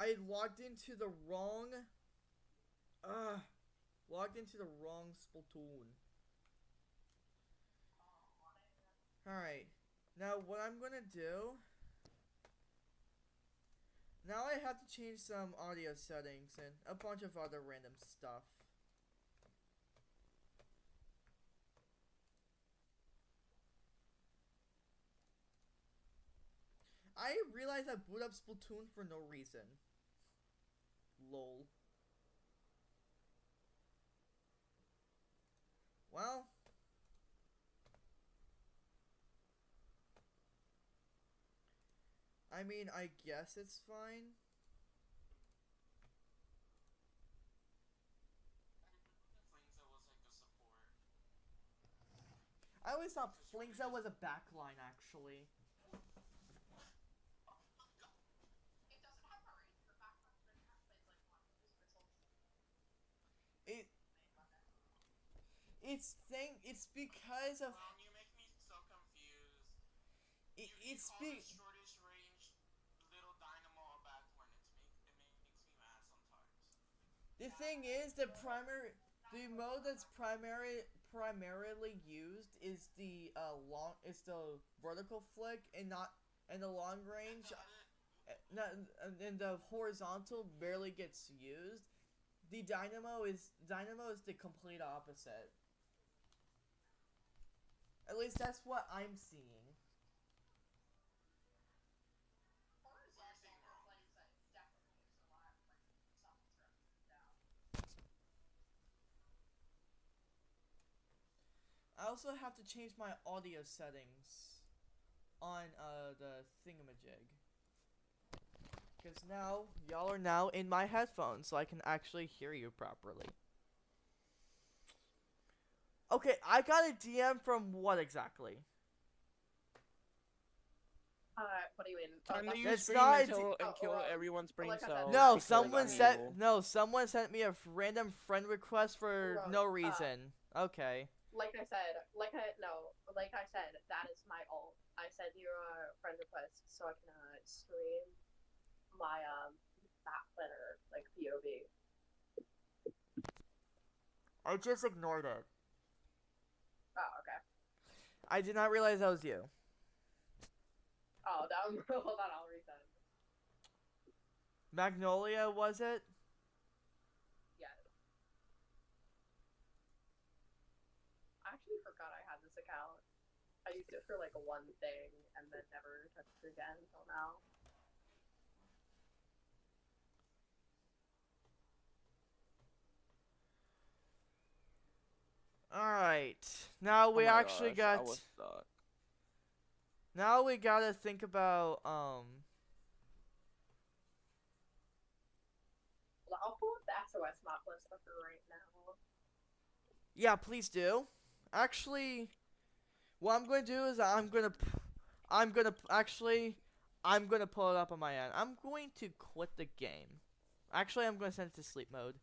I logged into the wrong. Logged into the wrong Splatoon. Alright. Now, what I'm gonna do. Now I have to change some audio settings and a bunch of other random stuff. I realized I boot up Splatoon for no reason. Lol. Well. I mean, I guess it's fine. I always thought Flingza was a backline, actually. It it's because of You make me so confused. it's call the shortest range little dynamo a backline. It makes me mad sometimes. the thing is the mode that's primarily used is the vertical flick and not and the long range. Not and the horizontal barely gets used. The dynamo is the complete opposite. At least that's what I'm seeing. I also have to change my audio settings on the thingamajig. Because now, y'all are now in my headphones, so I can actually hear you properly. Okay, I got a DM from what exactly? What do you mean? Time to use That's stream not and kill everyone's brain like I said, cells. No, because someone I'm sent evil. someone sent me a random friend request for no reason. Okay. Like I said, that is my ult. I sent you a friend request so I can stream my map planner like POV. I just ignored it. Oh, okay. I did not realize that was you. Oh, hold on, I'll read that. Magnolia, was it? Yeah. I actually forgot I had this account. I used it for like one thing and then never touched it again until now. Alright. Now we actually got. I was stuck. Now we gotta think about, Well, I'll pull up the SOS map list for right now. Yeah, please do. Actually, what I'm gonna do is I'm gonna pull it up on my end. I'm going to quit the game. Actually, I'm gonna send it to sleep mode.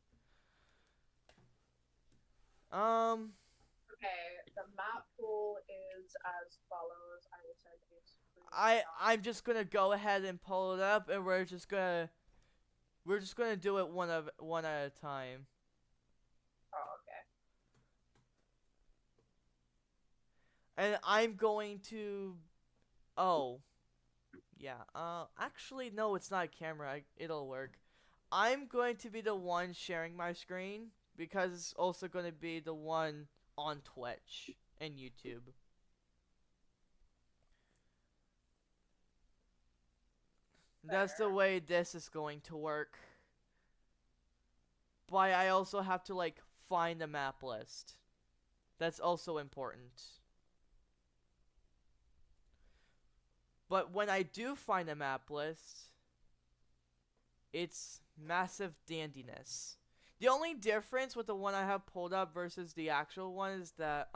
Okay, the map pool is as follows. I will send you a I'm just gonna go ahead and pull it up, and we're just gonna do it one at a time. Oh, okay. And I'm going to. Oh, yeah. Actually, no, it's not a camera. It'll work. I'm going to be the one sharing my screen because it's also going to be the one on Twitch and YouTube. That's the way this is going to work. But I also have to like find the map list. That's also important. But when I do find a map list, it's massive dandiness. The only difference with the one I have pulled up versus the actual one is that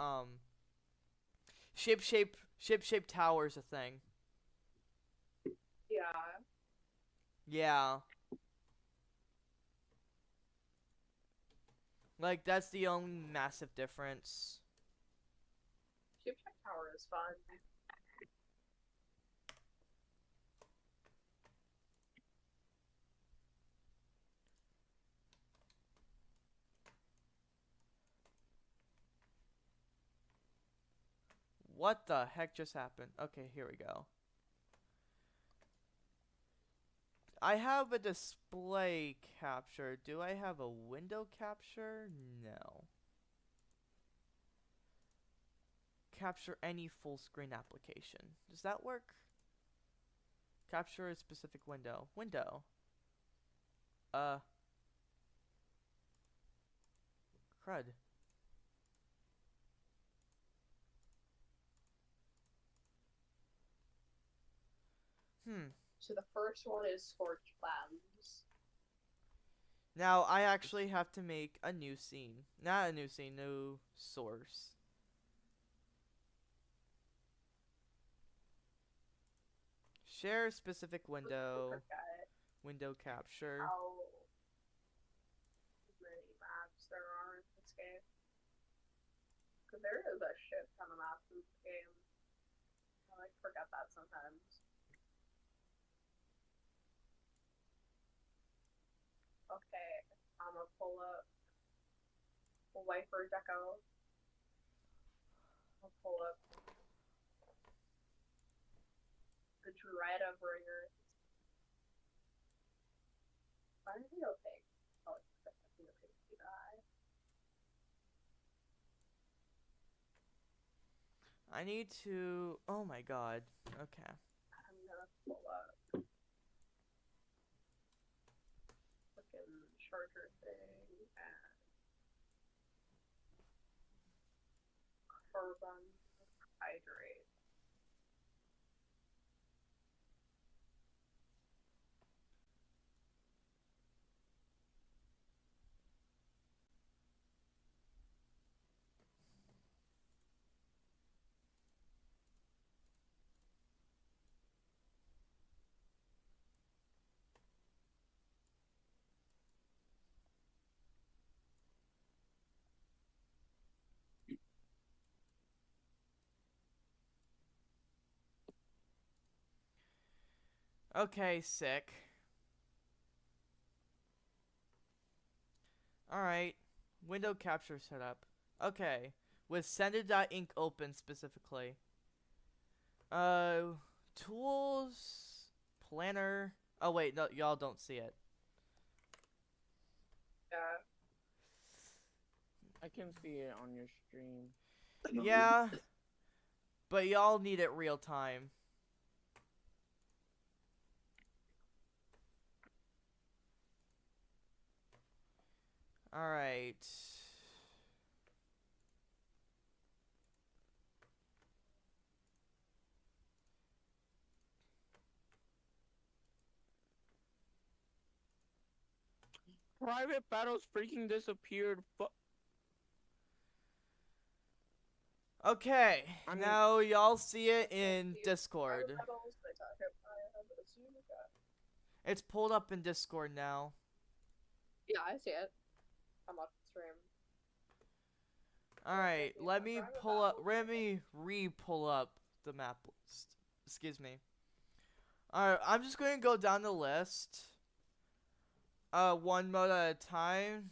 ship-shaped tower is a thing. Yeah. Yeah. Like that's the only massive difference. Ship tower is fun. What the heck just happened? Okay, here we go. I have a display capture. Do I have a window capture? No. Capture any full screen application. Does that work? Capture a specific window. Window. Crud. So the first one is Scorched Lands. Now I actually have to make a new scene. Not a new scene, new source. Share specific window. Forget Window capture. how many maps there are in this game. Because there is a shit ton of maps in this game. I like forget that sometimes. Okay, I'm gonna pull up Wiper Deco. I'll pull up the Dread of Ringers. Why did it okay? Oh, it's because I think it's too high. I need to. Oh my god. Okay. I'm gonna pull up fucking charger thing and carbon hydrate. Okay, sick. Alright. Window capture setup. Okay. With Sender.ink open specifically. Tools. Planner. Oh wait, no, y'all don't see it. Yeah. I can see it on your stream. Yeah. But y'all need it real time. Alright. Private battles freaking disappeared. Okay. I mean- Now y'all see it in Discord. Metals, they talk about Azula. It's pulled up in Discord now. Yeah, I see it. I'm on stream. Alright, Yeah, let me private pull up. battles. Let me re-pull up the map list. Excuse me. Alright, I'm just going to go down the list. One mode at a time.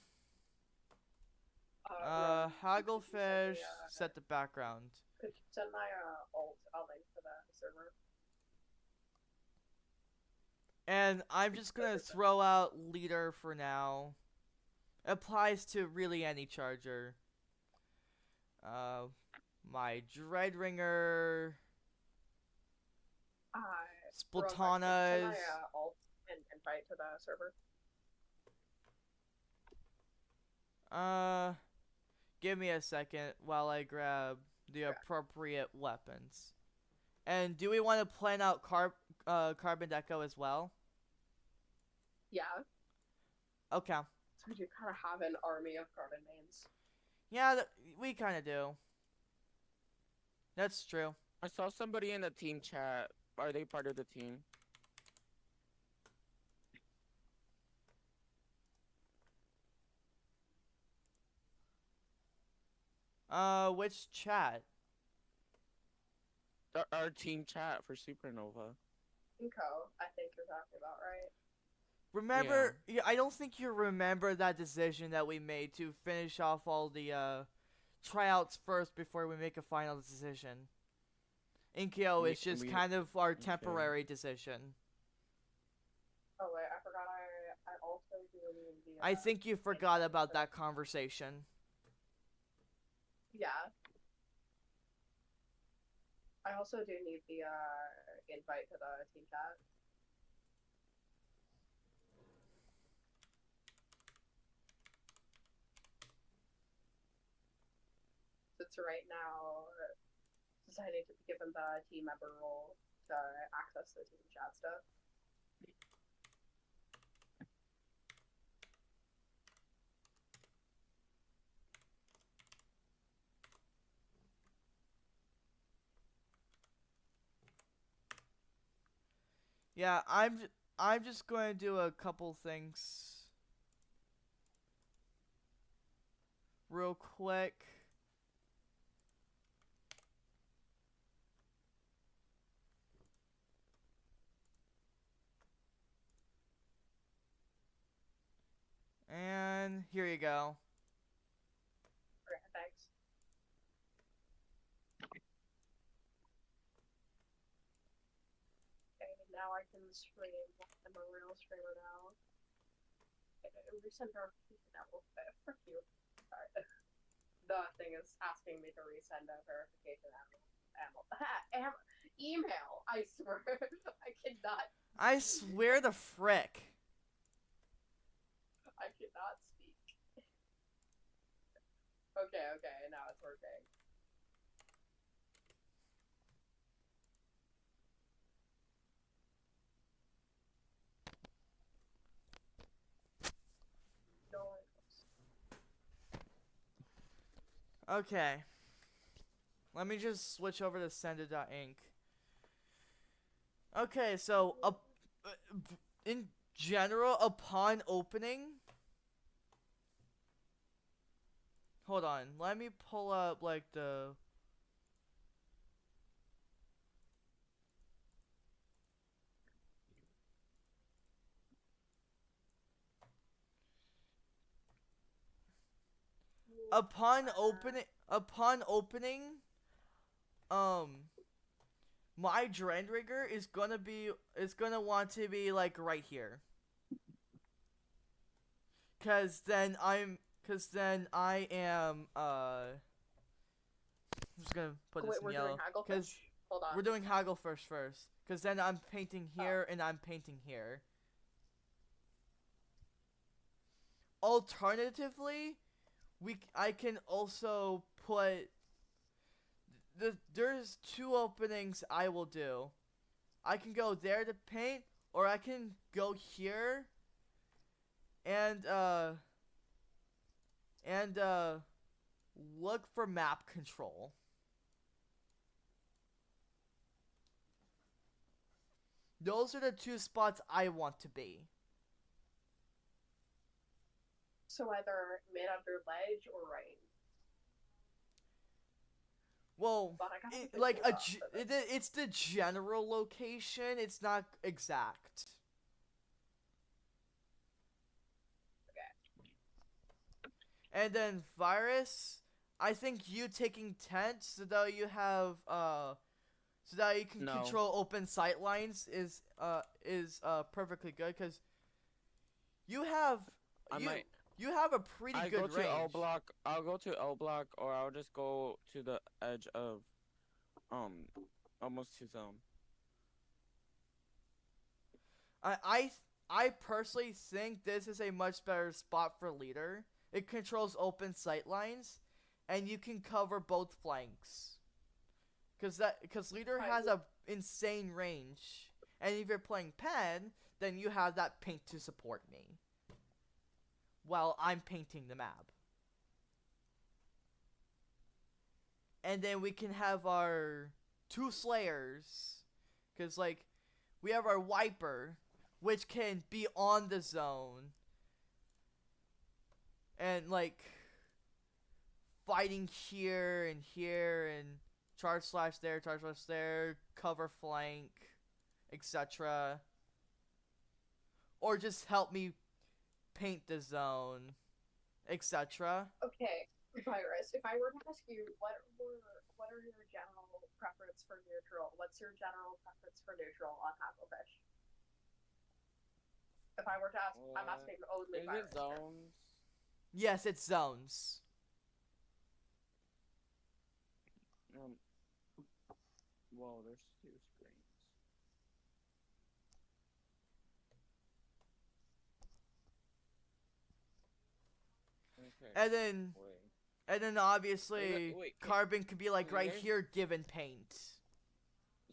Rowan, Hagglefish, could you send me, set the background. Could you send my alt? I'll link to that server. And I'm just going to throw out leader for now. Applies to really any charger. My Dreadringer. Rowan, could you Splatanas. send my alt and invite to the server? Give me a second while I grab the appropriate weapons. And do we want to plan out Carbon Deco as well? Yeah. Okay. So you kind of have an army of carbon mains. Yeah, we kind of do. That's true. I saw somebody in the team chat. Are they part of the team? Which chat? Our team chat for Supernova. Inco, I think you're talking about, right? Remember, yeah, I don't think you remember that decision that we made to finish off all the tryouts first before we make a final decision. Inkyo is just we- kind of our okay. temporary decision. Oh wait, I forgot. I also do need the. I think you forgot about that conversation. Yeah. I also do need the invite to the team chat. Since right now, deciding to be given the team member role to access the team chat stuff. Yeah, I'm just going to do a couple things real quick. And here you go. Okay, thanks. Okay, now I can stream. I'm a real streamer now. Resend verification now. Frick you. Alright. The thing is asking me to resend a verification email. I swear. I cannot. I swear to frick. I cannot speak. Okay, now it's working. Okay. Let me just switch over to sender.inc. Okay, so in general, upon opening... Hold on, let me pull up, like, the... Upon opening, my Drendrigger is gonna want to be, like, right here. Cause then I am, I'm just gonna put this in yellow. Cause Hold on. we're doing haggle first. Cause then I'm painting here and I'm painting here. Alternatively, I can also put there's two openings I will do. I can go there to paint, or I can go here and look for map control. Those are the two spots I want to be. So either mid under ledge or right. Well, But I gotta it's the general location. It's not exact. Okay. And then virus, I think you taking tent so that you have so that you can control open sight lines is perfectly good, because you have you have a pretty good range. I'll go to L block, or I'll just go to the edge of almost to zone. I personally think this is a much better spot for leader. It controls open sight lines, and you can cover both flanks. Because leader has a insane range, and if you're playing pen, then you have that paint to support me while I'm painting the map. And then we can have our two slayers, because like we have our wiper, which can be on the zone and like fighting here and charge slash there, cover flank, etc. Or just help me paint the zone, etc. Okay, Virus, if I were to ask you what are your general preference for neutral? What's your general preference for neutral on Hacklefish? If I were to ask, I'm asking only Is Virus. it zones? Yes, it's zones. Whoa, there's two screens. Okay. And Wait. then obviously Wait, carbon could be like can you right guys- here given paint.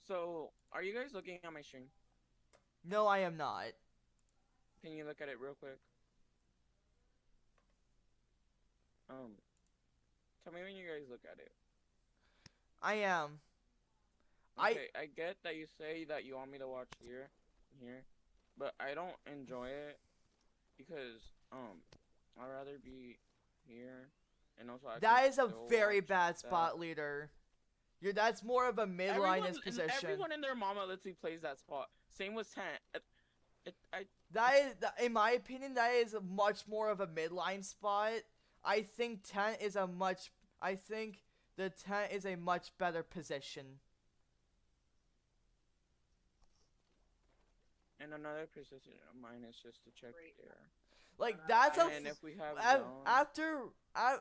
So, are you guys looking at my stream? No, I am not. Can you look at it real quick? Tell me when you guys look at it. I am. Okay, I get that you say that you want me to watch here, but I don't enjoy it because I'd rather be here, and also I That can is a still very watch bad that. spot leader. That's more of a midliners position. Everyone and their mama literally plays that spot. Same with Tent. That is, in my opinion, that is much more of a midline spot. I think the tent is a much better position. And another position of mine is just to check Great. there. Like that's a And if we have after I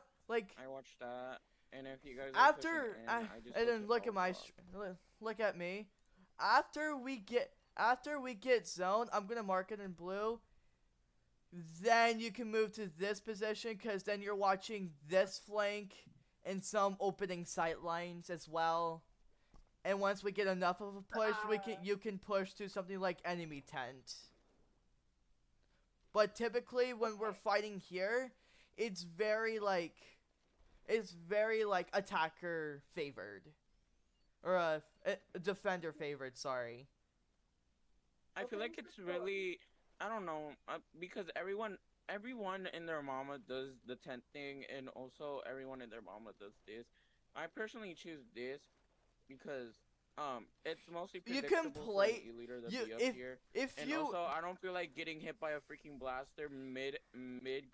watch that, and if you guys are after pushing in, I just and go then to look at my L-block. look at me. After we get zone, I'm gonna mark it in blue. Then you can move to this position because then you're watching this flank and some opening sight lines as well. And once we get enough of a push, you can push to something like enemy tent. But typically when we're fighting here, it's very like attacker favored. Or a defender favored, sorry. I feel like it's really, I don't know, because everyone in their mama does the tent thing, and also everyone in their mama does this. I personally choose this because it's mostly You predictable can play for an E-leader to you be up here. And you also, I don't feel like getting hit by a freaking blaster mid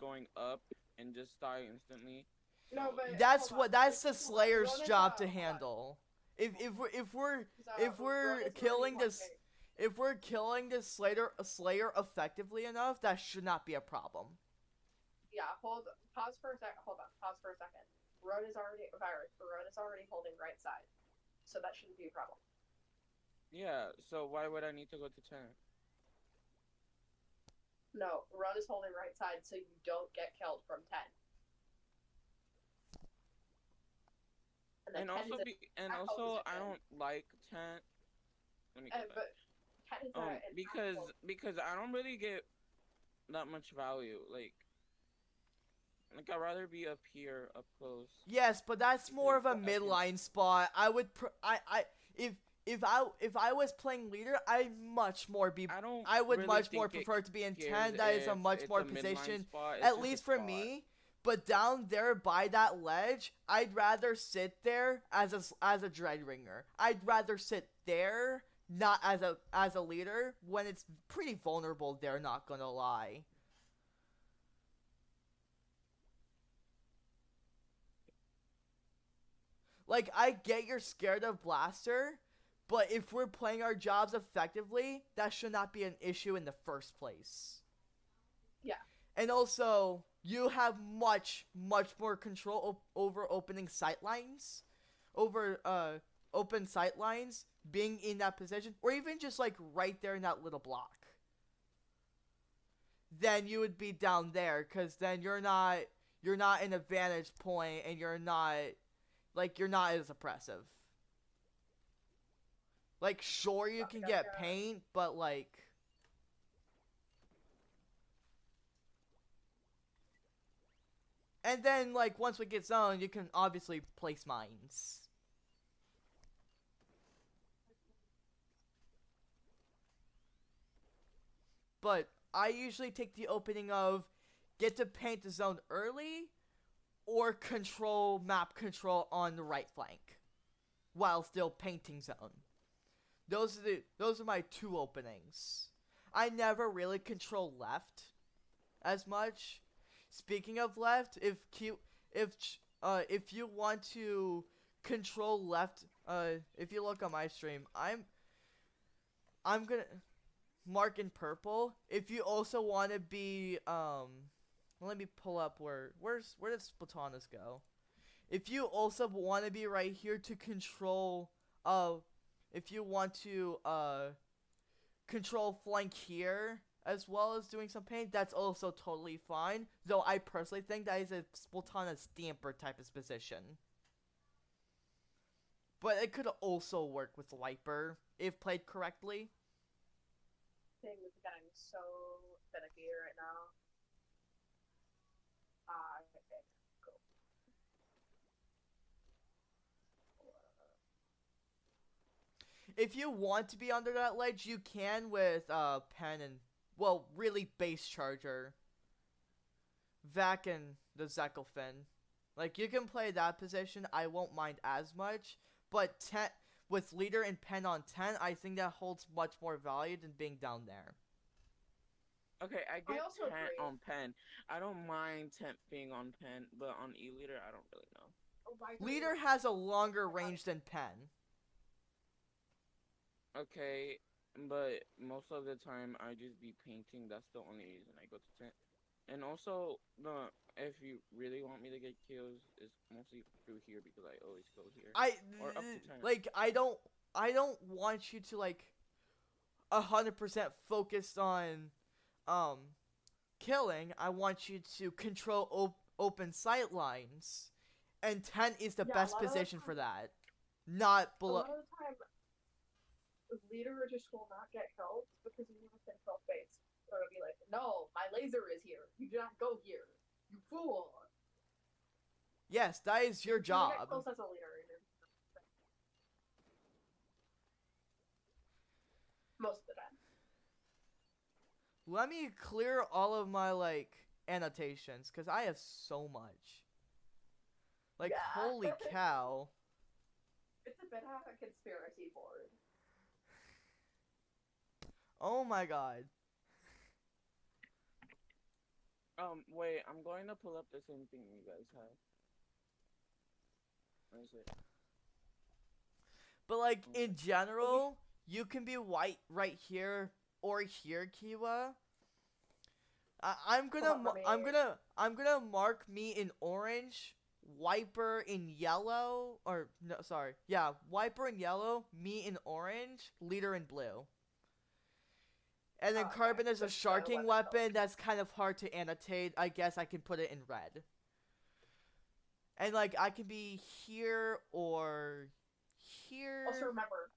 going up and just die instantly. No, but that's the Slayer's Ron is, job to hold on. handle. If we're Ron is killing already this if we're killing this Slayer effectively enough, that should not be a problem. Yeah, pause for a second. Hold on, pause for a second. Ron is already holding right side, so that shouldn't be a problem. Yeah, so why would I need to go to 10? No, Ron is holding right side, so you don't get killed from 10. And also, I don't like 10. Let me go back. But 10 is an because I don't really get that much value. Like I'd rather be up here, up close. Yes, but that's more of a midline spot. I would if I was playing leader, I would really much more think prefer to be in 10. That is a much it's more a midline position, spot, it's at just a least for spot. me. But down there by that ledge, I'd rather sit there as a Dreadringer. I'd rather sit there, not as a leader, when it's pretty vulnerable there, not gonna lie. Like, I get you're scared of Blaster, but if we're playing our jobs effectively, that should not be an issue in the first place. Yeah. And also, you have much more control over opening sight lines, open sight lines, being in that position, or even just like right there in that little block. Then you would be down there, because then you're not in a vantage point, and you're not as oppressive. Like, sure, you can get paint, but like, and then like once we get zoned, you can obviously place mines. But I usually take the opening of get to paint the zone early, or control map control on the right flank while still painting zone. Those are my two openings. I never really control left as much. Speaking of left, if if you want to control left, if you look on my stream, I'm gonna mark in purple. If you also want to be, let me pull up where did Splatonis go? If you also want to be right here to control, if you want to, control flank here, as well as doing some paint, that's also totally fine. Though I personally think that is a Splatonis stamper type of position. But it could also work with Wiper, if played correctly. Thing is getting so finicky right now. Okay, cool. If you want to be under that ledge, you can with Pen and, well, really base charger. Vac and the Zekelfin. Like, you can play that position, I won't mind as much. But with leader and Pen on 10, I think that holds much more value than being down there. Okay, I get also Tent agree. on Pen. I don't mind Tent being on Pen, but on E-Leader, I don't really know. Leader has a longer range than Pen. Okay, but most of the time I just be painting. That's the only reason I go to Tent. And also, if you really want me to get kills, it's mostly through here because I always go here. Or up to 10. Like, I don't want you to, like, 100% focus on killing. I want you to control open sight lines, and 10 is the best position for that. Not below. A lot of the time, leader just will not get killed because you have control space. So it'll be like, no, my laser is here. You do not go here. You fool. Yes, that is your job. You get close as a leader. Most of the time. Let me clear all of my, like, annotations, because I have so much. Like, Yeah. holy cow. It's a bit of a conspiracy board. Oh my god. Wait, I'm going to pull up the same thing you guys have. Where is it? But, like, in general, you can be white right here or here, Kiwa. I'm gonna mark me in orange, Wiper in yellow, or no, sorry, yeah, Wiper in yellow, me in orange, leader in blue. And then Carbon is a sharking weapon that's kind of hard to annotate. I guess I can put it in red. And, like, I can be here or here. Also remember,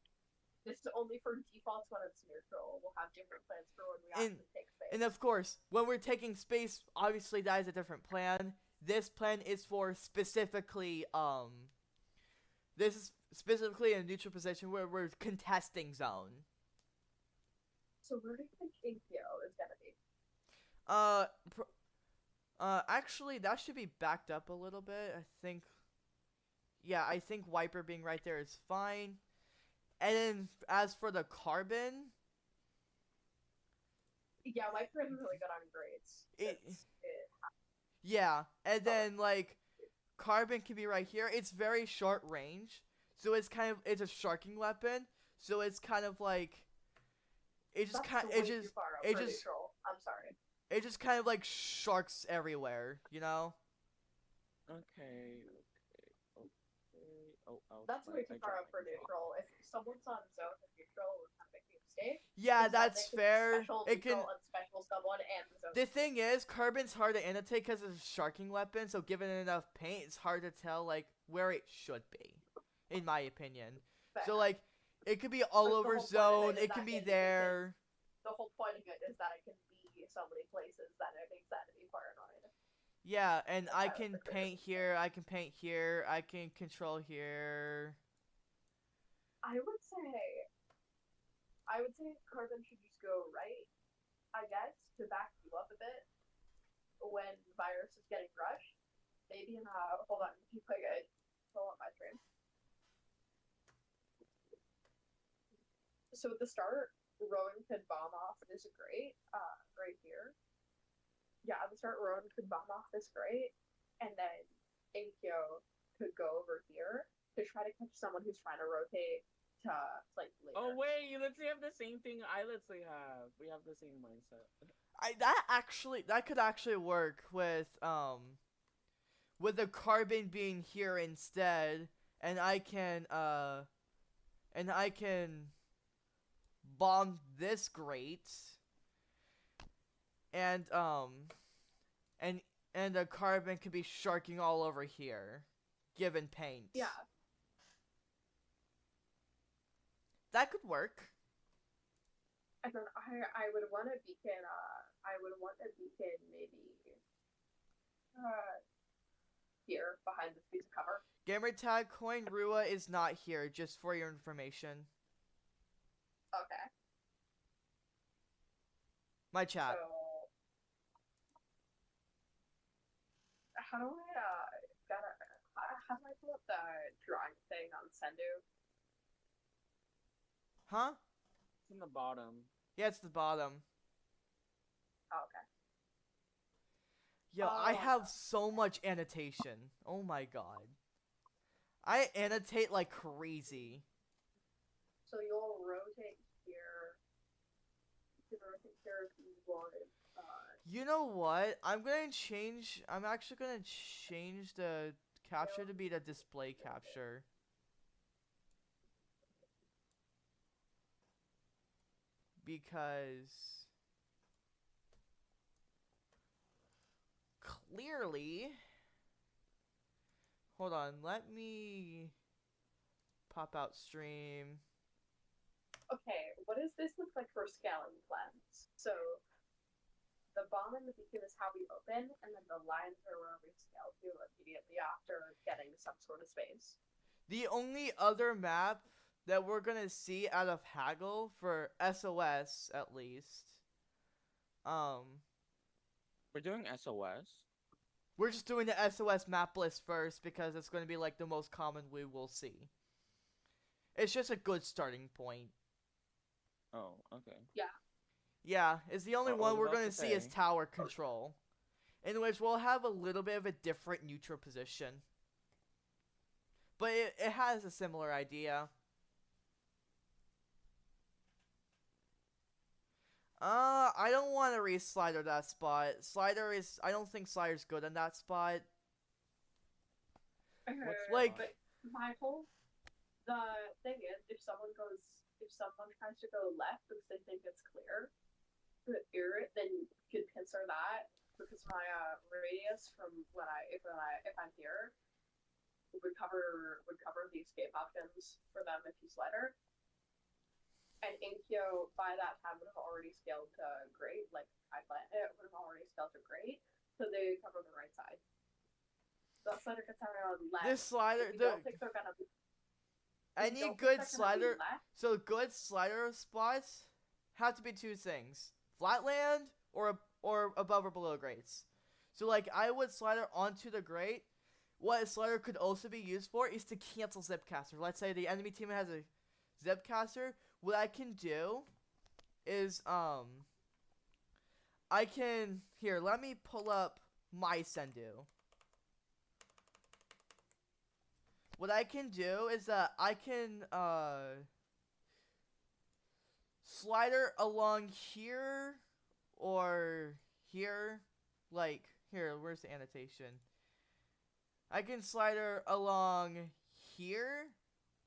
this is only for defaults when it's neutral. We'll have different plans for when we actually take space. And of course, when we're taking space, obviously that is a different plan. This plan is for specifically, this is specifically a neutral position where we're contesting zone. So where do you think Inkyo is gonna be? Actually, that should be backed up a little bit. I think Wiper being right there is fine. And then, as for the Carbon... Yeah, Wiper is really good on grades. Yeah, and then, like, Carbon can be right here. It's very short range. So it's a sharking weapon. So it's kind of like... I'm sorry. It just kind of like sharks everywhere, you know? Okay. Oh, that's way too far up for neutral. If someone's on zone and neutral, we're kind of making a mistake. Yeah, that's fair. It can unspecial someone and zone. The thing is, Carbon's hard to annotate because it's a sharking weapon, so given enough paint, it's hard to tell, like, where it should be, in my opinion. Fair. So, like, it could be all over zone, it can be there. The whole point of it is that it can be so many places that it makes that to be paranoid. Yeah, and I can paint here, I can paint here, I can control here. I would say Carbon should just go right, I guess, to back you up a bit when Virus is getting rushed. Maybe hold on, keep like a pull up my screen. So at the start, Rowan could bomb off this great, right here. Yeah, at the start, Rowan could bomb off this great, and then Inkyo could go over here to try to catch someone who's trying to rotate to like later. Oh wait, you literally have the same thing I literally have. We have the same mindset. That could actually work with the carbon being here instead, and I can bomb this grate, and and and the carbon could be sharking all over here, given paint. Yeah. That could work. And then I would want a beacon. I would want a beacon maybe here behind this piece of cover. Gamertag Coin Rua is not here, just for your information. Okay. My chat. So how do I how do I pull up the drawing thing on Sendu? Huh? It's in the bottom. Yeah, it's the bottom. Oh, okay. Yo, I have so much annotation. Oh my god. I annotate like crazy. So you'll rotate here. You can rotate here if you wanted. You know what? I'm actually gonna change the capture to be the display capture. Because clearly, hold on, let me pop out stream. Okay, what does this look like for scaling plans? So the bomb and the beacon is how we open, and then the lines are where we scale to immediately after getting some sort of space. The only other map that we're gonna see out of Haggle for SOS at least, We're doing SOS. we're just doing the SOS map list first because it's gonna be like the most common we will see. It's just a good starting point. Oh, okay. Yeah, it's the only I one was we're about gonna to see is say. tower control, in which we'll have a little bit of a different neutral position. But it has a similar idea. I don't want to re-slider that spot. I don't think Slider's good in that spot. like- But the thing is, if someone tries to go left because they think it's clear, then you could pincer that because my radius from if I'm here would cover the escape options for them if you slider. And Inkyo by that time would have already scaled to great, like I planned it would have already scaled to great, so they cover the right side. The slider gets around left. This slider, If you don't think they're gonna be, any good slider, so good slider spots have to be two things: flatland or above or below grates. So like I would slider onto the grate. What a slider could also be used for is to cancel Zipcaster. Let's say the enemy team has a Zipcaster. What I can do is I can here. Let me pull up my Sendu. What I can do is that I can slider along here or here, like here. Where's the annotation? I can slider along here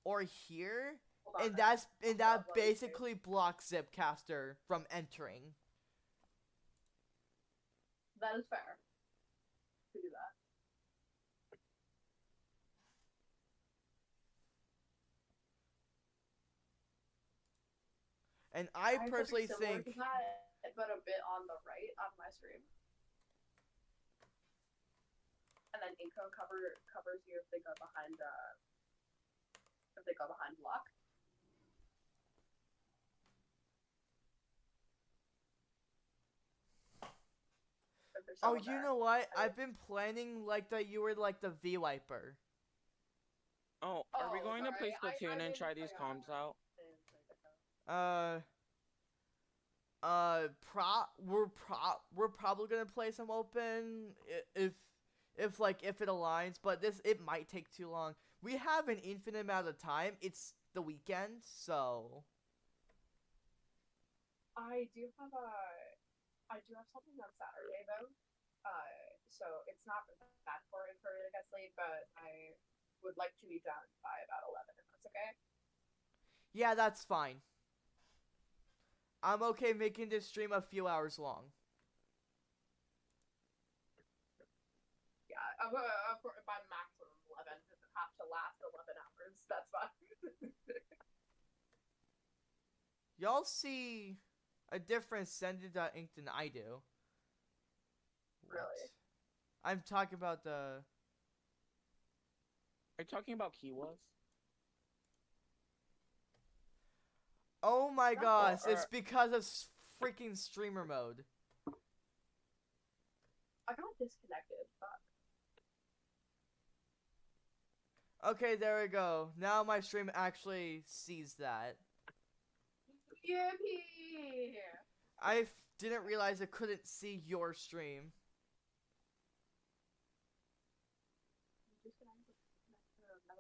or here, and that basically blocks Zipcaster from entering. That is fair. To do that. And I personally think to that, but a bit on the right on my stream. And then Inko covers you if they go behind block. oh, you know what? I've been planning like that you were like the V Wiper. Oh, are we Oh, going to play sorry. Splatoon and didn't try these play on comms out? We're probably gonna play some open if if it aligns, but it might take too long. We have an infinite amount of time. It's the weekend, so I do have something on Saturday though. So it's not that important for me to get sleep, but I would like to be done by about 11, if that's okay. yeah, that's fine. I'm okay making this stream a few hours long. Yeah, by maximum 11. It doesn't have to last 11 hours. That's fine. Y'all see a different Sended.ink than I do. Really? I'm talking about the... Are you talking about Kiwas? Oh my That's gosh, all- it's because of freaking streamer mode. I got disconnected. Fuck. Okay, there we go. Now my stream actually sees that. Yippee! I didn't realize it couldn't see your stream.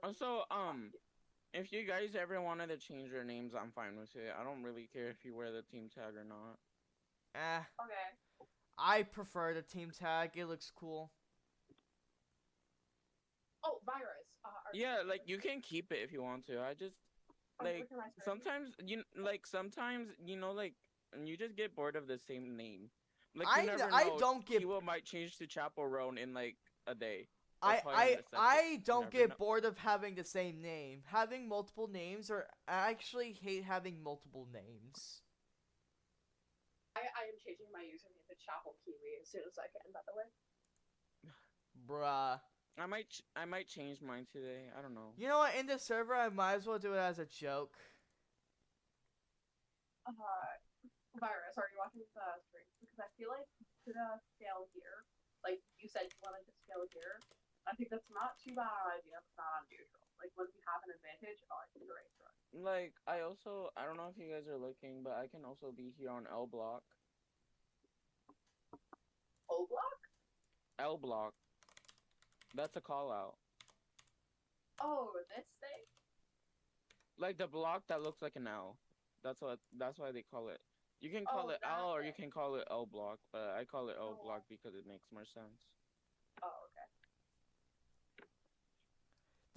Also, if you guys ever wanted to change your names, I'm fine with it. I don't really care if you wear the team tag or not. Okay. I prefer the team tag. It looks cool. Oh, virus. Yeah, like you can keep it if you want to. I just like sometimes you know like you just get bored of the same name. Like you never know. I don't get. Kiwa might change to Chaperone in like a day. I don't never get bored of having the same name. Having multiple names, or I actually hate having multiple names. I am changing my username to Chapel Kiwi as soon as I can, by the way. Bruh. I might change mine today. I don't know. You know what? In the server, I might as well do it as a joke. Virus, are you watching the stream? Because I feel like you could scale here. Like you said, you wanted to scale here. I think that's not too bad an idea. It's not unusual. Like when we have an advantage, I think great. Like I don't know if you guys are looking, but I can also be here on L block. O block? L block. That's a call out. Oh, this thing? Like the block that looks like an L. That's why they call it. You can call it L or you can call it L block, but I call it L block because it makes more sense. Oh, okay.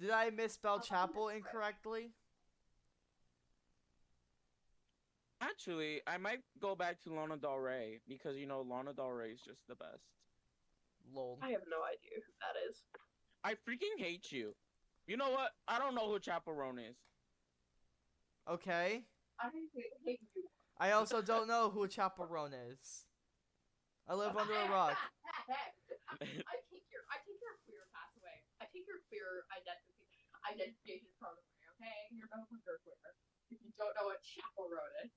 Did I misspell chapel incorrectly? Actually, I might go back to Lana Del Rey because you know Lana Del Rey is just the best. Lol. I have no idea who that is. I freaking hate you. You know what? I don't know who Chaperone is. I Okay. hate you. I also don't know who Chaperone is. I live under a rock. I take your queer pass away. I take your queer identification from away, okay? You're no longer queer. If you don't know what Chapel wrote it.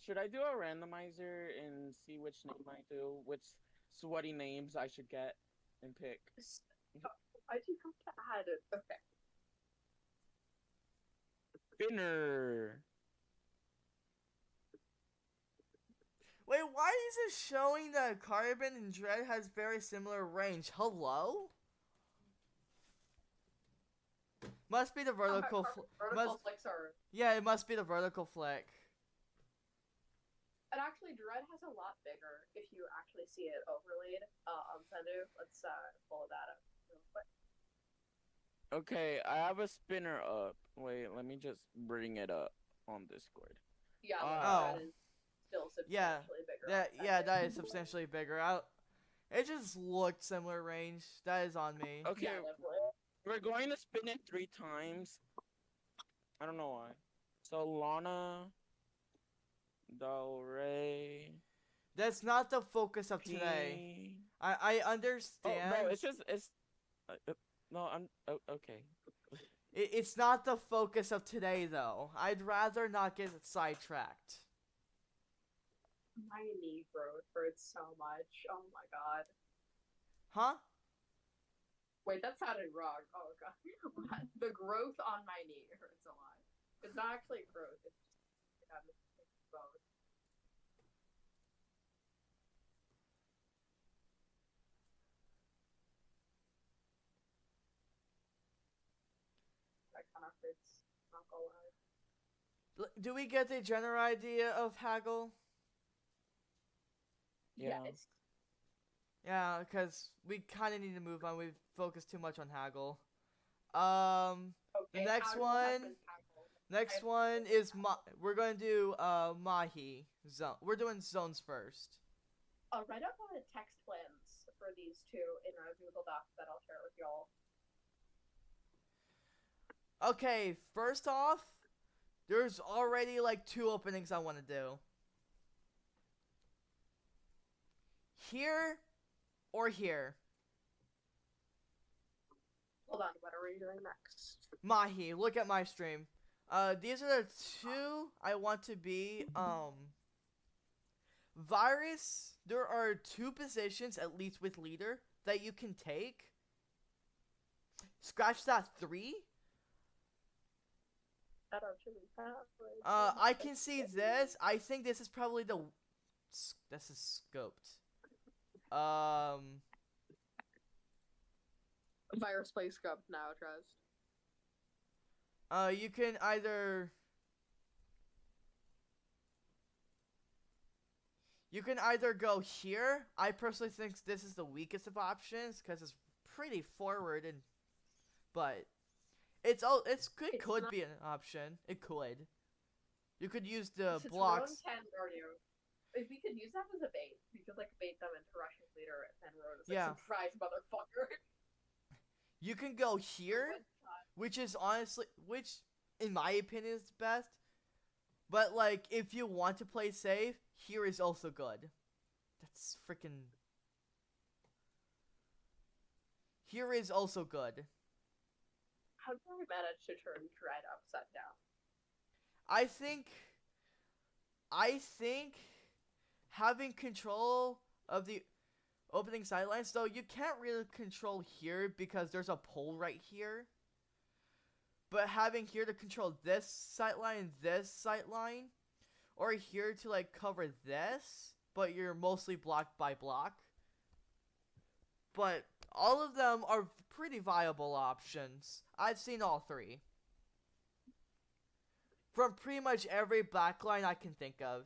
Should I do a randomizer and see which name I do? Which sweaty names I should get and pick? I do have to add it. Okay. Spinner. Wait, why is it showing that Carbon and Dread has very similar range? Hello? Must be the vertical vertical flicks are. Yeah, it must be the vertical flick. And actually, Dread has a lot bigger if you actually see it overlaid on Sendu. Let's pull that up real quick. Okay, I have a spinner up. Wait, let me just bring it up on Discord. Yeah, Oh. that is still substantially bigger. That is substantially bigger. It just looked similar range. That is on me. Okay, Yeah, we're going to spin it 3 times. I don't know why. So Lana Del Rey. That's not the focus of today. I understand. Oh, no, it's no, I'm okay. It's not the focus of today, though. I'd rather not get sidetracked. My knee growth hurts so much. Oh my god. Huh? Wait, that sounded wrong. Oh god. What? The growth on my knee hurts a lot. It's not actually growth. It's just bone. Do we get the general idea of haggle? Yeah. Yes. Yeah, because we kind of need to move on. We've focused too much on haggle. Okay. next haggle has one- been tackled. Next I've- one is we're going to do Mahi zone. We're doing zones first. I'll write up on the text plans for these two in a Google Doc that I'll share with y'all. Okay, first off, there's already like 2 openings I want to do. Here or here. Hold on, what are we doing next? Mahi, look at my stream. These are the 2 I want to be. Virus, there are 2 positions, at least with leader, that you can take. Scratch that 3. That actually I can see this. I think this is probably the. This is scoped. Virus play scope now, trust. You can either. You can either go here. I personally think this is the weakest of options because it's pretty forward and, but it could not- be an option. It could. You could use the Since blocks. Roan can guard you, if we could use that as a bait, we could like bait them into Russian leader, and then Roan is like, Yeah. surprise, motherfucker. You can go here, One shot. which is honestly, which in my opinion is the best. But like, if you want to play safe, here is also good. That's freaking. Here is also good. How did I manage to turn Dread upside down? I think having control of the opening sidelines, though you can't really control here because there's a pole right here. But having here to control this sightline, or here to like cover this, but you're mostly blocked by block. But all of them are pretty viable options. I've seen all 3. From pretty much every backline I can think of.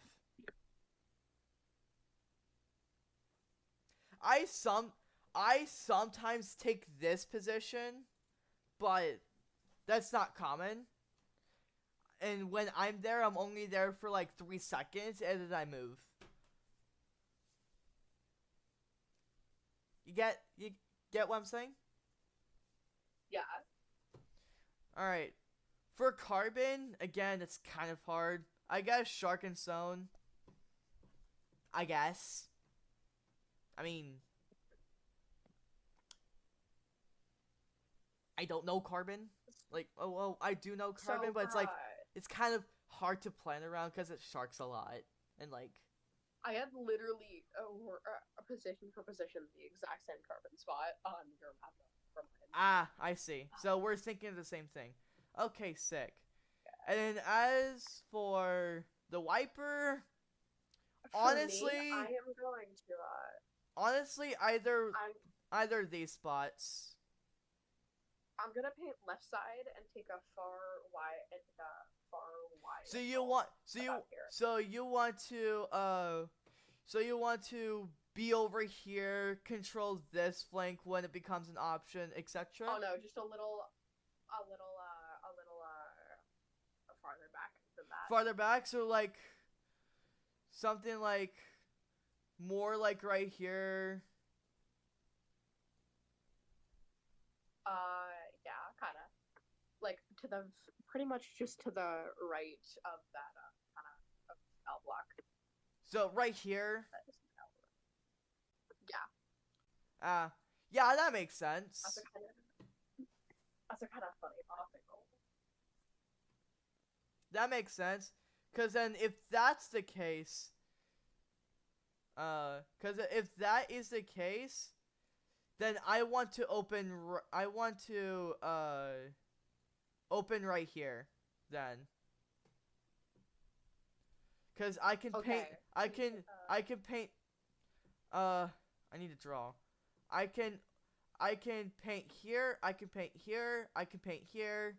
I sometimes take this position, but that's not common. And when I'm there, I'm only there for like 3 seconds, and then I move. You get what I'm saying? Yeah. Alright. For Carbon, again, it's kind of hard. I guess Shark and Zone. I guess. I mean, I don't know Carbon. Like, oh, well, I do know Carbon, but it's like, it's kind of hard to plan around because it sharks a lot. And like, I had literally a position for position the exact same carbon spot on your map from mine. ah, I see. So we're thinking of the same thing. Okay, sick. And then as for the Wiper, For honestly- me, I am going to. honestly, either of these spots. I'm gonna paint left side and take a far wide and far wide. So you want, about here. so you want to be over here, control this flank when it becomes an option, etc. Oh no, just a little farther back than that. Farther back, so like something like more like right here. Yeah, kind of like to the pretty much just to the right of that kind of L block. So right here. That is an L block. Yeah, Yeah, that makes sense. that's a kind of funny optical. That makes sense. Cause then if that's the case, then I want to open open right here then. Cause I can paint, Okay. I can paint, I need to draw. I can paint here, I can paint here, I can paint here.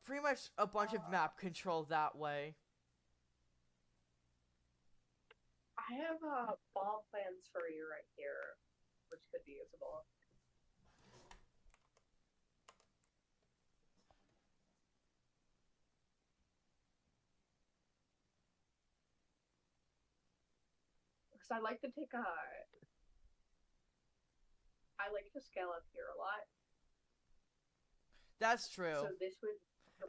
pretty much a bunch of map control that way. I have bomb plans for you right here, which could be usable. Because I like to take I like to scale up here a lot. That's true. So this would.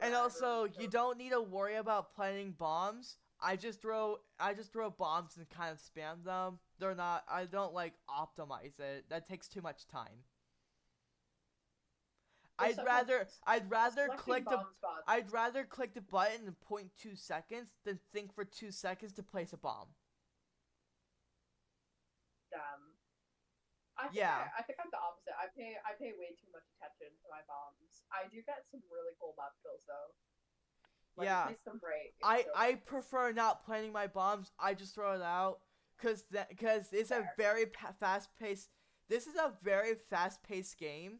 And also, you don't need to worry about planting bombs. I just throw bombs and kind of spam them. They're not. I don't like optimize it. That takes too much time. I'd rather click the button in 0.2 seconds than think for 2 seconds to place a bomb. I think I'm the opposite. I pay way too much attention to my bombs. I do get some really cool bomb kills though. Like, yeah. Place them right. I prefer not planting my bombs. I just throw it out because it's a very fast paced. This is a very fast paced game.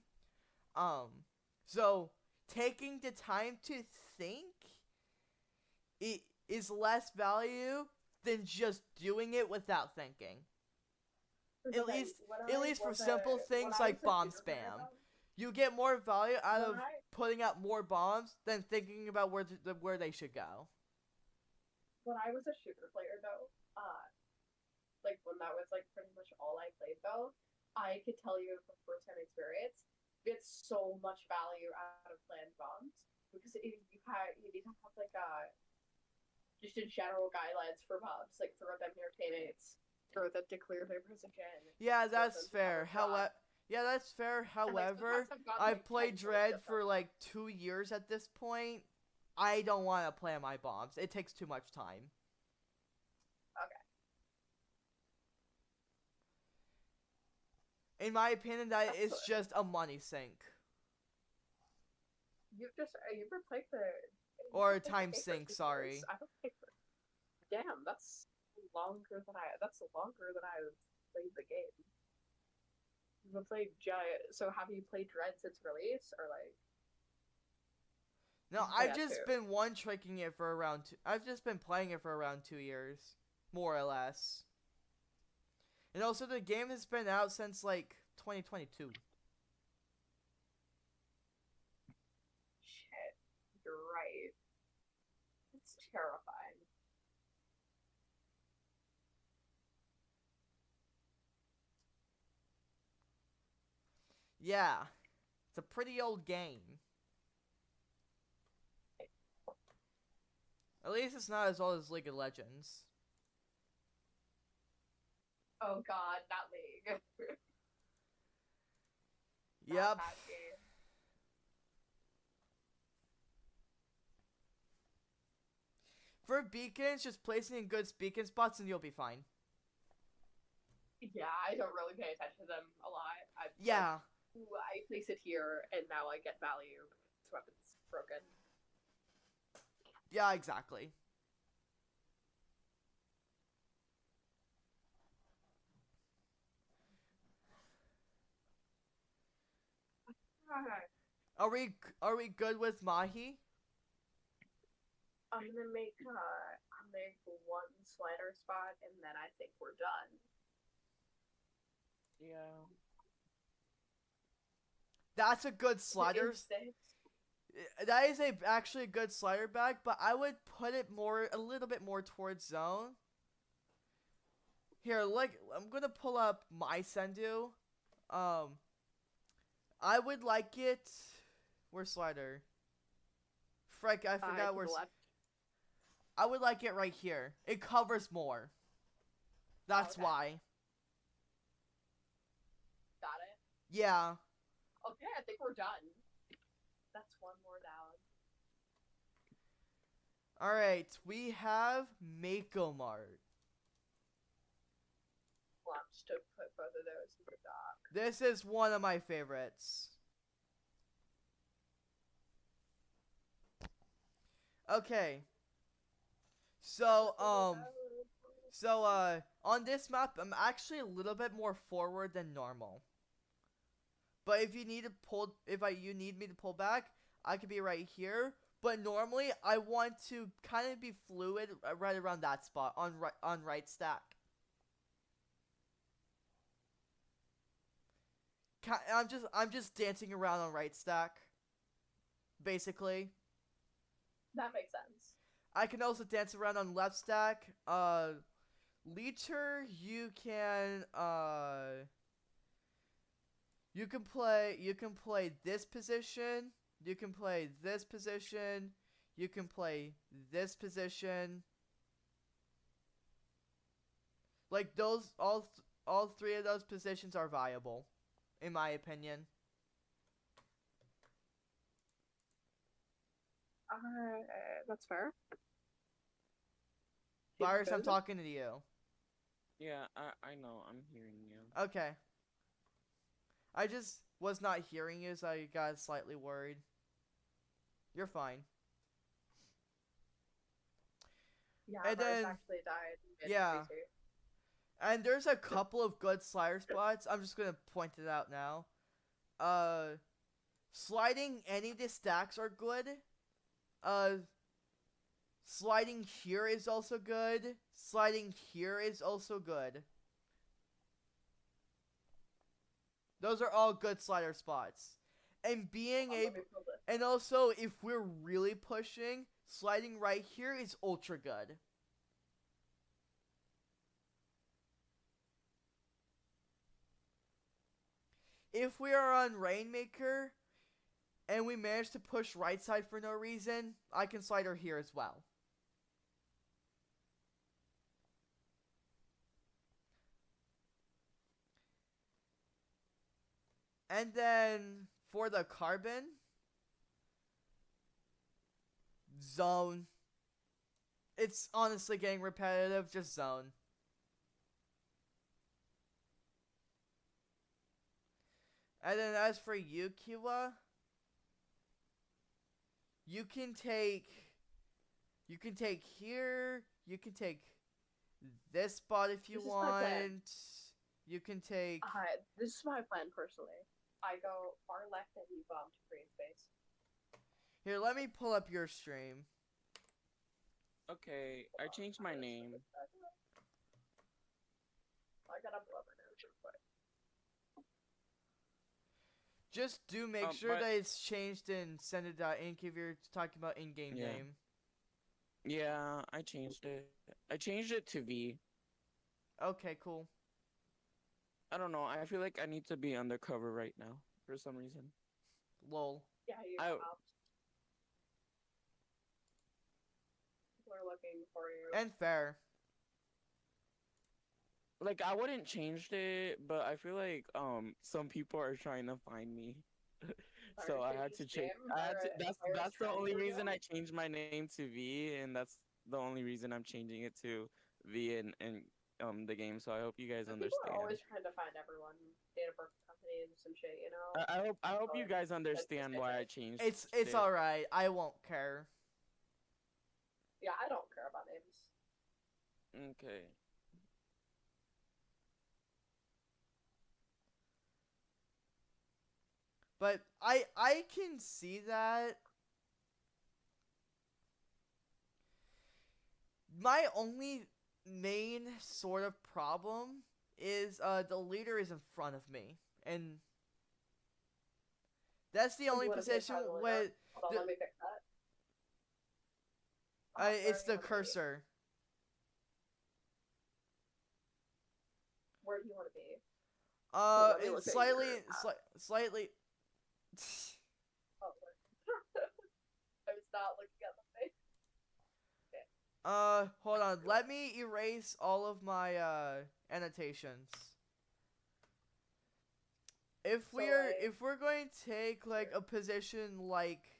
So taking the time to think it is less value than just doing it without thinking. At least for simple things like bomb spam. You get more value out of putting up more bombs than thinking about where they should go. When I was a shooter player though, like when that was like pretty much all I played though, I could tell you from first-hand experience, get so much value out of planned bombs because you need to have like just in general guidelines for bombs, like throw them near teammates, throw them to clear their position. Yeah, that's fair. However, I've played Dread for like 2 years at this point. I don't want to plan my bombs. It takes too much time. Okay. In my opinion, it's just a money sink. You ever played the... Or a time sink, sorry. I don't think... Damn, that's longer than I've played the game. You've played so have you played Dread since release, or like... No, I've just been one-tricking it for around I've just been playing it for around 2 years. More or less. And also, the game has been out since, like, 2022. Shit. You're right. It's terrifying. Yeah. It's a pretty old game. At least it's not as old as League of Legends. Oh god, not League. Yep. For beacons, just placing in good beacon spots and you'll be fine. Yeah, I don't really pay attention to them a lot. Yeah. I place it here, and now I get value. This weapon's broken. Yeah, exactly. Are we good with Mahi? I'm gonna make one slider spot, and then I think we're done. Yeah. That's a good slider. That is actually a good slider bag, but I would put it a little bit more towards zone. Here, I'm gonna pull up my Sendu. I would like it. Where's slider? Frick, I forgot where. I would like it right here. It covers more. That's why. Got it? Yeah. Okay, I think we're done. That's one more down. Alright, we have Mako Mart. Let's to put both of those in the dock. This is one of my favorites. Okay. So, on this map, I'm actually a little bit more forward than normal. But if you need me to pull back, I could be right here. But normally, I want to kind of be fluid right around that spot on right stack. I'm just dancing around on right stack, basically. That makes sense. I can also dance around on left stack. Leecher, you can play this position. You can play this position. You can play this position. Like those, all three of those positions are viable, in my opinion. That's fair. Virus, I'm talking to you. Yeah, I know. I'm hearing you. Okay. I just was not hearing you, so I got slightly worried. You're fine. Yeah, And Mars then- actually died. yeah. And there's a couple of good slider spots. I'm just gonna point it out now. Sliding any of the stacks are good. Sliding here is also good. Sliding here is also good. Those are all good slider spots. And being able, and also if we're really pushing, sliding right here is ultra good. If we are on Rainmaker and we manage to push right side for no reason, I can slide her here as well. And then for the carbon, zone. It's honestly getting repetitive, just zone. And then as for you, Kiwa, you can take here, you can take this spot if you want. You can take this is my plan personally. I go far left and you bomb to green space. Here, let me pull up your stream. Okay, I changed my name. I gotta blow my nose real quick. Just do make sure that it's changed in Sender.inc if you're talking about in-game name. Yeah, I changed it. I changed it to V. Okay, cool. I don't know. I feel like I need to be undercover right now for some reason. Lol. Yeah, you people are looking for you. And fair. Like I wouldn't change it, but I feel like some people are trying to find me. So I had to change. That's the only reason I changed my name to V, and that's the only reason I'm changing it to V in the game. So I hope you guys understand. People are always trying to find everyone, data birth company and some shit, you know. I hope you guys understand why I changed. It's all right. I won't care. Yeah, I don't care about names. Okay. But I can see that. My only main sort of problem is the leader is in front of me, and that's the only position where Hold on, let me fix that. it's the cursor. Where do you want to be? It's slightly. Oh, I was not looking at the face. Hold on. Let me erase all of my annotations. If we're going to take like a position like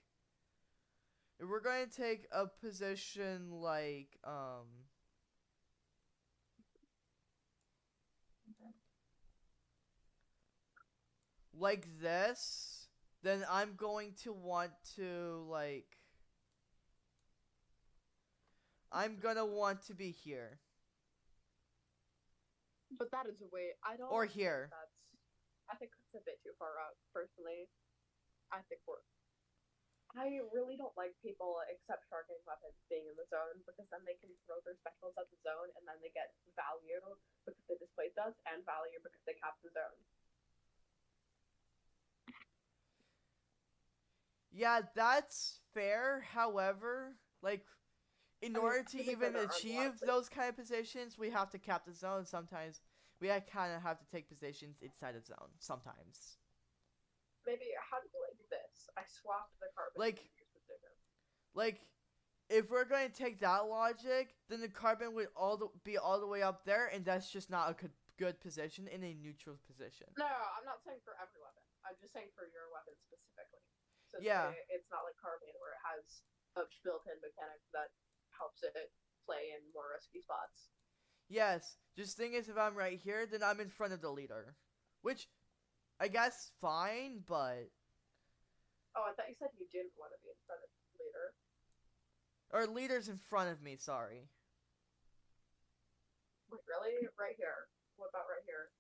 like this, then I'm going to want to I'm gonna want to be here. But that is a way. Or here. I think it's a bit too far out, personally. I think we're. I really don't like people except sharpening weapons being in the zone because then they can throw their specials at the zone and then they get value because they displaced us and value because they capped the zone. Yeah, that's fair. However, like, in order to even achieve those kind of positions, we have to cap the zone sometimes. We kind of have to take positions inside the zone sometimes. Maybe, how do you like this? I swapped the carbon. Like, if we're going to take that logic, then the carbon would be all the way up there, and that's just not a good position in a neutral position. No, I'm not saying for every weapon. I'm just saying for your weapon specifically. So yeah. It's not like carbon where it has a built-in mechanic that helps it play in more risky spots. Yes. Just thing is, if I'm right here, then I'm in front of the leader. Which, I guess, fine, but... Oh, I thought you said you didn't want to be in front of the leader. Or leader's in front of me, sorry. Wait, really? Right here. What about right here?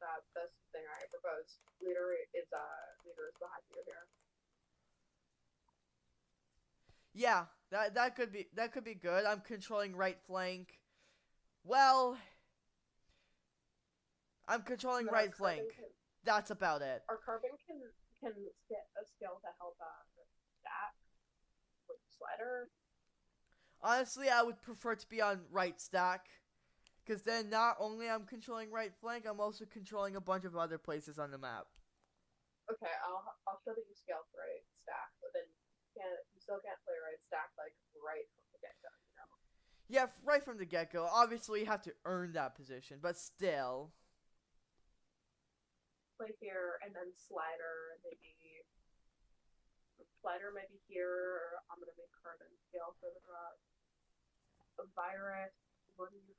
That's the thing I propose. Leader is behind you here. Yeah, that could be good. I'm controlling right flank. Well, I'm controlling right flank. That's about it. Our carbon can get a skill to help stack with slider. Honestly, I would prefer to be on right stack, because then not only I'm controlling right flank, I'm also controlling a bunch of other places on the map. Okay, I'll show that you scale for right stack, but then you still can't play right stack like right from the get-go, you know? Yeah, right from the get-go. Obviously, you have to earn that position, but still. Play here, and then slider maybe here, or I'm gonna make carbon scale for the virus. What do you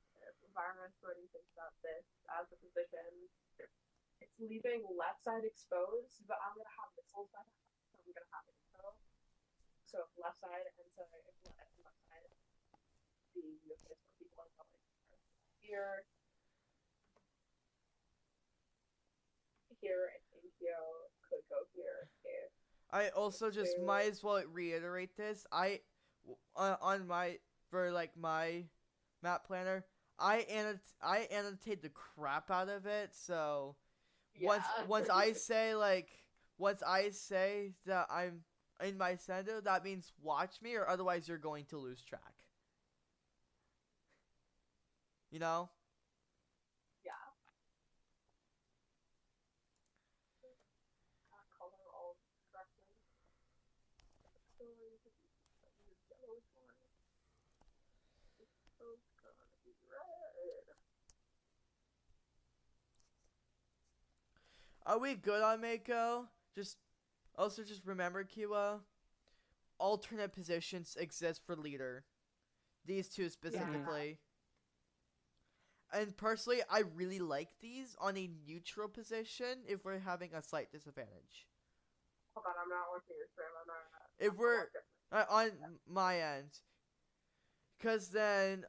think about this as a position? It's leaving left side exposed, but I'm gonna have missiles by that, so I'm gonna have info. So if left side and so if left side the nucleus where people are going here, and Inkyo could go here if I also just might as well reiterate this. On my map planner, I annotate the crap out of it. So yeah. once I say that I'm in my center, that means watch me, or otherwise you're going to lose track. You know? Yeah. Color all correctly. So yellow one. So gonna be red. Are we good on Mako? Just remember, Kiwa, alternate positions exist for leader. These two specifically. Yeah. And personally, I really like these on a neutral position if we're having a slight disadvantage. Hold on, I'm not looking at your stream. If we're on my end, because then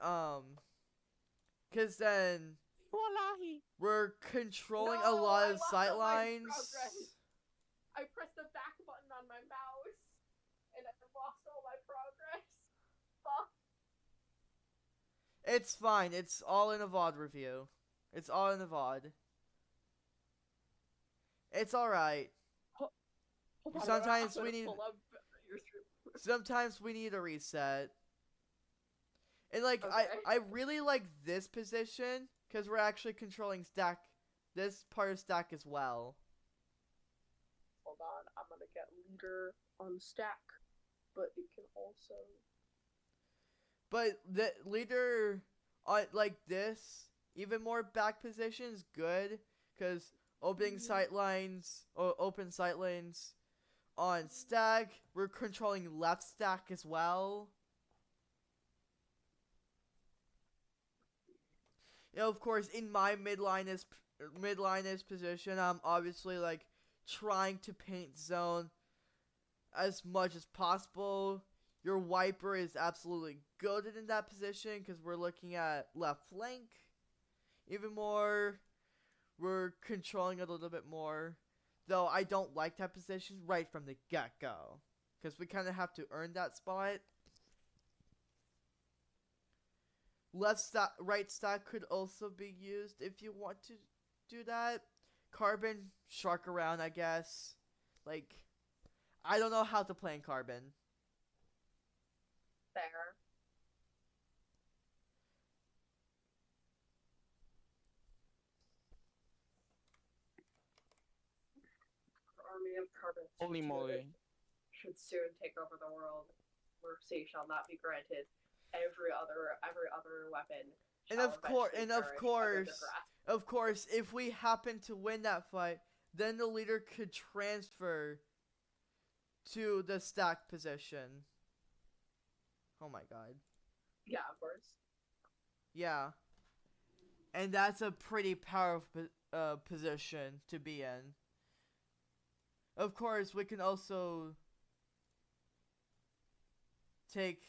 we're controlling a lot of sight lines. I pressed the back button on my mouse, and I lost all my progress. Fuck. It's fine. It's all in a VOD review. It's all in the VOD. It's alright. Sometimes we need a reset. And like, okay. I really like this position because we're actually controlling stack. This part of stack as well. Hold on, I'm gonna get leader on stack, but it can also. But the leader on like this, even more back position is good because open sight lanes on stack. We're controlling left stack as well. You know, of course, in my midliness position, I'm obviously like trying to paint zone as much as possible. Your wiper is absolutely goated in that position because we're looking at left flank. Even more, we're controlling it a little bit more. Though I don't like that position right from the get-go. because we kind of have to earn that spot. Left stack, right stack could also be used if you want to do that. Carbon, shark around, I guess. Like, I don't know how to play in carbon. Fair. Army of carbon Holy moly. should soon take over the world. Mercy shall not be granted. Every other weapon. And shall of course, eventually and of perish under course, their grasp. of course, if we happen to win that fight, then the leader could transfer to the stack position. Oh my god. Yeah, of course. Yeah. And that's a pretty powerful position to be in. Of course, we can also take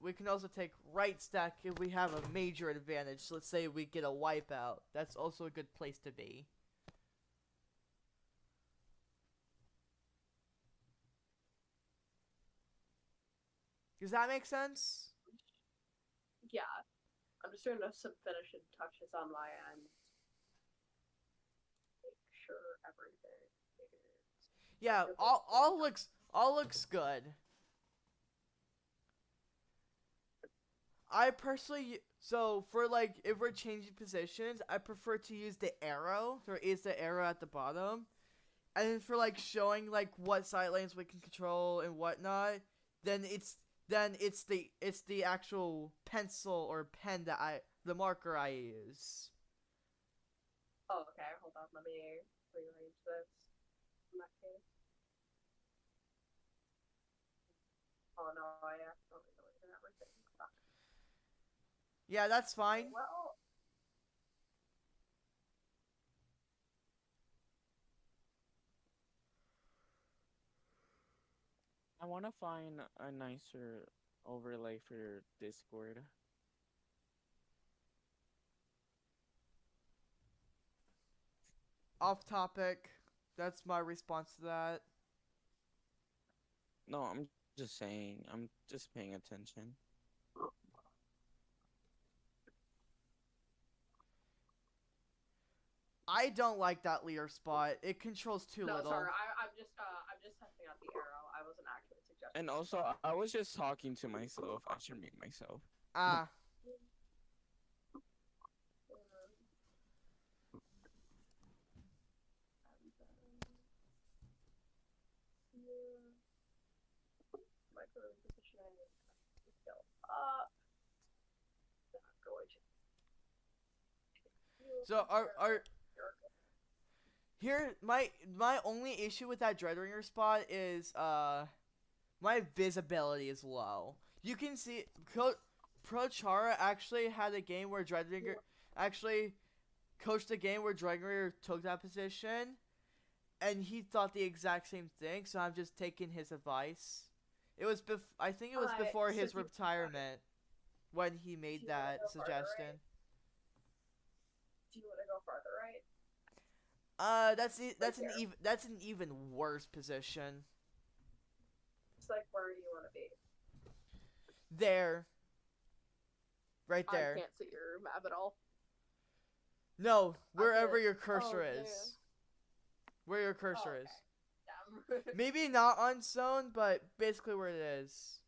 we can also take right stack if we have a major advantage. So let's say we get a wipeout. That's also a good place to be. Does that make sense? Yeah. I'm just doing some finishing touches on my end. Make sure everything is... Yeah, all looks good. I personally, so for like if we're changing positions, I prefer to use the arrow. There is the arrow at the bottom, and then for like showing like what side lanes we can control and whatnot, then it's the actual pencil or pen that the marker I use. Oh, okay. Hold on. Let me rearrange this. In that case. Oh no, I accidentally deleted everything. Fuck. Yeah, that's fine. Well, I want to find a nicer overlay for Discord. Off topic. That's my response to that. No, I'm just saying. I'm just paying attention. I don't like that leader spot. It controls too no, little. sorry. I'm just testing out the arrow. I wasn't actually suggesting. And also, I was just talking to myself. I should mute myself. Ah. Micro positioning. Go up. Then I'm going to. So are here my only issue with that Dreadringer spot is my visibility is low. You can see Pro Chara actually had a game where Dreadringer actually coached a game where Dreadringer took that position, and he thought the exact same thing. So I'm just taking his advice. It was I think it was before his retirement when he made that suggestion. Do you want to go farther right? That's an even worse position. It's like, where do you want to be? There. Right there. I can't see your map at all. No, wherever your cursor Oh, is. yeah. Where your cursor Oh, is. Damn. Maybe not on zone, but basically where it is.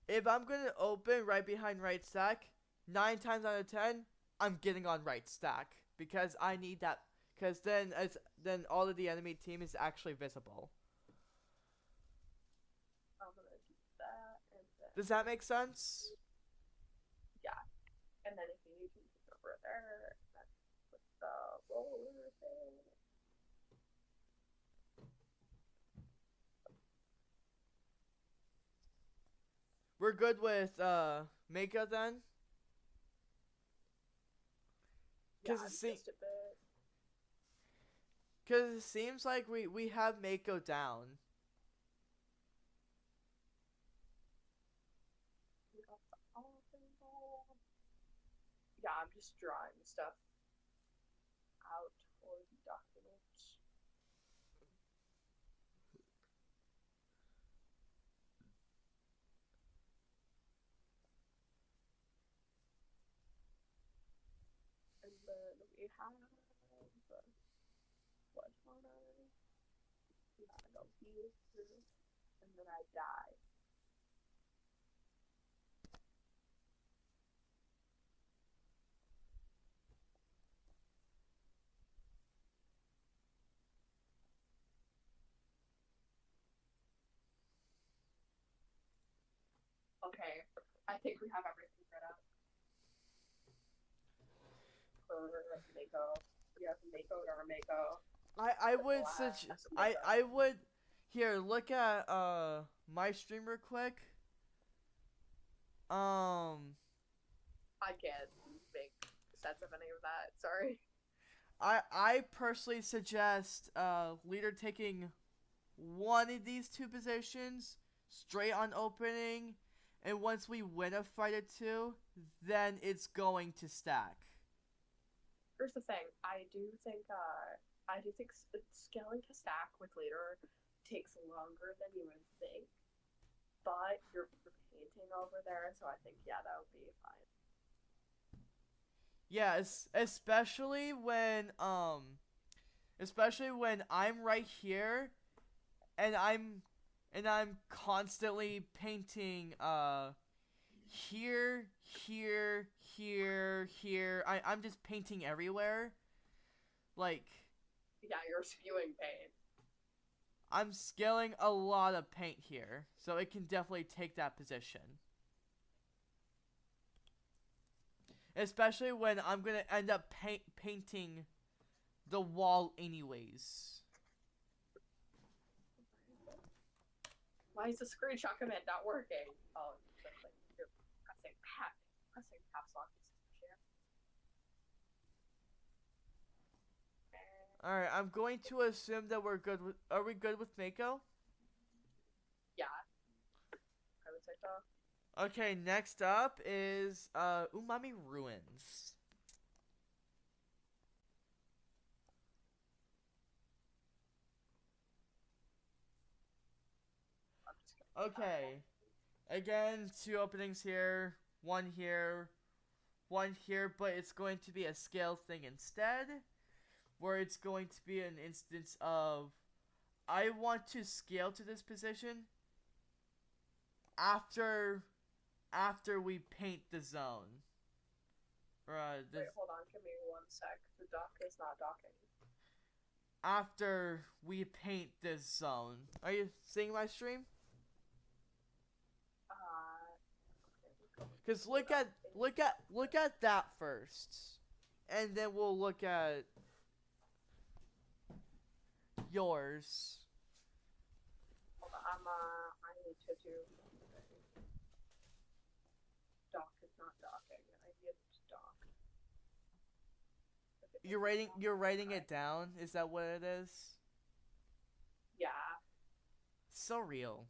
If I'm gonna open right behind right stack, 9 times out of 10, I'm getting on right stack because I need that. Because then all of the enemy team is actually visible. I'm gonna do that, and then Does that make sense? and then if you need to go over there, that's with the roller thing. We're good with Mako then. Yeah, Because just a bit. it seems like we have Mako down. Yeah, I'm just drawing stuff out for the document. have what on I? Gotta go here, and then I die. Okay, I think we have everything set up for Mako. We have Mako or Mako. I would I would here look at my stream real quick. I can't make sense of any of that. Sorry. I personally suggest leader taking one of these two positions straight on opening, and once we win a fight or two, then it's going to stack. Here's the thing. I do think scaling to stack with leader takes longer than you would think, but you're painting over there, so I think that would be fine. Yes, especially when I'm right here and I'm constantly painting here, here, here, here. I'm just painting everywhere. Like, yeah, you're spewing paint. I'm scaling a lot of paint here, so it can definitely take that position. Especially when I'm gonna end up painting the wall anyways. Why is the screenshot command not working? Oh, you're pressing caps lock. Alright, I'm going to assume that we're good with... Are we good with Mako? Yeah. I would say so. Okay, next up is Umami Ruins. Okay. Again, two openings here, one here, but it's going to be a scale thing instead, where it's going to be an instance of I want to scale to this position after we paint the zone. Wait, hold on, give me 1 sec. The dock is not docking. After we paint this zone. Are you seeing my stream? Because look at that first, and then we'll look at yours. Hold on, I need to do. Dock is not docking. I need to dock. You're writing it down. Is that what it is? Yeah. So real.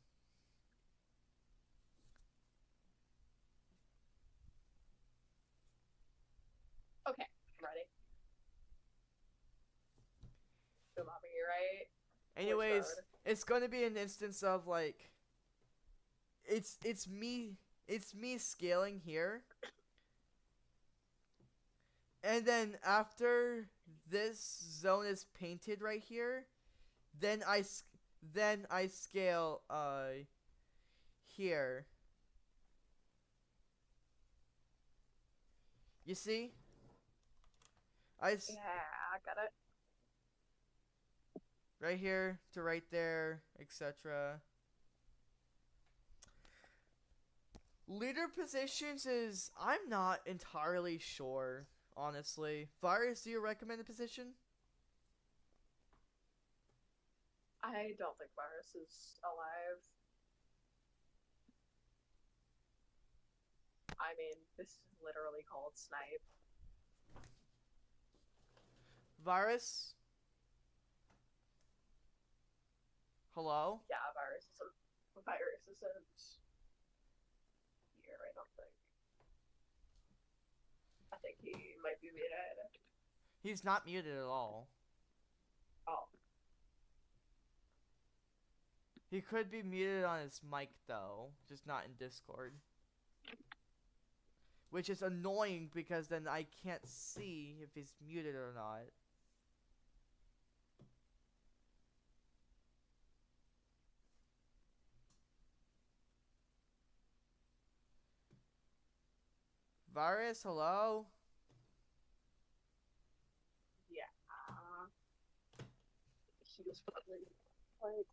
Okay, I'm ready. Umami, you right? Anyways, it's going to be an instance of like it's me scaling here. And then after this zone is painted right here, then I scale here. You see? Yeah, I got it. Right here to right there, etc. Leader positions is I'm not entirely sure, honestly. Virus, do you recommend a position? I don't think Virus is alive. I mean, this is literally called Snipe. Virus? Hello? Yeah, Virus isn't here, I don't think. I think he might be muted. He's not muted at all. Oh. He could be muted on his mic though, just not in Discord. which is annoying because then I can't see if he's muted or not. Virus, hello? Yeah. He was probably like.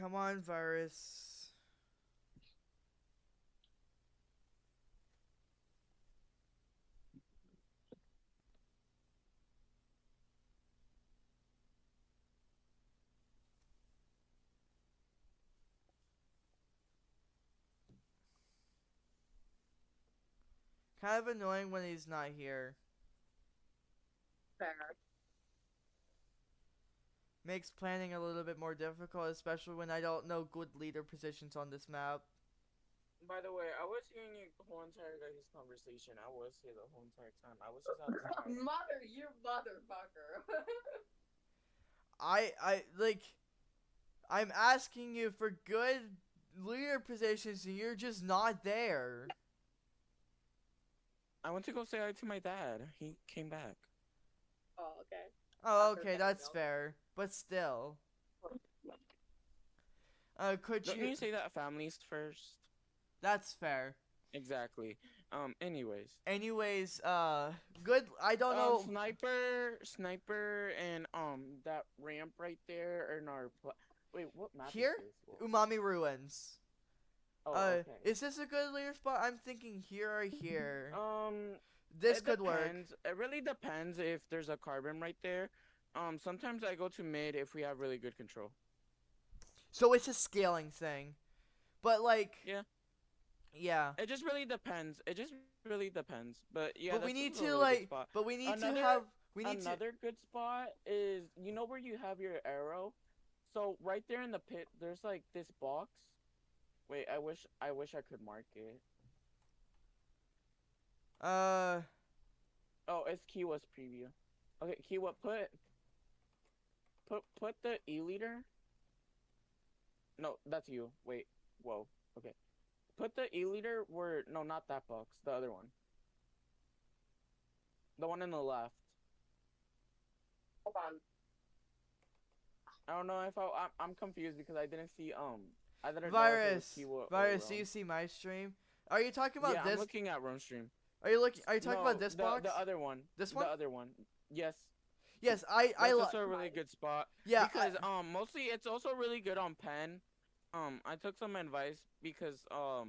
Come on, Virus. Kind of annoying when he's not here. Fair. Makes planning a little bit more difficult, especially when I don't know good leader positions on this map. By the way, I was hearing you the whole entire guys' conversation. I was here the whole entire time. I was just outside. Mother, you motherfucker. I'm asking you for good leader positions and you're just not there. I went to go say hi to my dad. He came back. Oh, okay. Oh, After okay, getting that's milk. fair. But still. Could Don't you... you say that families first? That's fair. Exactly. Anyways. Good, I don't know... Sniper, and, that ramp right there in our... Wait, what map Here? is this? Umami Ruins. Oh, okay. Is this a good leader spot? I'm thinking here or here. This This could work. It really depends if there's a carbon right there. Sometimes I go to mid if we have really good control. So it's a scaling thing. But, like... Yeah. Yeah. It just really depends. But yeah, But that's we need a to, really like... good spot. But we need to Another- have... We need Another good spot is, you know where you have your arrow? So right there in the pit, there's like this box. Wait, I wish I could mark it. to... Oh, it's Kiwa's preview. Okay, Kiwa, put the E leader. No, that's you. Wait, whoa. Okay, put the E leader where. No, not that box. The other one. The one on the left. Hold on. I don't know if I'm confused because I didn't see I didn't Virus. know if it was Kiwa Virus, or do you Rome. see my stream? Are you talking about Yeah, this? I'm looking at Rome stream. Are you talking No, about this box? The other one. This one? The other one. Yes. Yes, That's also a really good spot. Yeah, Because mostly it's also really good on pen. I took some advice because a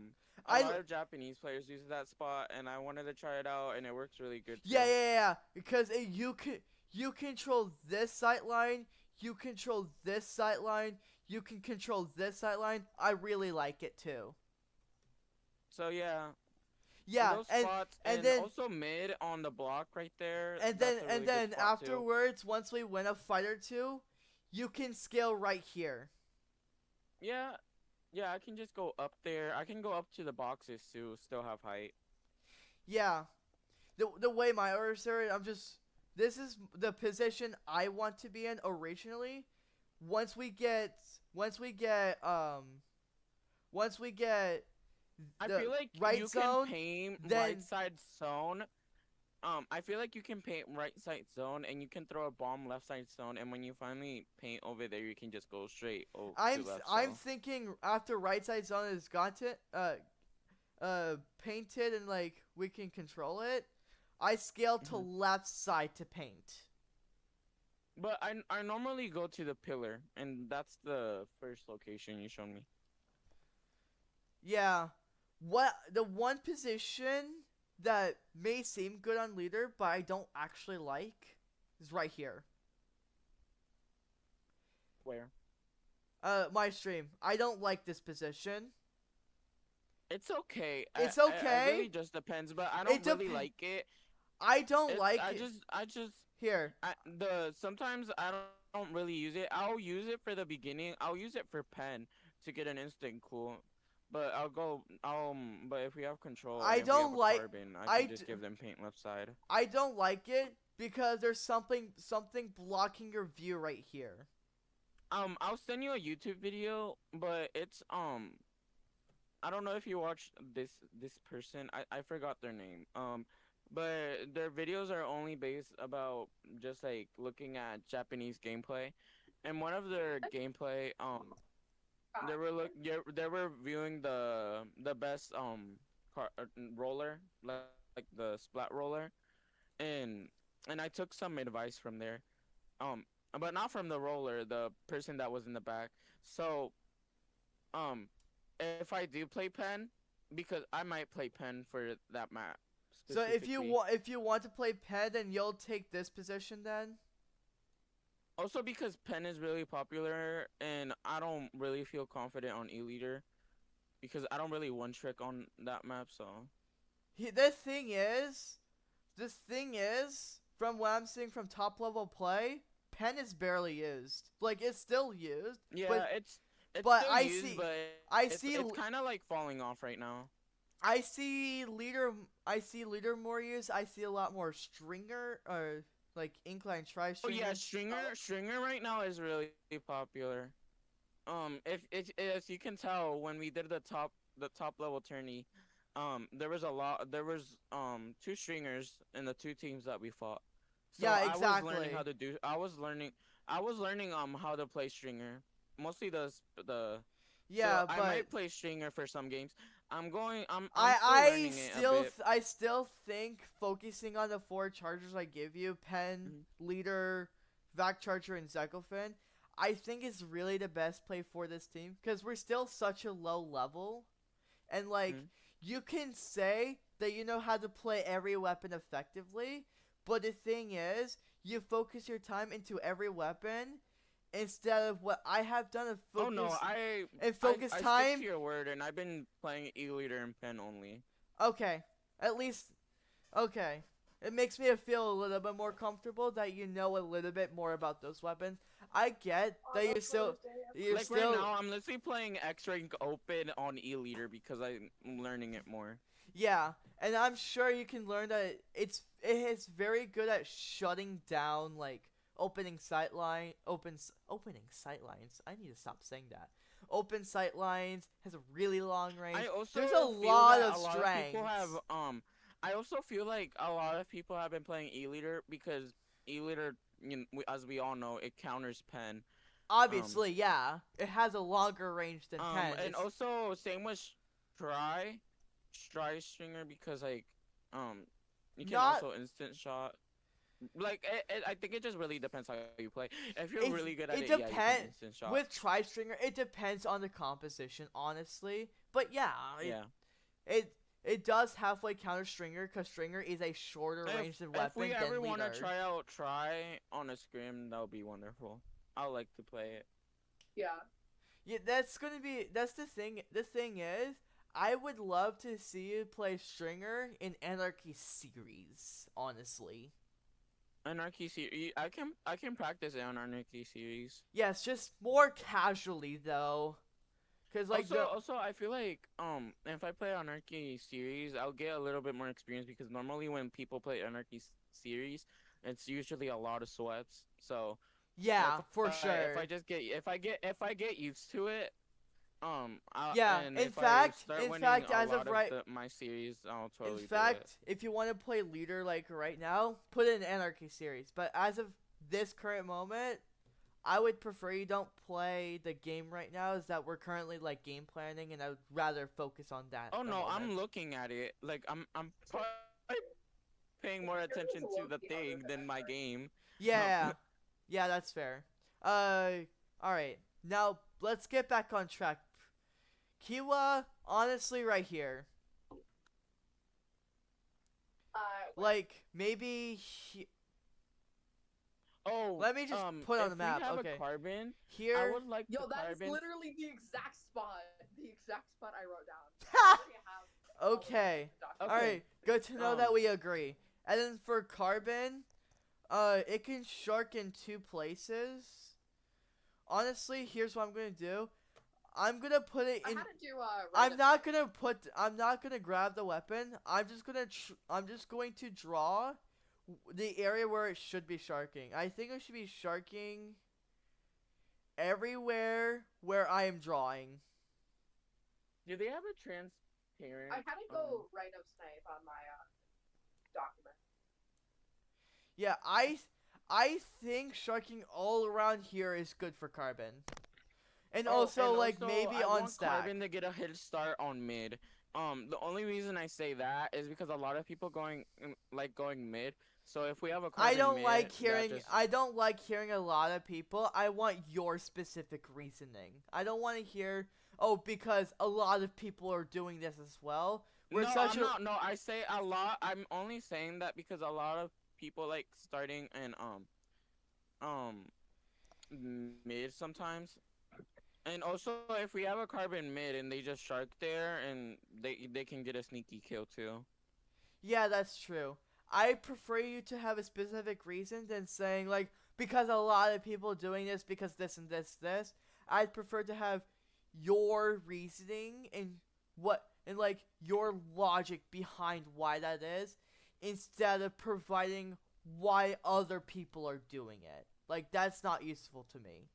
lot of Japanese players use that spot, and I wanted to try it out, and it works really good. Too. Yeah. Because you control this sight line, you control this sight line, you can control this sight line. I really like it too. So yeah. Yeah, those and spots, and then also mid on the block right there. and that's then a really and good then spot, too. afterwards, once we win a fight or two, you can scale right here. Yeah, I can just go up there. I can go up to the boxes too. Still have height. Yeah, the way my orders are, this is the position I want to be in originally. Once we get I the feel like right you zone, can paint then- right side zone. I feel like you can paint right side zone, and you can throw a bomb left side zone, and when you finally paint over there, you can just go straight to left I'm zone. thinking after right side zone is painted and like we can control it, I scale to left side to paint. But I normally go to the pillar, and that's the first location you showed me. Yeah. The one position that may seem good on leader, but I don't actually like is right here. Where? My stream. I don't like this position. It's okay. It's It okay. really just depends, but I don't really like it. I don't It, like I it. just Here. sometimes I don't really use it. I'll use it for the beginning. I'll use it for pen to get an instant cool. But but if we have control I and if we have don't a like. carbon, I I can just give them paint left side. I don't like it because there's something blocking your view right here. I'll send you a YouTube video, but it's I don't know if you watched this person. I forgot their name. But their videos are only based about just like looking at Japanese gameplay, and one of their gameplay they were viewing the best roller, like the splat roller, and I took some advice from there. Um but not from the roller, the person that was in the back. So um if I do play pen, because I might play pen for that map So specifically. if you want to play pen, then you'll take this position then. Also because pen is really popular and I don't really feel confident on E-Leader because I don't really one trick on that map, so The thing is, from what I'm seeing from top level play, pen is barely used. Like it's still used. yeah, but it's but still I used, see- but I it's, see- it's kind of like falling off right now. I see leader more used. I see a lot more stringer or like incline tri Oh stringer. yeah, stringer right now is really popular. If as you can tell when we did the top level tourney, there was two stringers in the two teams that we fought. So Yeah, I was learning exactly. how to do. I was learning how to play stringer. Mostly the. Yeah, So I but might play stringer for some games. I'm still learning it a bit. I still think focusing on the 4 chargers I give you, pen, leader, vac charger, and Zekofin, I think is really the best play for this team because we're still such a low level, and like you can say that you know how to play every weapon effectively, but the thing is, you focus your time into every weapon instead of what I have done of focus. Oh no, and focus I time. stick to your word, and I've been playing E-Leader and pen only. Okay, at least, okay. It makes me feel a little bit more comfortable that you know a little bit more about those weapons. I get that you're still, Like right now, I'm literally playing X rank open on E-Leader because I'm learning it more. Yeah, and I'm sure you can learn that it is very good at shutting down like opening sight lines. I need to stop saying that. Open sight lines has a really long range. There's a lot of strengths. I also feel like a lot of people have been playing E-Leader because E-Leader, as we all know, it counters pen. Obviously, yeah, it has a longer range than pen. And also same with Stry Stringer because like you can also instant shot. Like I think it just really depends how you play. If you're really good at it, yeah, you can instant shot. With tri stringer, it depends on the composition, honestly. But yeah, it does halfway counter stringer because stringer is a shorter range than weapon. If we ever want to try out on a scrim, that would be wonderful. I like to play it. Yeah. Yeah, that's the thing. The thing is, I would love to see you play stringer in Anarchy series. Honestly. Anarchy series. I can practice it on Anarchy series. Yes, just more casually though. Cause like also I feel like if I play Anarchy series, I'll get a little bit more experience because normally when people play Anarchy series, it's usually a lot of sweats. So yeah, for sure. If I get used to it, in fact, as of right, my series, I'll totally. In fact, if you want to play leader like right now, put it in Anarchy series. But as of this current moment, I would prefer you don't play the game right now. Is that we're currently like game planning, and I would rather focus on that. Oh no, I'm looking at it. Like I'm probably paying more attention to the thing than my game. Yeah, yeah, that's fair. All right. Now let's get back on track. Kiwa, honestly, right here. like maybe. Oh, Let me just put it on the map. If we have Okay. a carbon, I Here. would like Yo, the that is carbon. literally the exact spot. The exact spot I wrote down. I already have all of Okay. the documents. All right. Good to know that we agree. And then for carbon, it can shark in 2 places. Honestly, here's what I'm gonna do. I'm gonna put it in. I had to do I'm not gonna grab the weapon. I'm just going to draw the area where it should be sharking. I think it should be sharking everywhere where I am drawing. Do they have a transparent? I had to go right of snipe on my document. Yeah, I think sharking all around here is good for carbon. And also, like, maybe I on want stack. carbon to get a head start on mid. The only reason I say that is because a lot of people going mid. So if we have a carbon I don't mid, like hearing a lot of people. I want your specific reasoning. I don't want to hear, oh, because a lot of people are doing this as well. No, I say a lot. I'm only saying that because a lot of people like starting in mid sometimes. And also, if we have a carbon mid and they just shark there, and they can get a sneaky kill too. Yeah, that's true. I prefer you to have a specific reason than saying, like, because a lot of people doing this because this and this. I'd prefer to have your reasoning and like your logic behind why that is, instead of providing why other people are doing it. Like, that's not useful to me.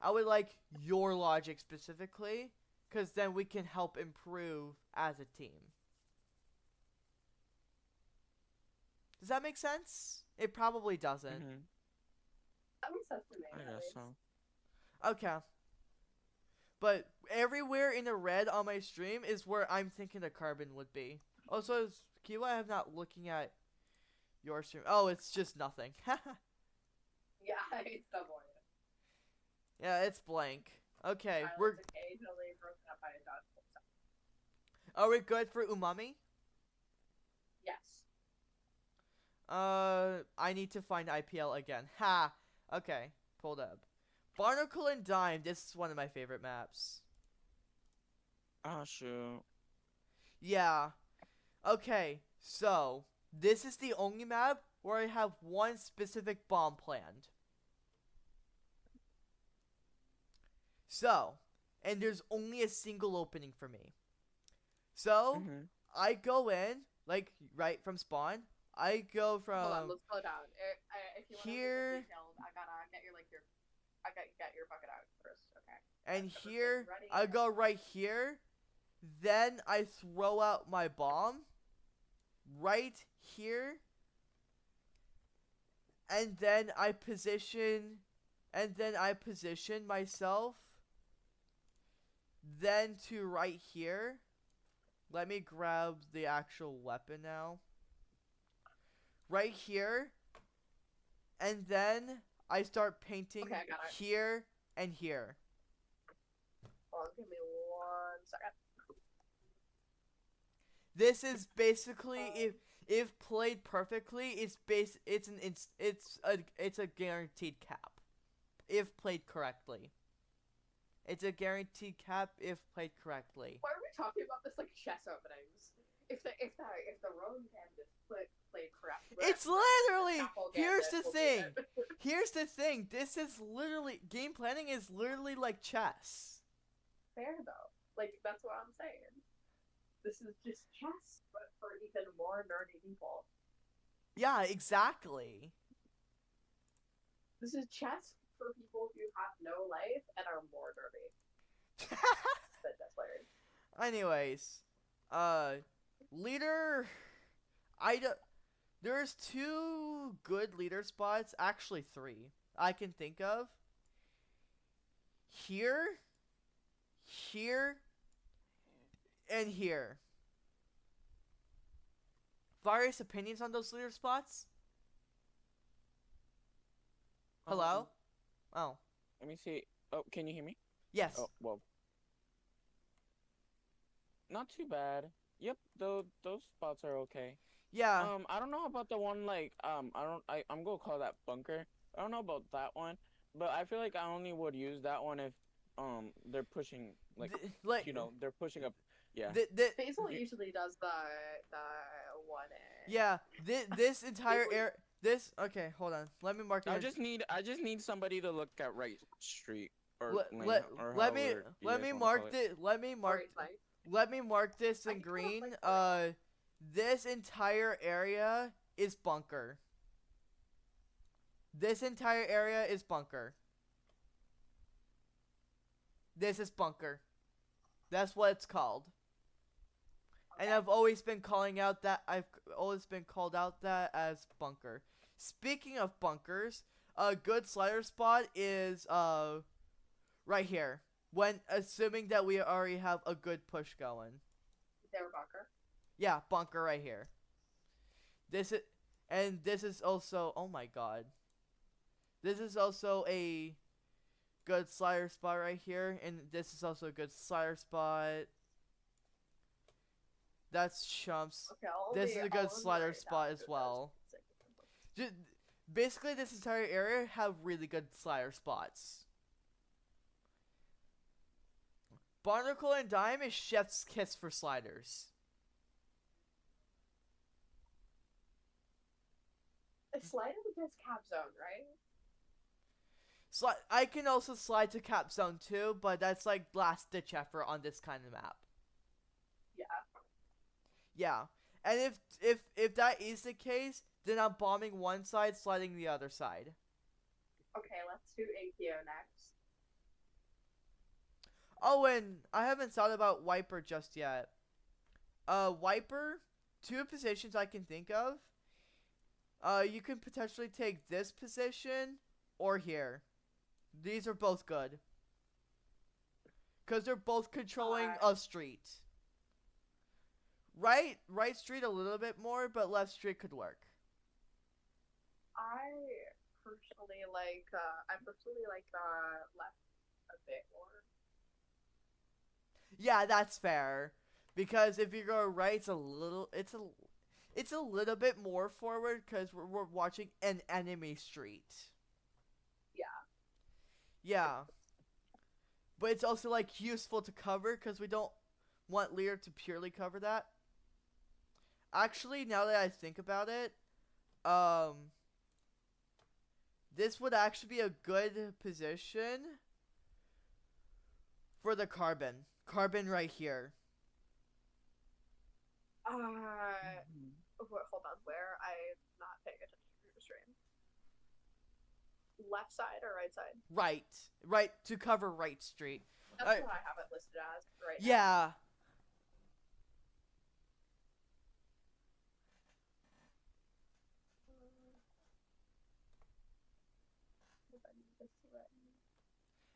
I would like your logic specifically, because then we can help improve as a team. Does that make sense? It probably doesn't. Mm-hmm. That makes sense to me. I at guess least. so. Okay. But everywhere in the red on my stream is where I'm thinking the carbon would be. Also, Kiwa, I'm not looking at your stream. Oh, it's just nothing. Yeah, it's the void. Yeah, it's blank. Okay, We're occasionally broken up by a dodgeball. Are we good for umami? Yes. I need to find IPL again. Ha! Okay, pulled up. Barnacle and Dime, this is one of my favorite maps. Oh, shoot. Yeah. Okay, so, this is the only map where I have one specific bomb planned. So, and there's only a single opening for me. So, I go in, like, right from spawn. I go from Hold on, let's slow down. If you want here. to detailed, I gotta get your bucket out first, okay? And here, I go right here. Then I throw out my bomb. Right here. And then I position myself. Then to right here. Let me grab the actual weapon now. Right here. And then I start painting here and here. Hold on, give me 1 second. This is basically if played perfectly, it's a guaranteed cap. If played correctly. It's a guaranteed cap if played correctly. Why are we talking about this like chess openings? If the road canvas played correctly. It's literally here's the thing. Here's the thing. This is literally game planning is literally like chess. Fair though. Like that's what I'm saying. This is just chess, but for even more nerdy people. Yeah, exactly. This is chess for people who have no life and are more nerdy than chess players. Anyways, leader, there's 2 good leader spots, actually 3, I can think of. Here, and here. Various opinions on those leader spots? Hello? Oh. Let me see. Oh, can you hear me? Yes. Oh, well. not too bad. Yep, those spots are okay. Yeah, I don't know about the one like I'm gonna call that bunker. I don't know about that one, but I feel like I only would use that one if they're pushing like like they're pushing up. Yeah. Basil y- usually does the one. yeah. This entire air. This okay. Hold on. Let me mark it. I just need somebody to look at right street or Let, lane let, or let me however you let guys me want to call mark it. it. Let me mark this I in can call it green. like This entire area is bunker. This entire area is bunker. This is bunker. That's what it's called. And I've always been calling out that I've always been called out that as bunker. Speaking of bunkers, a good slider spot is right here. When assuming that we already have a good push going. Their bunker. Yeah, bunker right here. This is also, oh my god. This is also a good slider spot right here, and this is also a good slider spot. That's chumps. Okay, This is a good slider spot as well. Just, basically, this entire area have really good slider spots. Barnacle and Dime is chef's kiss for sliders. Slide into this cap zone, right? I can also slide to Cap Zone too, but that's like last ditch effort on this kind of map. Yeah. Yeah, and if that is the case, then I'm bombing one side, sliding the other side. Okay, let's do APO next. Oh, and I haven't thought about Wiper just yet. Wiper, two positions I can think of. You can potentially take this position or here. These are both good. Because they're both controlling a street. Right street a little bit more, but left street could work. I personally like left a bit more. Yeah, that's fair. Because if you go right, it's a little bit more forward because we're watching an enemy street. Yeah. Yeah. But it's also like useful to cover because we don't want Lear to purely cover that. Actually, now that I think about it, this would actually be a good position for the carbon. Carbon right here. Hold on. Where? I'm not paying attention to the stream. Left side or right side? Right to cover right street. That's what I have it listed as right now. Yeah.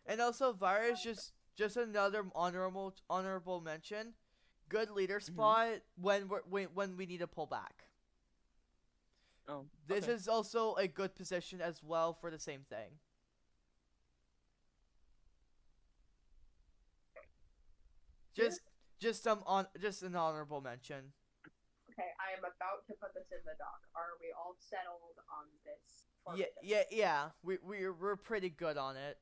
And also, Virus, just another honorable mention. Good leader spot when we need to pull back. Oh, This okay. is also a good position as well for the same thing. Just an honorable mention. Okay, I am about to put this in the doc. Are we all settled on this? Yeah. We're pretty good on it.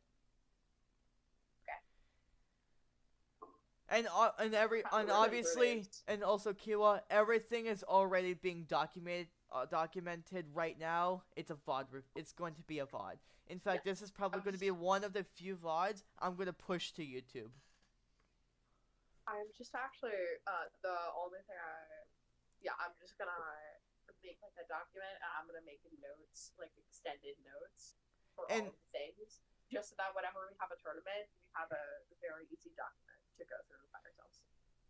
And obviously, and also Kiwa, everything is already being documented right now. It's a VOD. It's going to be a VOD. In fact, this is probably going to be one of the few VODs I'm going to push to YouTube. I'm just actually the only thing I'm just gonna make like a document and I'm gonna make notes, like extended notes for all of the things, just so that whenever we have a tournament, we have a very easy document to go through by ourselves.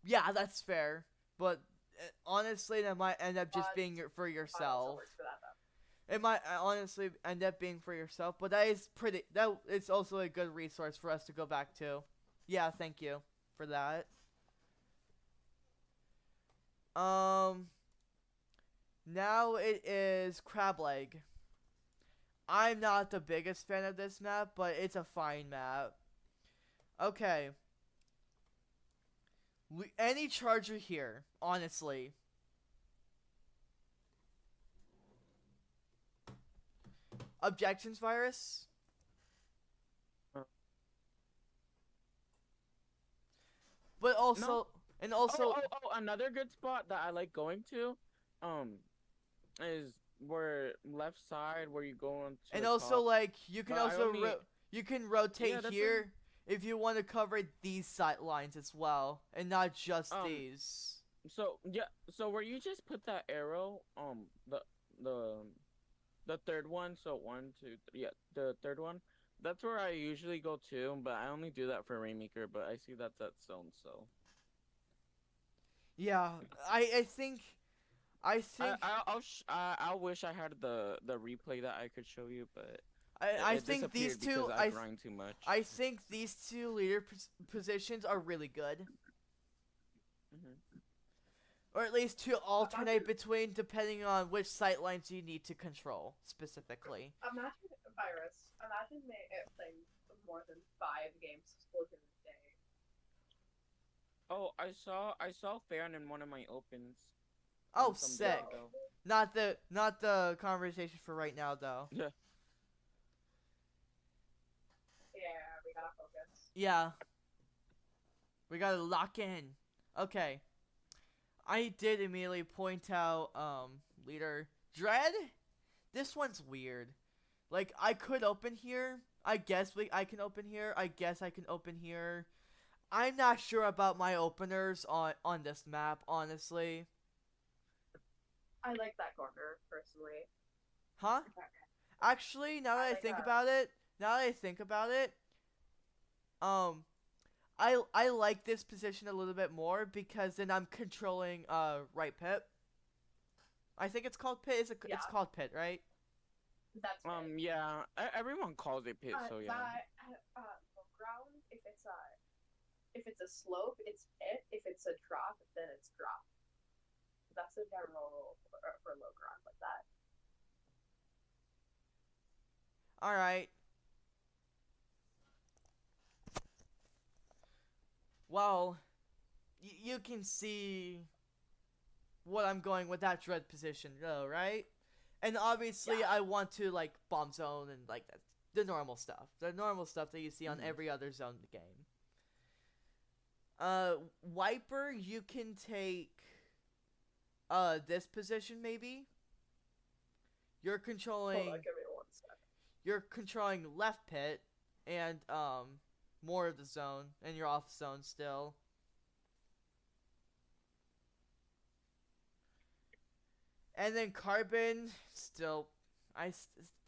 Yeah, that's fair. But honestly, that might end up just being for yourself. Works for that, though. It might honestly end up being for yourself, but it's also a good resource for us to go back to. Yeah, thank you for that. Now it is Crab Leg. I'm not the biggest fan of this map, but it's a fine map. Okay. any charger here, honestly. Objections virus. Uh. But also, No. and also, Another good spot that I like going to, is where left side where you go on to and the also top. like you can But I also only- you can rotate Yeah, that's here if you want to cover these sight lines as well, and not just these. So yeah, so where you just put that arrow, the third one, so 1, 2, 3, yeah, the third one. That's where I usually go to, but I only do that for Rainmaker. But I see that's that zone, so. Yeah, I think I wish I had the replay that I could show you, but I it think these disappeared two because I grind too much. I think these two leader positions are really good, Mhm. or at least to alternate between depending on which sight lines you need to control specifically. Imagine virus. Imagine playing more than 5 games within a day. Oh, I saw Farron in one of my opens. Oh, some days sick. ago. Not the conversation for right now though. Yeah. Yeah, we gotta focus. Yeah. We gotta lock in. Okay. I did immediately point out, leader Dread. This one's weird. Like, I could open here. I guess I can open here. I guess I can open here. I'm not sure about my openers on this map, honestly. I like that corner personally. Huh? Actually, now that I like think that. about it, I like this position a little bit more because then I'm controlling right pit. I think it's called pit. It's Yeah. called pit, right? That's good. Yeah. Everyone calls it pit, so yeah. Low ground, if it's a slope, it's pit. If it's a drop, then it's drop. That's the general rule for low ground like that. All right. Well, you can see what I'm going with that dread position, though, right? And obviously, Yeah. I want to like bomb zone and like the normal stuff that you see on every other zone in the game. Wiper, you can take this position maybe. You're controlling. Hold on, give me 1 sec. You're controlling left pit and more of the zone, and you're off zone still. And then carbon still.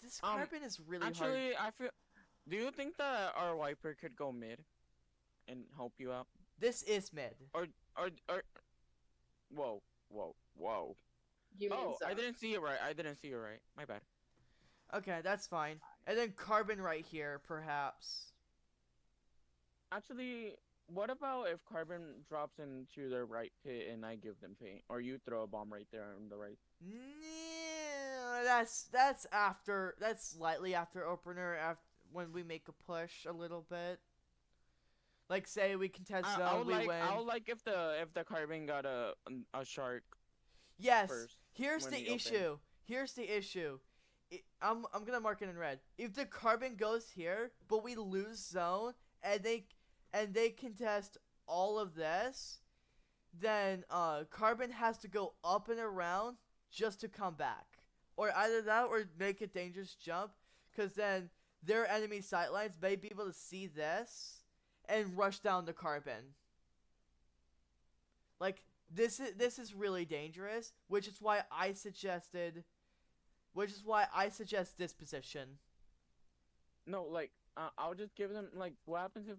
This carbon is really hard. Actually, I feel. Do you think that our wiper could go mid, and help you out? This is mid. Or. Whoa. You mean Oh, I zone. didn't see it right. My bad. Okay, that's fine. And then carbon right here, perhaps. Actually, what about if carbon drops into the right pit and I give them paint, or you throw a bomb right there on the right? Yeah, that's slightly after opener, when we make a push a little bit. Like, say we contest zone, we win. I would like if the carbon got a shark. Yes. First, Here's when the we open. issue. Here's the issue. I'm gonna mark it in red. If the carbon goes here, but we lose zone, and they contest all of this, then carbon has to go up and around just to come back, or either that or make a dangerous jump, because then their enemy sightlines may be able to see this and rush down the carbon. Like, this is really dangerous, which is why I suggest this position. No, like I'll just give them like what happens if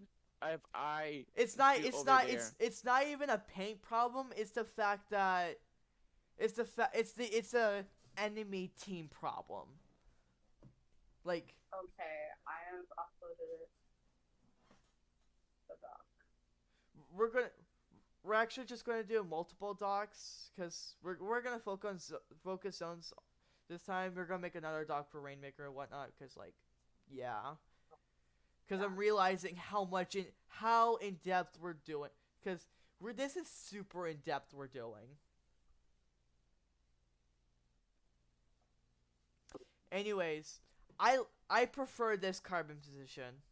I It's not even a paint problem. It's the fact that it's a enemy team problem. Like, Okay, I have uploaded it. The doc. we're actually just gonna do multiple docs because we're gonna focus zones this time. We're gonna make another doc for Rainmaker and whatnot because, like, yeah. Because I'm realizing how in depth we're doing. Because This is super in depth. We're doing. Anyways, I prefer this carbon position.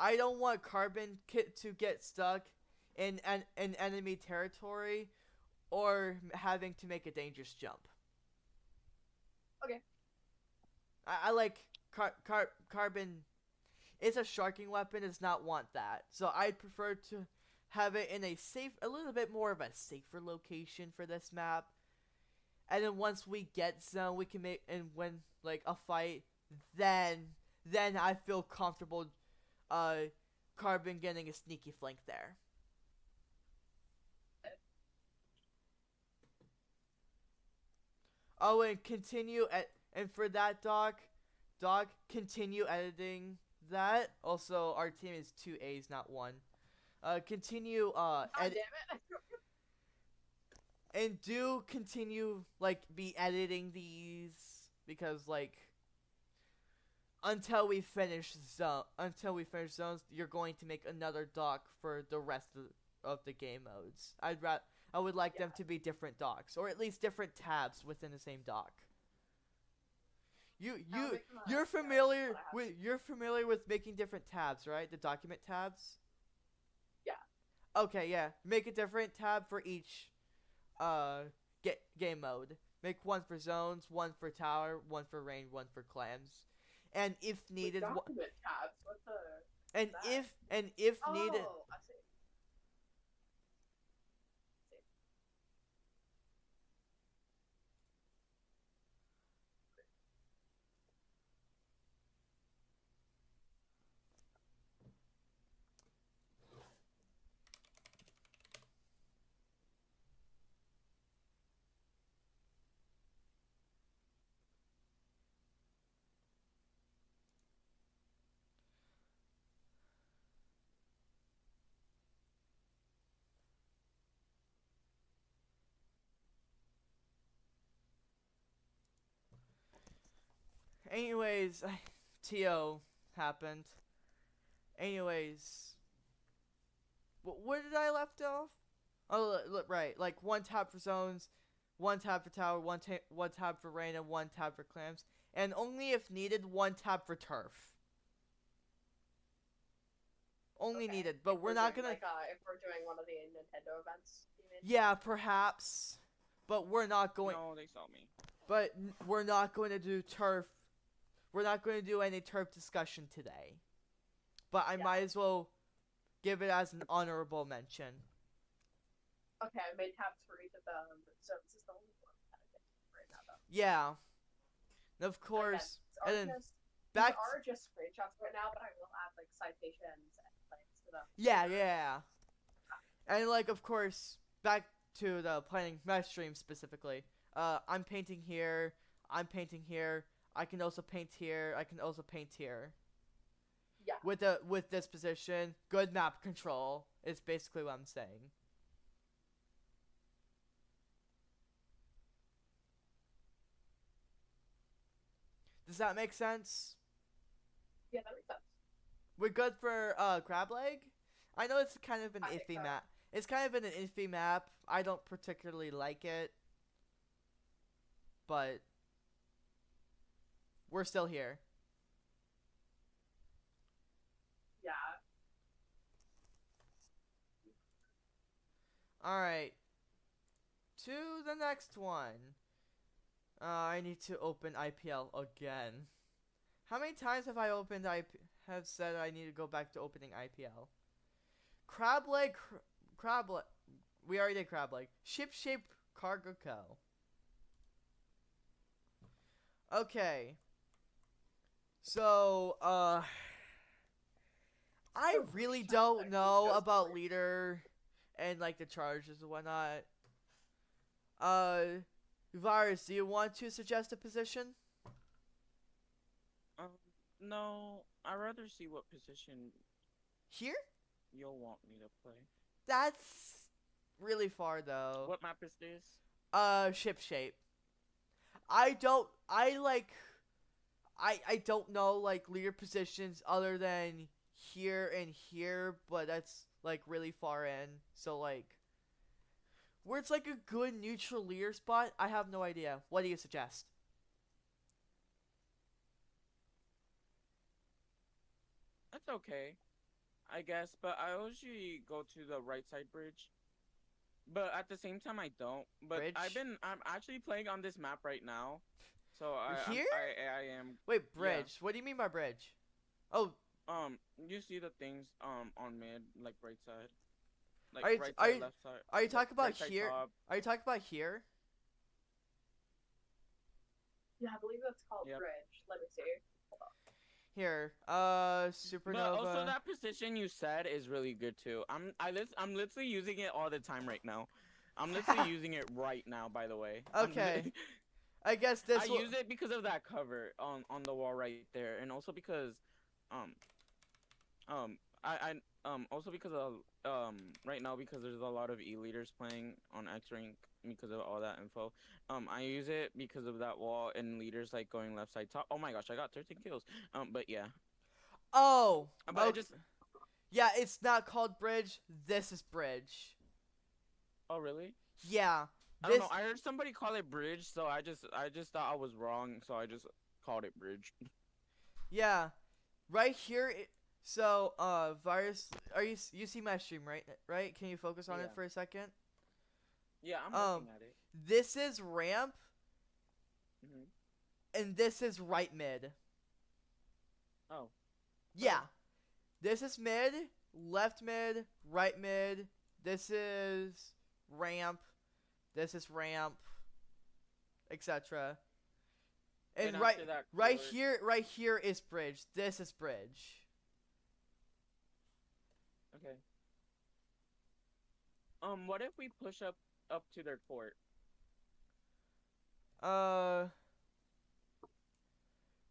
I don't want carbon kit to get stuck in an enemy territory or having to make a dangerous jump. Okay. I like carbon. It's a sharking weapon. Does not want that. So I'd prefer to have it in a little bit more of a safer location for this map. And then once we get zone, we can make and win like a fight. Then I feel comfortable. Carbon getting a sneaky flank there. Oh, and for that doc, continue editing that. Also, our team is 2 A's, not 1. Continue God damn it. and do continue like be editing these because like until we finish zones, you're going to make another doc for the rest of the game modes. I would like them to be different docs, or at least different tabs within the same doc. You're familiar with making different tabs, right? The document tabs. Yeah. Okay, yeah. Make a different tab for each game mode. Make one for zones, one for tower, one for rain, one for clams. And if needed, document tabs. What the? and that? if needed, Oh, I see. anyways, TO happened. Anyways, where did I left off? Oh, right, like one tab for zones, one tab for tower, one tab for rain, and one tab for clams, and only if needed, one tab for turf. Only needed, but we're not gonna. Like, if we're doing one of the Nintendo events, you mean? Yeah, perhaps, but we're not going. No, they saw me. But we're not going to do turf. We're not going to do any turf discussion today. But I might as well give it as an honorable mention. Okay, I made tabs for each of them. So this is the only one that I think right now, though. Yeah. And of course, Again, and then these back. are just screenshots right now, but I will add like citations and links to them. Yeah. And like, of course, back to the planning my stream specifically. I'm painting here. I'm painting here. I can also paint here. I can also paint here. Yeah. With this position, good map control is basically what I'm saying. Does that make sense? Yeah, that makes sense. We're good for crab leg. I know it's kind of an iffy map. It's kind of an iffy map. I don't particularly like it, but we're still here. Yeah. Alright. To the next one. I need to open IPL again. How many times have I have said I need to go back to opening IPL? Crab leg. We already did crab leg. Ship-shaped cargo co. Okay. So, I really don't know about leader and like the charges and whatnot. Virus, do you want to suggest a position? No, I'd rather see what position Here? you'll want me to play. That's really far though. What map is this? Ship shape. I don't know like leader positions other than here and here, but that's like really far in. So like, where it's like a good neutral leader spot, I have no idea. What do you suggest? That's okay, I guess. But I usually go to the right side bridge. But at the same time, I don't. But Bridge? I'm actually playing on this map right now, so Here? I am. Wait, Yeah. bridge. What do you mean by bridge? Oh, You see the things on mid, like right side, like Are you- right are side, you- left side. are you like, talking about right side here? top. Are you talking about here? Yeah, I believe that's called Yep. bridge. Let me see. Here. But also Supernova. that position you said is really good too. I'm literally using it all the time right now. I'm literally using it right now. By the way. Okay. I guess this I will. use it because of that cover on the wall right there, and also because um also because of right now because there's a lot of e-leaders playing on X rank because of all that info. I use it because of that wall and leaders like going left side top. Oh my gosh, I got 13 kills. But yeah. Oh. But I Okay. just Yeah, it's not called bridge. This is bridge. Oh really? Yeah. I This. don't know. I heard somebody call it bridge, so I just thought I was wrong, so I just called it bridge. Yeah. Right here. So, virus. You see my stream, right? Right? Can you focus on it Yeah. for a second? Yeah, I'm looking at it. This is ramp, Hmm. and this is right mid. Oh. Yeah. This is mid, left mid, right mid. This is ramp. This is ramp, etc. And right, after that right here is bridge. This is bridge. Okay. What if we push up to their court?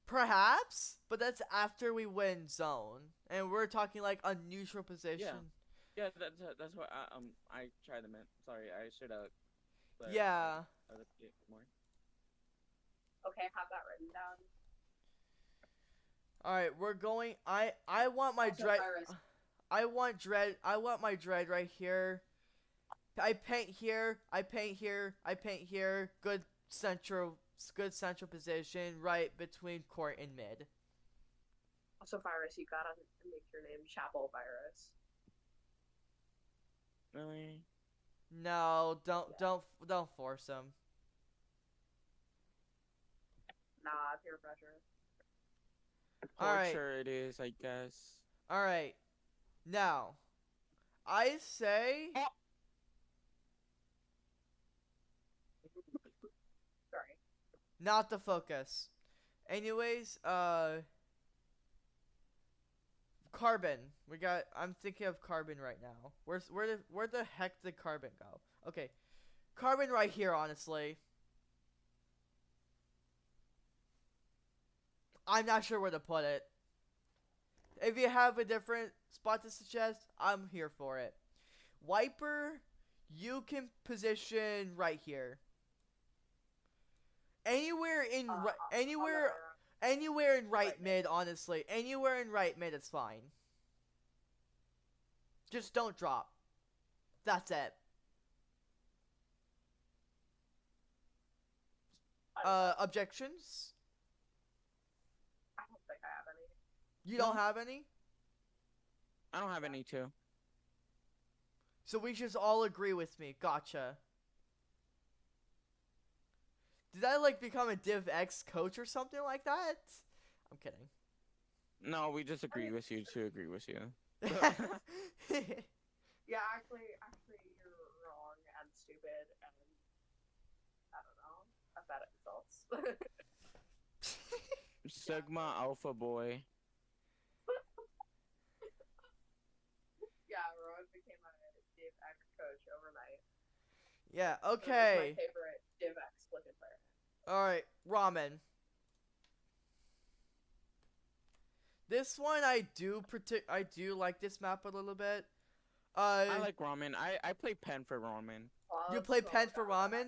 Perhaps, but that's after we win zone, and we're talking like a neutral position. Yeah, that's what I tried to meant. Sorry, I should have. Yeah. More. Okay, have that written down. All right, we're going. I want my Also, dread. Virus. I want dread. I want my dread right here. I paint here. I paint here. I paint here. Good central position right between court and mid. Also, Virus, you gotta make your name Chapel Virus. Really? No, don't force him. Nah, peer pressure. Alright. Torture it is, I guess. All right. Now, I say. Oh. Sorry. Not the focus. Anyways, Carbon. I'm thinking of Carbon right now. Where the heck did Carbon go? Okay. Carbon right here, honestly. I'm not sure where to put it. If you have a different spot to suggest, I'm here for it. Wiper, you can position right here. Anywhere in anywhere in right mid, honestly. Anywhere in right mid is fine. Just don't drop. That's it. Objections? I don't think I have any. You don't have any? I don't have any too. So we just all agree with me. Gotcha. Did I like become a Div X coach or something like that? I'm kidding. No, we just agree with you to agree with you. Yeah, actually, you're wrong and stupid, and I don't know. I'm bad at insults. Sigma Alpha Boy. Yeah, Rowan became a Div X coach overnight. Yeah, So he's okay. my favorite Div X flippin' player. Alright, ramen. This one I do like this map a little bit. I like ramen. I play pen for ramen. You play pen for ramen?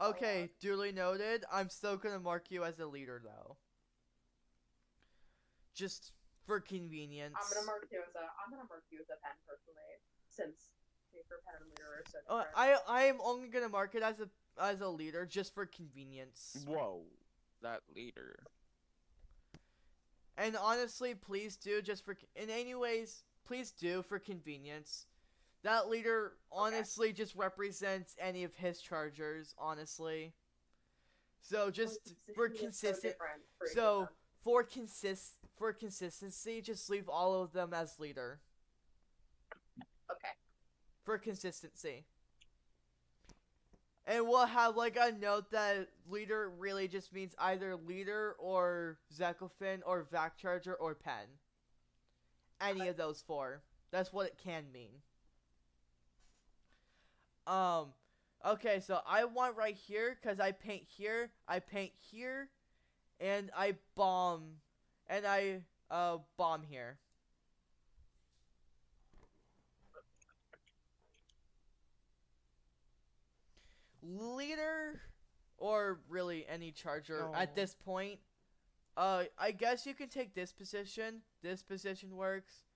Okay, duly noted. I'm still gonna mark you as a leader though. Just for convenience. I'm gonna mark you as a pen personally, since paper, pen, and leader are so Uh, different. I am only gonna mark it as a leader just for convenience. Whoa, that leader. And honestly, please do just for in anyways, please do for convenience. That leader honestly just represents any of his chargers, honestly. So just for consistent, so for consistency, just leave all of them as leader. Okay. For consistency. And we'll have like a note that leader really just means either leader or Zekofin or Vac Charger or Pen. Any of those four. That's what it can mean. Okay, so I want right here because I paint here, and I bomb here. Leader, or really any charger at this point. I guess you can take this position. This position works.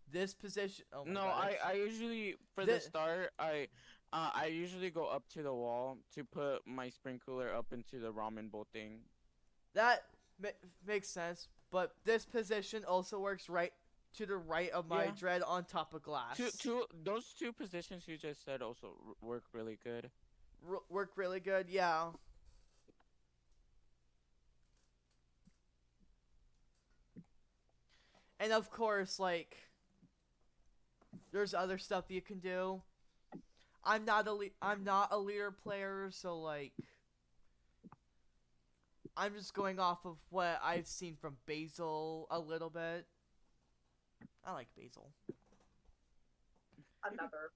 This position. Oh my No, gosh. I usually for the start I usually go up to the wall to put my sprinkler up into the ramen bowl thing. That makes sense, but this position also works right to the right of my dread on top of glass. Those two positions you just said also work really good. Work really good, yeah. And of course, like, there's other stuff you can do. I'm not a leader player, so like, I'm just going off of what I've seen from Basil a little bit. I like Basil. Another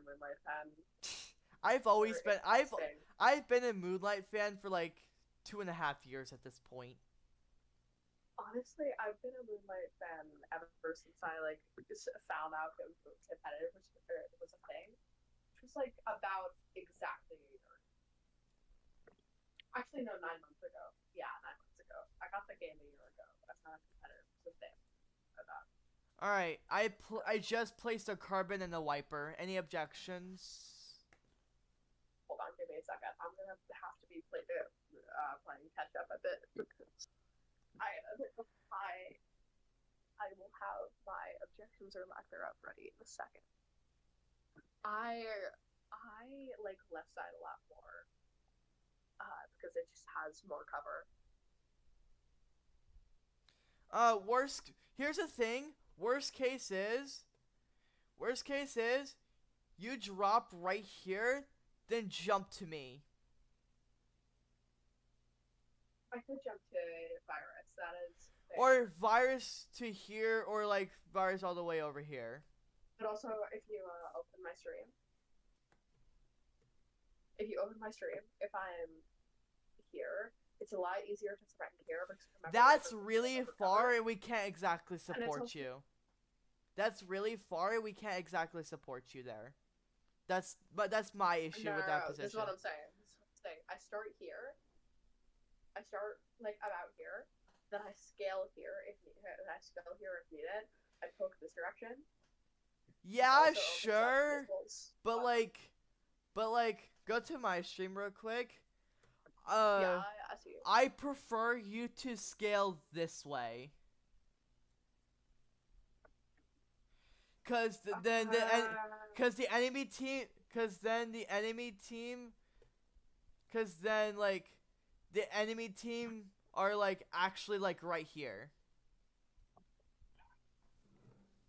Moonlight fan. I've been a Moonlight fan for like 2.5 years at this point. Honestly, I've been a Moonlight fan ever since I like found out it was competitive was a thing. Which was like about exactly a year. Actually, no, 9 months ago. Yeah, 9 months ago. I got the game a year ago. That's not competitive. It's a thing. All right, I just placed a carbon and a wiper. Any objections? Hold on, give me a second. I'm gonna have to be playing catch up a bit because I will have my objections or lack thereof ready in a second. I like left side a lot more because it just has more cover. Here's the thing. Worst case is, you drop right here, then jump to me. I could jump to Virus. That is fair. Or Virus to here, or like Virus all the way over here. But also, if you open my stream, if I'm here, it's a lot easier to threaten here. That's really far, and we can't exactly support you. That's really far, and we can't exactly support you there. That's my issue with that position. This is what I'm saying. I start here. I start like about here. Then I scale here if needed. I poke this direction. Yeah, sure. But like, go to my stream real quick. Yeah, I see you. I prefer you to scale this way. Cause then the enemy team, are like actually like right here.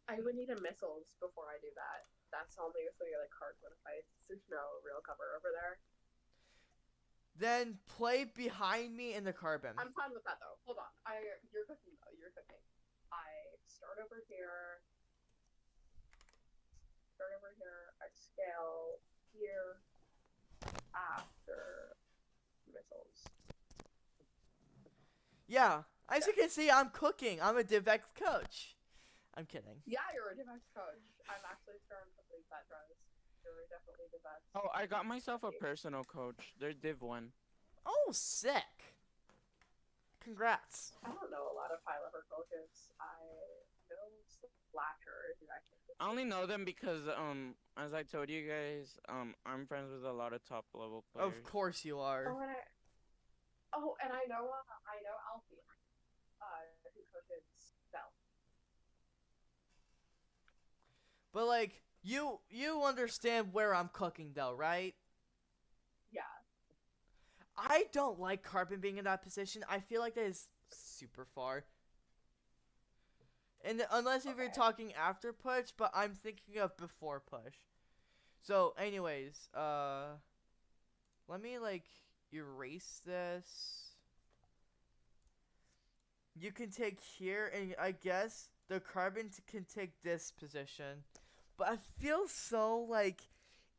I would need a missiles before I do that. That's only if we like hardwood fights. There's no real cover over there. Then play behind me in the carbon. I'm fine with that though. Hold on. You're cooking though. You're cooking. I start over here. I scale here after missiles. Yeah. As you can see, I'm cooking. I'm a DivX coach. I'm kidding. Yeah, you're a DivX coach. I'm actually starting to believe that, Rose. You're definitely DivX. Oh, I got myself a personal coach. There's Div 1. Oh, sick. Congrats. I don't know a lot of high level coaches. I know Slasher, who I think. I only know them because as I told you guys, I'm friends with a lot of top level players. Of course you are. And I know Alfie, who coaches Bell. But like you understand where I'm cooking though, right? Yeah. I don't like Carbon being in that position. I feel like that is super far. And unless if you're talking after push, but I'm thinking of before push. So, anyways, let me like erase this. You can take here, and I guess the Carbon can take this position. But I feel so like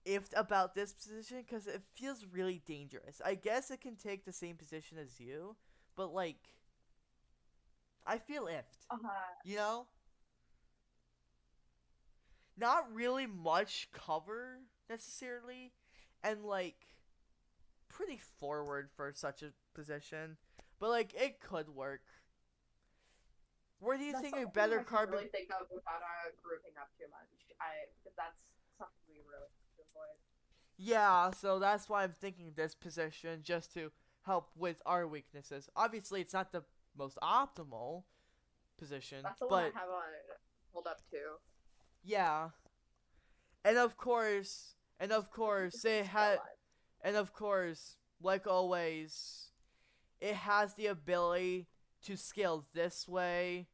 iffed about this position because it feels really dangerous. I guess it can take the same position as you, but like I feel iffed. You know? Not really much cover necessarily, and like pretty forward for such a position, but like it could work. Where do you think a better Carbon? Really think of without grouping up too much. Because that's something we really have to avoid. Yeah, so that's why I'm thinking this position just to help with our weaknesses. Obviously, it's not the most optimal position, that's the but one I have on pulled up too. Yeah, and of course, it had, and of course, like always, it has the ability to scale this way.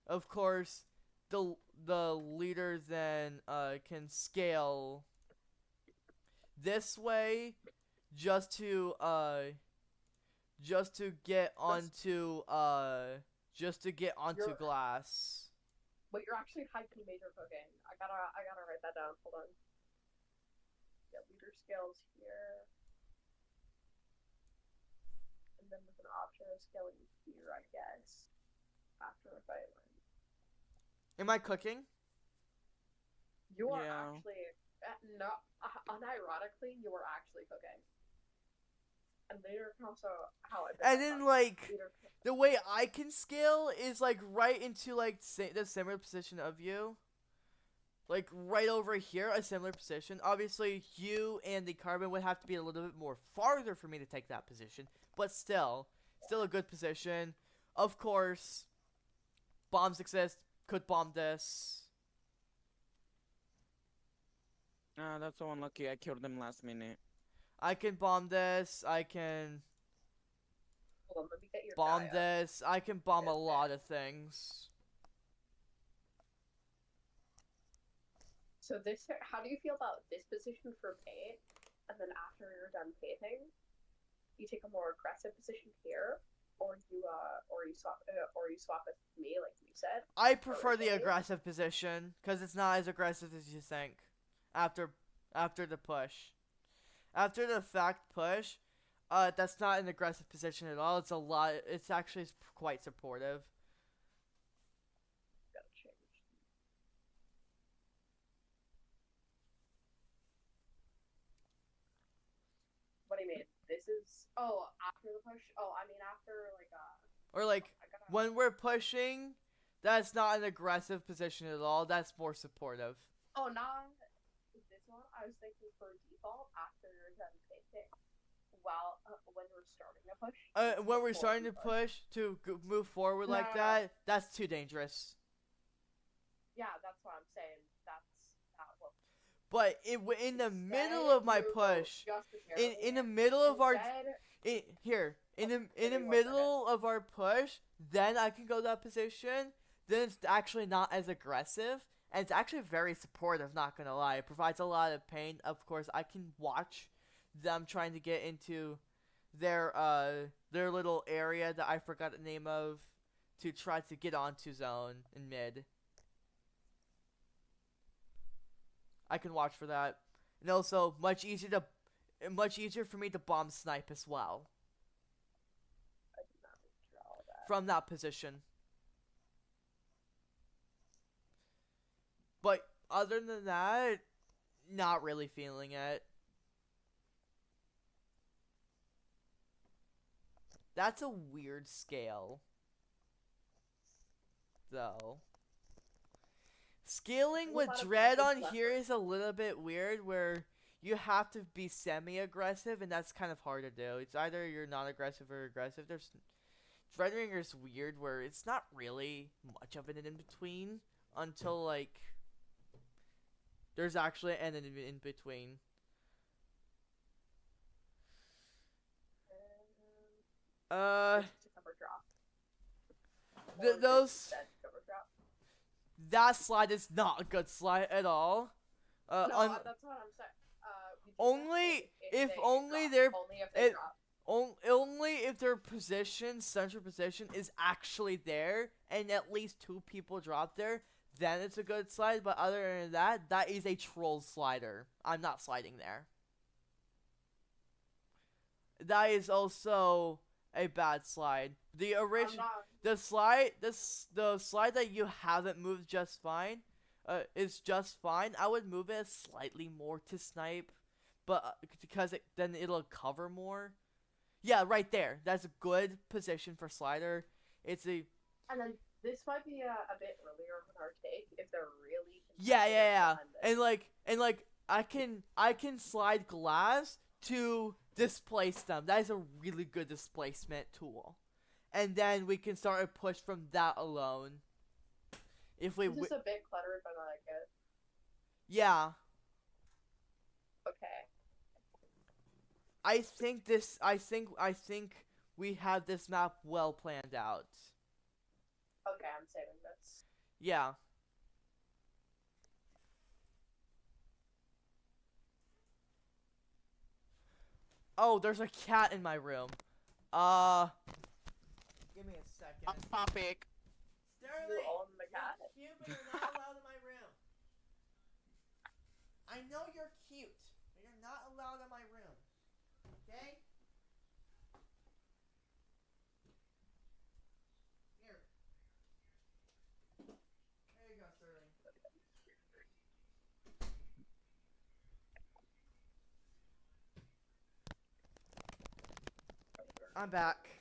Of course, the leader then can scale this way just to get onto glass. But you're actually hiking major cooking. I gotta write that down. Hold on. Yeah, leader scales here. And then with an option of scaling here, I guess. After a fight line. Am I cooking? You are actually unironically, you are actually cooking. And later can also how it. And then like the way I can scale is like right into like the similar position of you. Like right over here, a similar position. Obviously, you and the Carbon would have to be a little bit more farther for me to take that position, but still a good position. Of course, bombs exist. Could bomb this. That's so unlucky. I killed them last minute. I can bomb this. I can Hold on, let me get your bomb guy up. this. I can bomb a lot of things. So this, how do you feel about this position for paint? And then after you're done painting, you take a more aggressive position here, or you swap with me, like you said. I prefer the aggressive position because it's not as aggressive as you think. After the push, after the fact push, that's not an aggressive position at all. It's actually quite supportive. Gotta change. What do you mean? This is after the push. After Or like when we're pushing, that's not an aggressive position at all. That's more supportive. Oh, not this one. I was thinking for default after you're done painting. Well, when we're starting a push. When we're starting to push to move forward like that, that's too dangerous. Yeah, that's what I'm saying. That's not what. But in the middle of my push, in the middle of our middle of our push, then I can go to that position. Then it's actually not as aggressive, and it's actually very supportive. Not gonna lie, it provides a lot of pain. Of course, I can watch them trying to get into their little area that I forgot the name of to try to get onto zone in mid. I can watch for that, and also much easier for me to bomb snipe as well. I did not withdraw that. From that position. But other than that, not really feeling it. That's a weird scale. Though. Scaling with Dread on here is a little bit weird, where you have to be semi-aggressive, and that's kind of hard to do. It's either you're not aggressive or aggressive. Dreadringer's weird, where it's not really much of an in-between until, like, there's actually an in-between. That slide is not a good slide at all. No, that's what I'm saying. Only if their position, central position, is actually there, and at least 2 people drop there, then it's a good slide. But other than that, that is a troll slider. I'm not sliding there. That is also a bad slide. The slide that you haven't moved just fine, is just fine. I would move it slightly more to snipe, but because then it'll cover more. Yeah, right there. That's a good position for slider. And then this might be a bit earlier on our take if they're really. Yeah. And like I can slide glass to displace them. That is a really good displacement tool. And then we can start a push from that alone. If we. It's just a bit cluttered, but I like it. Yeah. Okay. I think we have this map well planned out. Okay, I'm saving this. Yeah. Oh, there's a cat in my room. Give me a second. Off topic. Sterling, you own the cat? You're cute, but you're not allowed in my room. I know you're cute, but you're not allowed in my room. Okay? Here. There you go, Sterling. I'm back.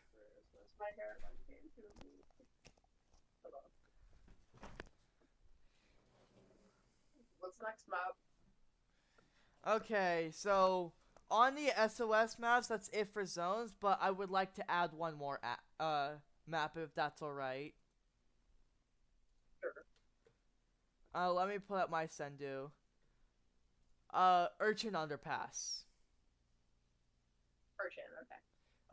My hair What's next map? Okay, so on the SOS maps, that's it for zones, but I would like to add one more map if that's alright. Sure. Let me pull up my Sendu. Urchin Underpass. Urchin, okay.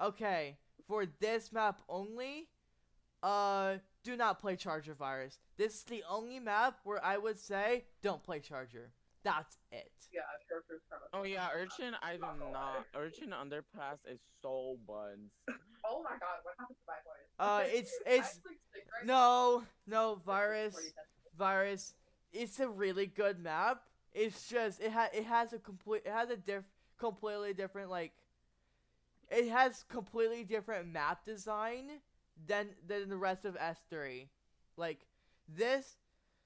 Okay, for this map only, do not play Charger Virus. This is the only map where I would say, don't play Charger. That's it. Yeah, Charger's kind of. Oh yeah, Urchin, I do not. Urchin Underpass is so buns. Oh my god, what happened to my voice? It's no, Virus. It's a really good map. It's just, it has completely different, like, it has completely different map design than the rest of S3. Like, this.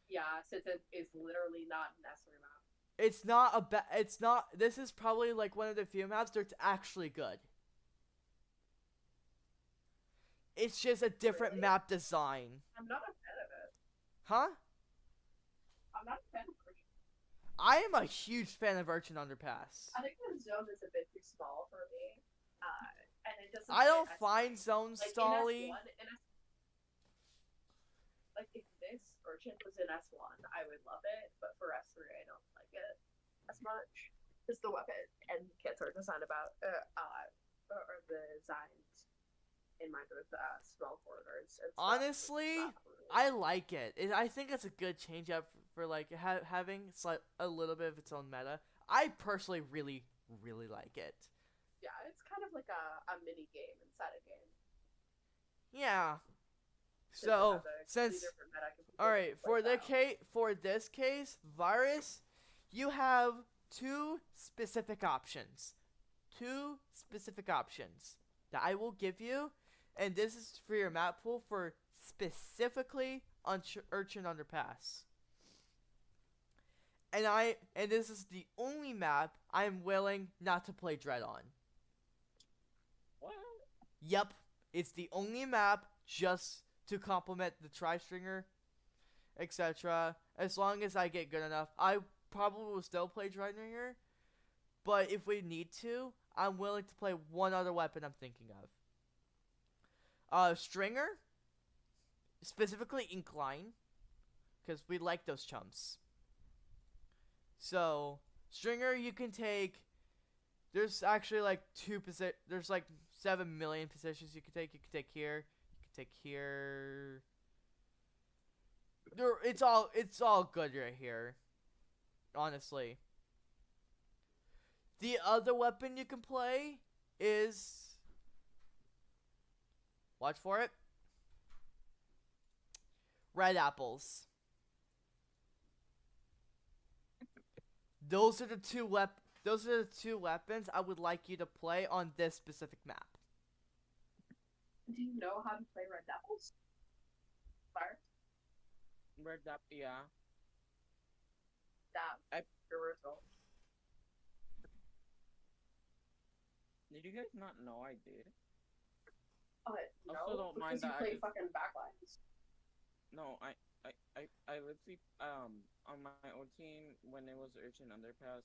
Yeah, since it is literally not an S3 map. This is probably like one of the few maps that's actually good. It's just a different map design. I'm not a fan of it. Huh? I'm not a fan of Urchin. I am a huge fan of Urchin Underpass. I think the zone is a bit too small for me. And it doesn't. I don't find zones stally. Like, if this Urchin was in S1, I would love it, but for S3, I don't like it as much. Because the weapon and kits are designed or designed in mind with small corridors. And honestly, I like it. I think it's a good change up for like having a little bit of its own meta. I personally really, really like it. Yeah, it's kind of like a mini game inside a game. Yeah. So alright, for this case, Virus, you have two specific options that I will give you, and this is for your map pool for specifically on Urchin Underpass. And this is the only map I'm willing not to play Dread on. What? Yep, It's the only map just to complement the Tri-Stringer, etc. As long as I get good enough, I probably will still play Tri-Stringer. But if we need to, I'm willing to play one other weapon I'm thinking of. Stringer, specifically Incline, because we like those chumps. So, Stringer, you can take. There's actually like there's like 7 million positions you can take. You can take here. You can take here. It's all good right here. Honestly. The other weapon you can play is, watch for it, red apples. Those are the two weapons I would like you to play on this specific map. Do you know how to play red apples? Fire? Red Dap, yeah. That universal. Did you guys not know I did? No, Also don't mind because you that play fucking backlines. No, I literally on my old team when it was Urchin Underpass,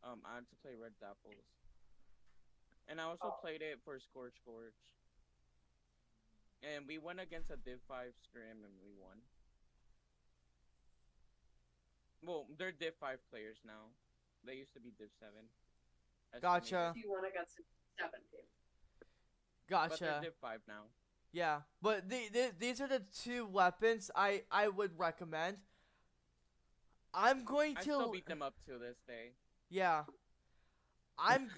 I had to play Red Dapples. And I also played it for Scorch. And we went against a Div 5 scrim and we won. Well, they're Div 5 players now. They used to be Div 7. Gotcha. You won against a 7 team. Gotcha. But they're Div 5 now. Yeah, but these are the two weapons I would recommend. I still beat them up to this day. Yeah. I'm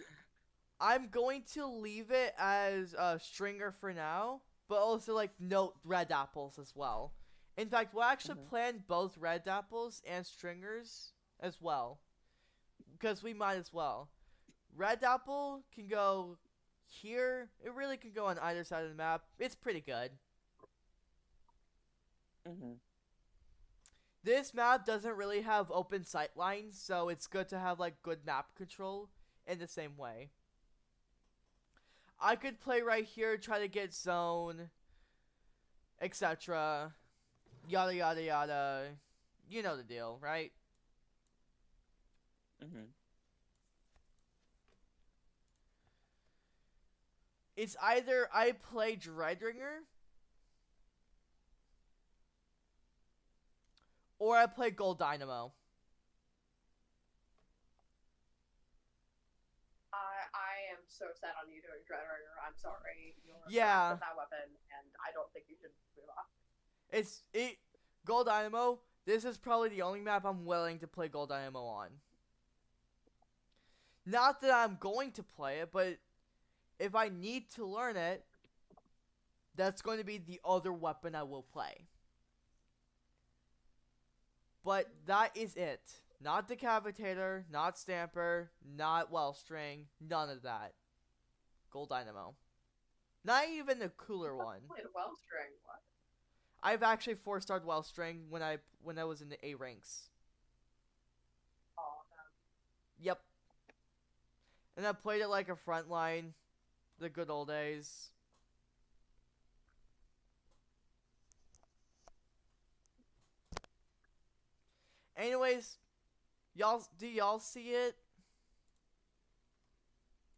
going to leave it as a Stringer for now, but also like note red apples as well. In fact, we'll actually plan both red apples and Stringers as well, because we might as well. Red apple can go here. It really can go on either side of the map. It's pretty good. This map doesn't really have open sight lines, so it's good to have like good map control in the same way. I could play right here, try to get zone, etc. Yada yada yada. You know the deal, right? It's either I play Dreadringer or I play Gold Dynamo. I am so set on you doing Dreadringer. I'm sorry. Yeah. With that weapon, and I don't think you should move off. Gold Dynamo. This is probably the only map I'm willing to play Gold Dynamo on. Not that I'm going to play it, but if I need to learn it, that's going to be the other weapon I will play. But that is it. Not Decapitator, not Stamper, not Wellstring, none of that. Gold Dynamo. Not even the cooler one. Played Wellstring, what? I've actually 4-starred Wellstring when I was in the A ranks. Oh, man. Yep. And I played it like a frontline. The good old days. Anyways, do y'all see it?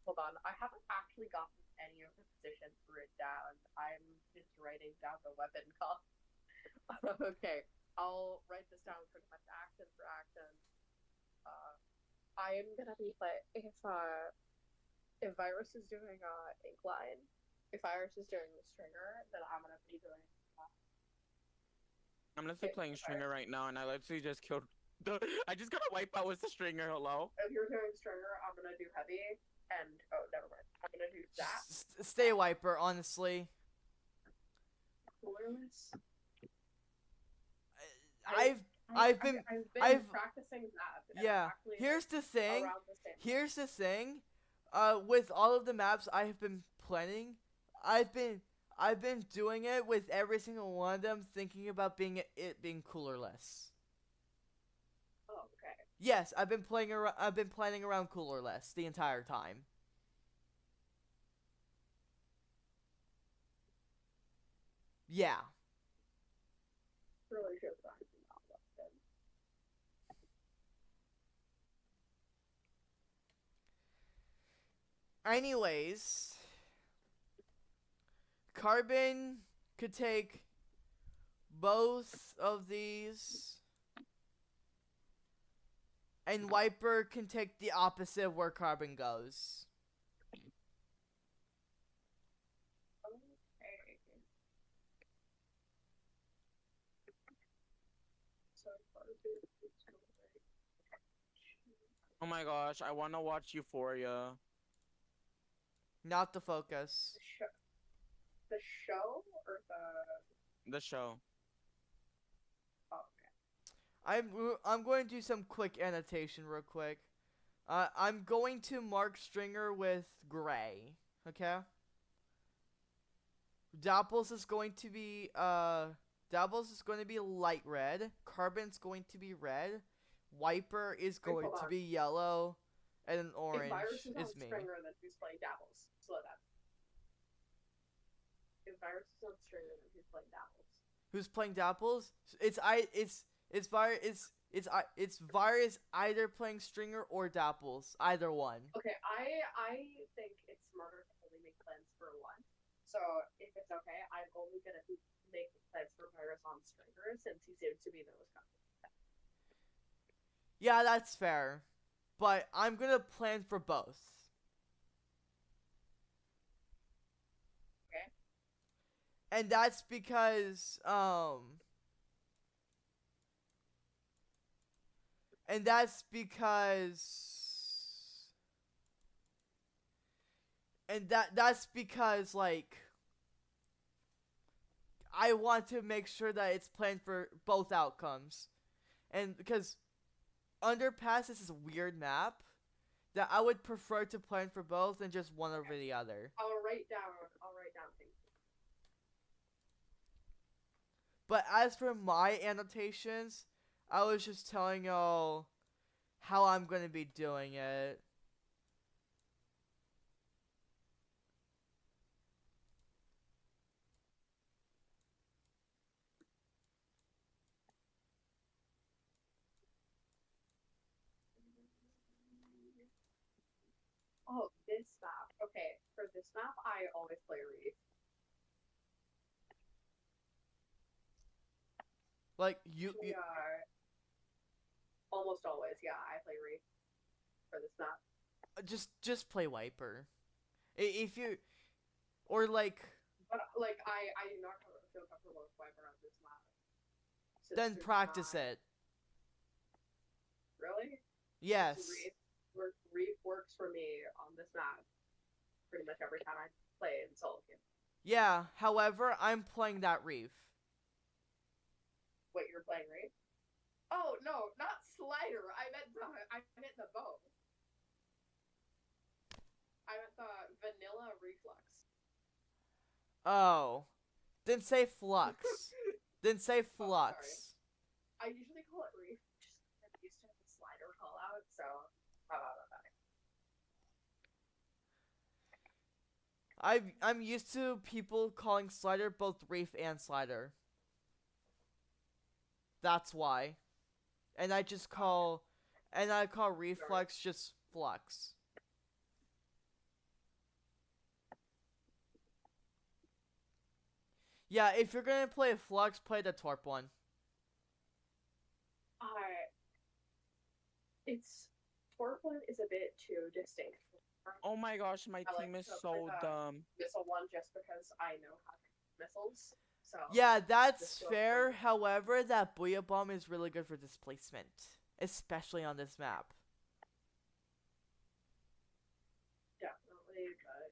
Hold on, I haven't actually gotten any of the positions written down. I'm just writing down the weapon call. Okay, I'll write this down pretty much action for action. I am gonna be if Virus is doing Incline, if Virus is doing the Stringer, then I'm gonna be doing. I'm literally playing Stringer right now, and I literally just killed. I just got a wipeout with the Stringer. Hello. If you're doing Stringer, I'm gonna do Heavy, and never mind. I'm gonna do that. Stay wiper, honestly. Coolerless. I've been practicing that. Yeah. Here's the thing. With all of the maps I have been planning, I've been doing it with every single one of them, thinking about being coolerless. Oh, okay. Yes, I've been planning around coolerless the entire time. Yeah. Really should have gone to not weapon. Anyways, Carbon could take both of these, and Wiper can take the opposite of where Carbon goes. Okay. So Carbon is going. Oh my gosh, I want to watch Euphoria. Not the focus. The show or The show. okay. I'm going to do some quick annotation real quick. I'm going to mark Stringer with gray. Okay. Dapples is going to be light red. Carbon's going to be red. Wiper is going hold to on. be yellow, and an orange If Virus is on is me. Stringer, then who's playing Dabbles? Slow down. If Virus is on Stringer, then who's playing Dabbles? Who's playing Dapples? It's Virus either playing Stringer or Dapples. Either one. Okay, I think it's smarter to only make plans for one. So if it's okay, I'm only gonna make plans for Virus on Stringer since he seems to be the most confident. Yeah, that's fair. But I'm gonna plan for both. Okay. And that's because and that's because like I want to make sure that it's planned for both outcomes. And because Underpass is a weird map that I would prefer to plan for both than just one over the other. I'll write down things. But as for my annotations, I was just telling y'all how I'm going to be doing it. Oh, this map. Okay, for this map, I always play Reef. Like Almost always, yeah, I play Reef for this map. just play Wiper. If you or like But like I do not feel comfortable with Viper on this map. then practice it. Really? Yes. Reef works for me on this map pretty much every time I play in solo game. Yeah, however, I'm playing that Reef. Wait, you're playing Reef? Oh no, not Slider. I meant the bow. I meant the vanilla reflux. Oh. Then say Flux. Then say Flux. I usually call it Reef, just I'm used to the Slider call out, so how about that? I'm used to people calling Slider both Reef and Slider. That's why. And I call Reflex just Flux. Yeah, if you're gonna play a Flux, play the Torp one. It's Torp one is a bit too distinct. Oh my gosh, my I team like is to so play the dumb. Missile one just because I know how to use missiles. So Yeah, that's fair. However, that Booyah Bomb is really good for displacement, especially on this map. definitely, but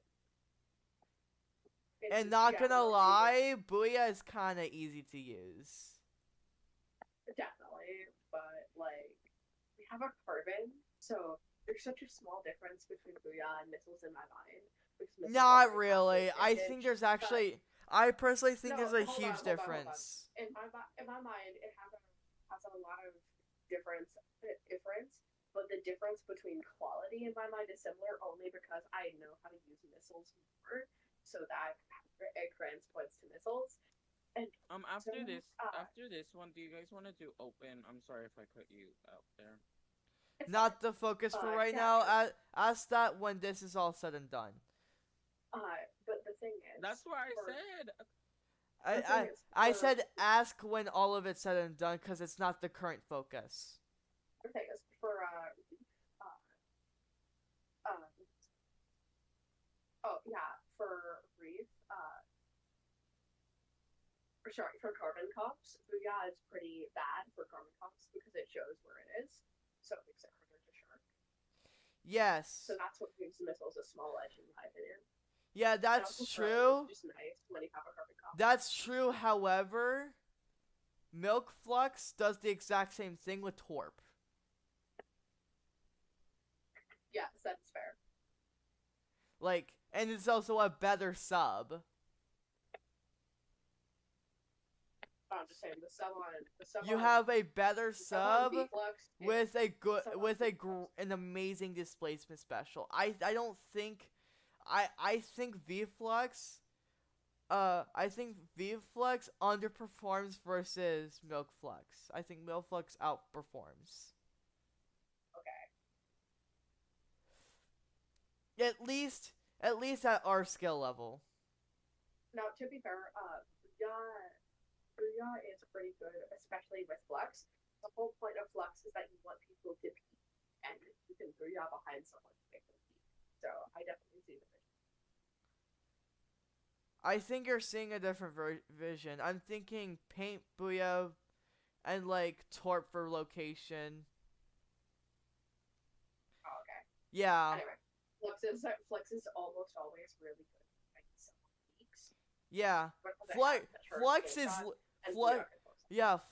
And not gonna lie, Booyah is kind of easy to use. definitely, but like we have a carbon, so there's such a small difference between Booyah and missiles in my mind. Not really. I think there's actually. I personally think there's a huge hold on. difference. In my mind, it has a lot of difference, but the difference between quality in my mind is similar only because I know how to use missiles more, so that it grants points to missiles. After So, this one, do you guys want to do open? I'm sorry if I cut you out there. it's Not the focus for right yeah, now. sure. Ask that when this is all said and done. But the thing is, That's what I for- said. the thing is, I for- said ask when all of it's said and done because it's not the current focus. the thing is for oh yeah, for Reef, or sorry, for carbon cops, Booyah is pretty bad for carbon cops because it shows where it is, so it makes it harder to shark. Yes. So that's what gives missiles a small edge, in my opinion. Yeah, And that's also true. It's just nice when you have a carbon cop. That's true. However, Milk Flux does the exact same thing with Torp. Yes, that's fair. Like, and it's also a better sub. I'm just saying the sub You on, have a better the sub on sub V-Flux is- with a good sub on with a V-Flux. an amazing displacement special. I don't think I think V-Flux underperforms versus Milk Flux. I think Milk Flux outperforms. Okay. At least at our skill level. Now, to be fair, Booyah is pretty good, especially with Flux. The whole point of Flux is that you want people to peek, and you can Booyah behind someone to make them peek. So I definitely see the vision. I think you're seeing a different vision. I'm thinking Paint Booyah and like Torp for location. Oh, okay. Yeah. Anyway, Flux is almost always really good at making someone peeks. Yeah.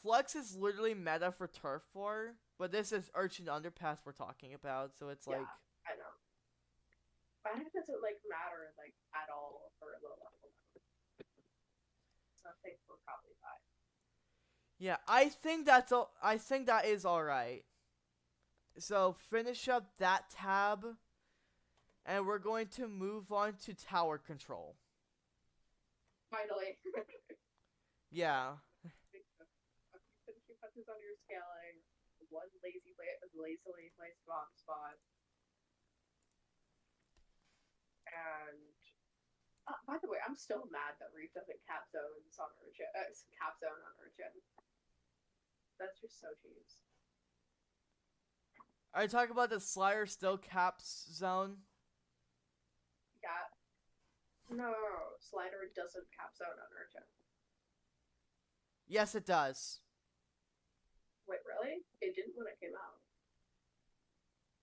Flux is literally meta for Turf War, but this is Urchin Underpass we're talking about, so it's like I know. But it doesn't matter at all for a low level. So I think we're probably fine. Yeah, I think that is alright. So finish up that tab, and we're going to move on to tower control. Finally. Yeah. Finishing touches on your scaling. One lazily placed bomb spot. And by the way, I'm still mad that Reef doesn't cap zone on Urchin. That's just so cheese. Are you talking about the Slayer still caps zone? Yeah. No, Slider doesn't cap zone on Urchin. Yes, it does. Wait, really? It didn't when it came out.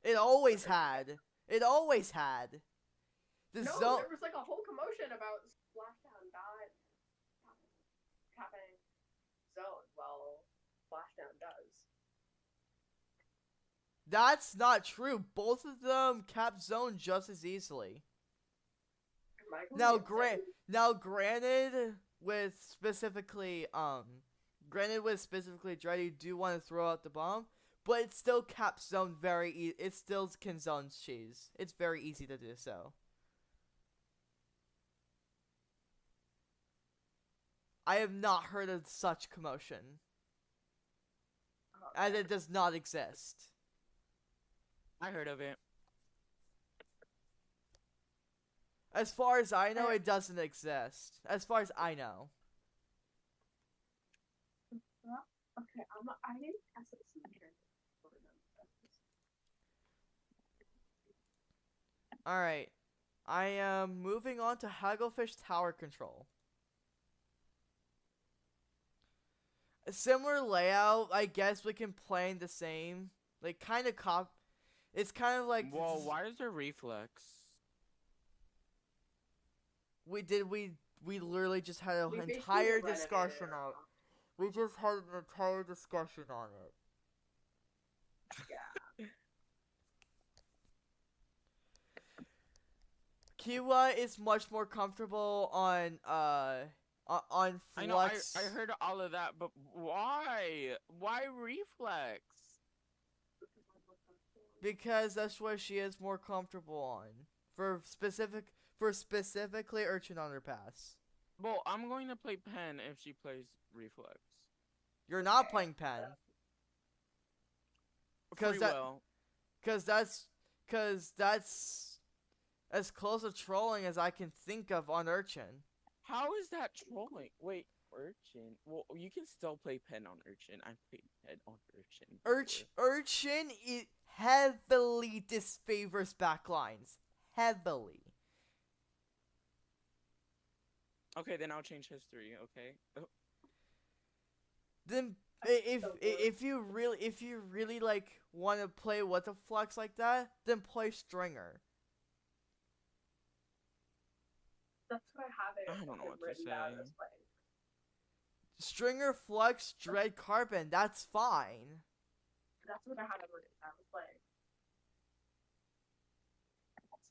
It always had. It always had. The No, zone. there was a whole commotion about Splashdown not capping zone. Well, Splashdown does. That's not true. Both of them cap zone just as easily. Now, granted, with specifically Dread, you do want to throw out the bomb, but it still caps zone very. It still can zone cheese. It's very easy to do so. I have not heard of such commotion, as it does not exist. I heard of it. As far as I know, it doesn't exist. As far as I know. Okay, I didn't guess it's in here. Alright. I am moving on to Hagglefish Tower Control. A similar layout, I guess we can play the same. It's kind of like... Well, why is there reflex? We literally just had an entire discussion on it. We just had an entire discussion on it. Yeah. Kiwa is much more comfortable on Flux. I know, I heard all of that, but why? Why reflex? Because that's what she is more comfortable on. For specifically Urchin Underpass. Well, I'm going to play Pen if she plays Reflex. You're not Okay. playing Pen. Free that- will. Cause that's as close to trolling as I can think of on Urchin. How is that trolling? Wait, Urchin. Well, you can still play Pen on Urchin. I played Pen on Urchin. Urchin it heavily disfavors backlines. Heavily. Okay, then I'll change history. Okay. Then So good. if you really like want to play what the flex like that, then play Stringer. That's what I have it. I don't know what to written down say. as playing. Stringer, Flex, Dread, Carbon, that's fine. That's what I had it written down as playing.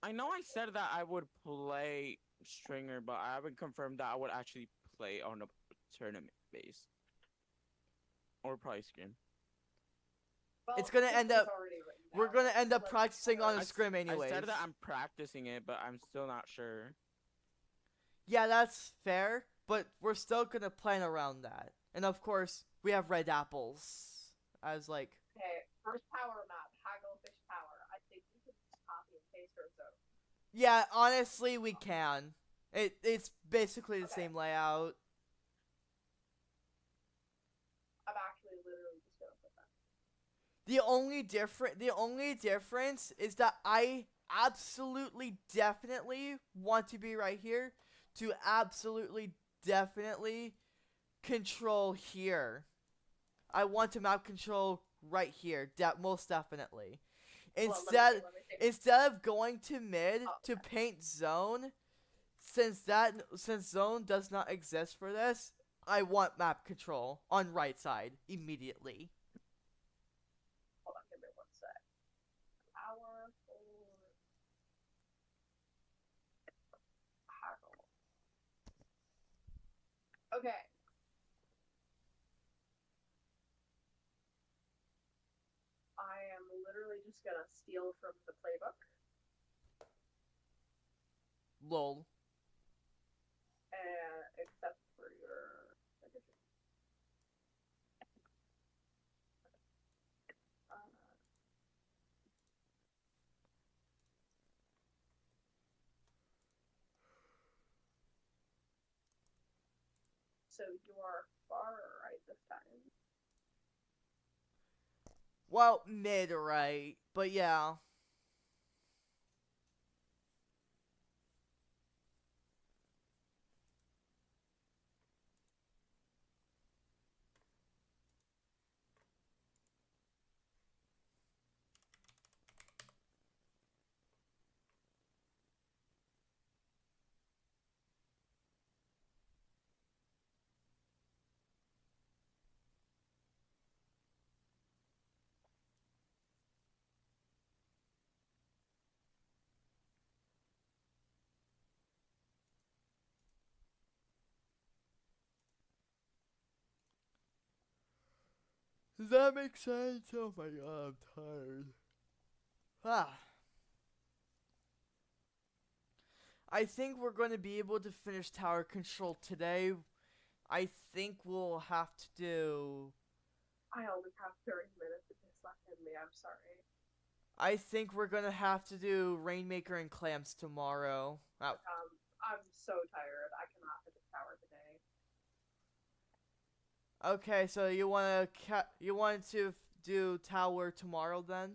I know I said that I would play Stringer, but I haven't confirmed that I would actually play on a tournament base. Or probably Scrim. Well, It's gonna this end is up- already written We're down, gonna end so up let's practicing on a start. Scrim anyways. I said that I'm practicing it, but I'm still not sure. Yeah, that's fair, but we're still gonna plan around that. And of course, we have red apples as like. Okay, first power map, Hagglefish Tower. I think we could just copy and paste her zone. Yeah, honestly, we can. It's basically the Okay. same layout. I'm actually literally just gonna put that. The only difference is that I absolutely definitely want to be right here to absolutely definitely control here. I want to map control right here, most definitely. Hold on, Instead let me think. instead of going to mid to paint zone, since zone does not exist for this, I want map control on right side immediately. Hold on, give me one sec. Power for Haggle. Okay. I am literally just gonna steal from the playbook. Lol. Except for your addition. So you are far right this time. Well, mid right, but yeah. Does that make sense? Oh my god, I'm tired. Ah. I think we're going to be able to finish tower control today. I think we'll have to do. I only have 30 minutes of this left in me. I'm sorry. I think we're going to have to do Rainmaker and Clamps tomorrow. Oh. I'm so tired. I cannot hit the tower today. Okay, so you want to do tower tomorrow then?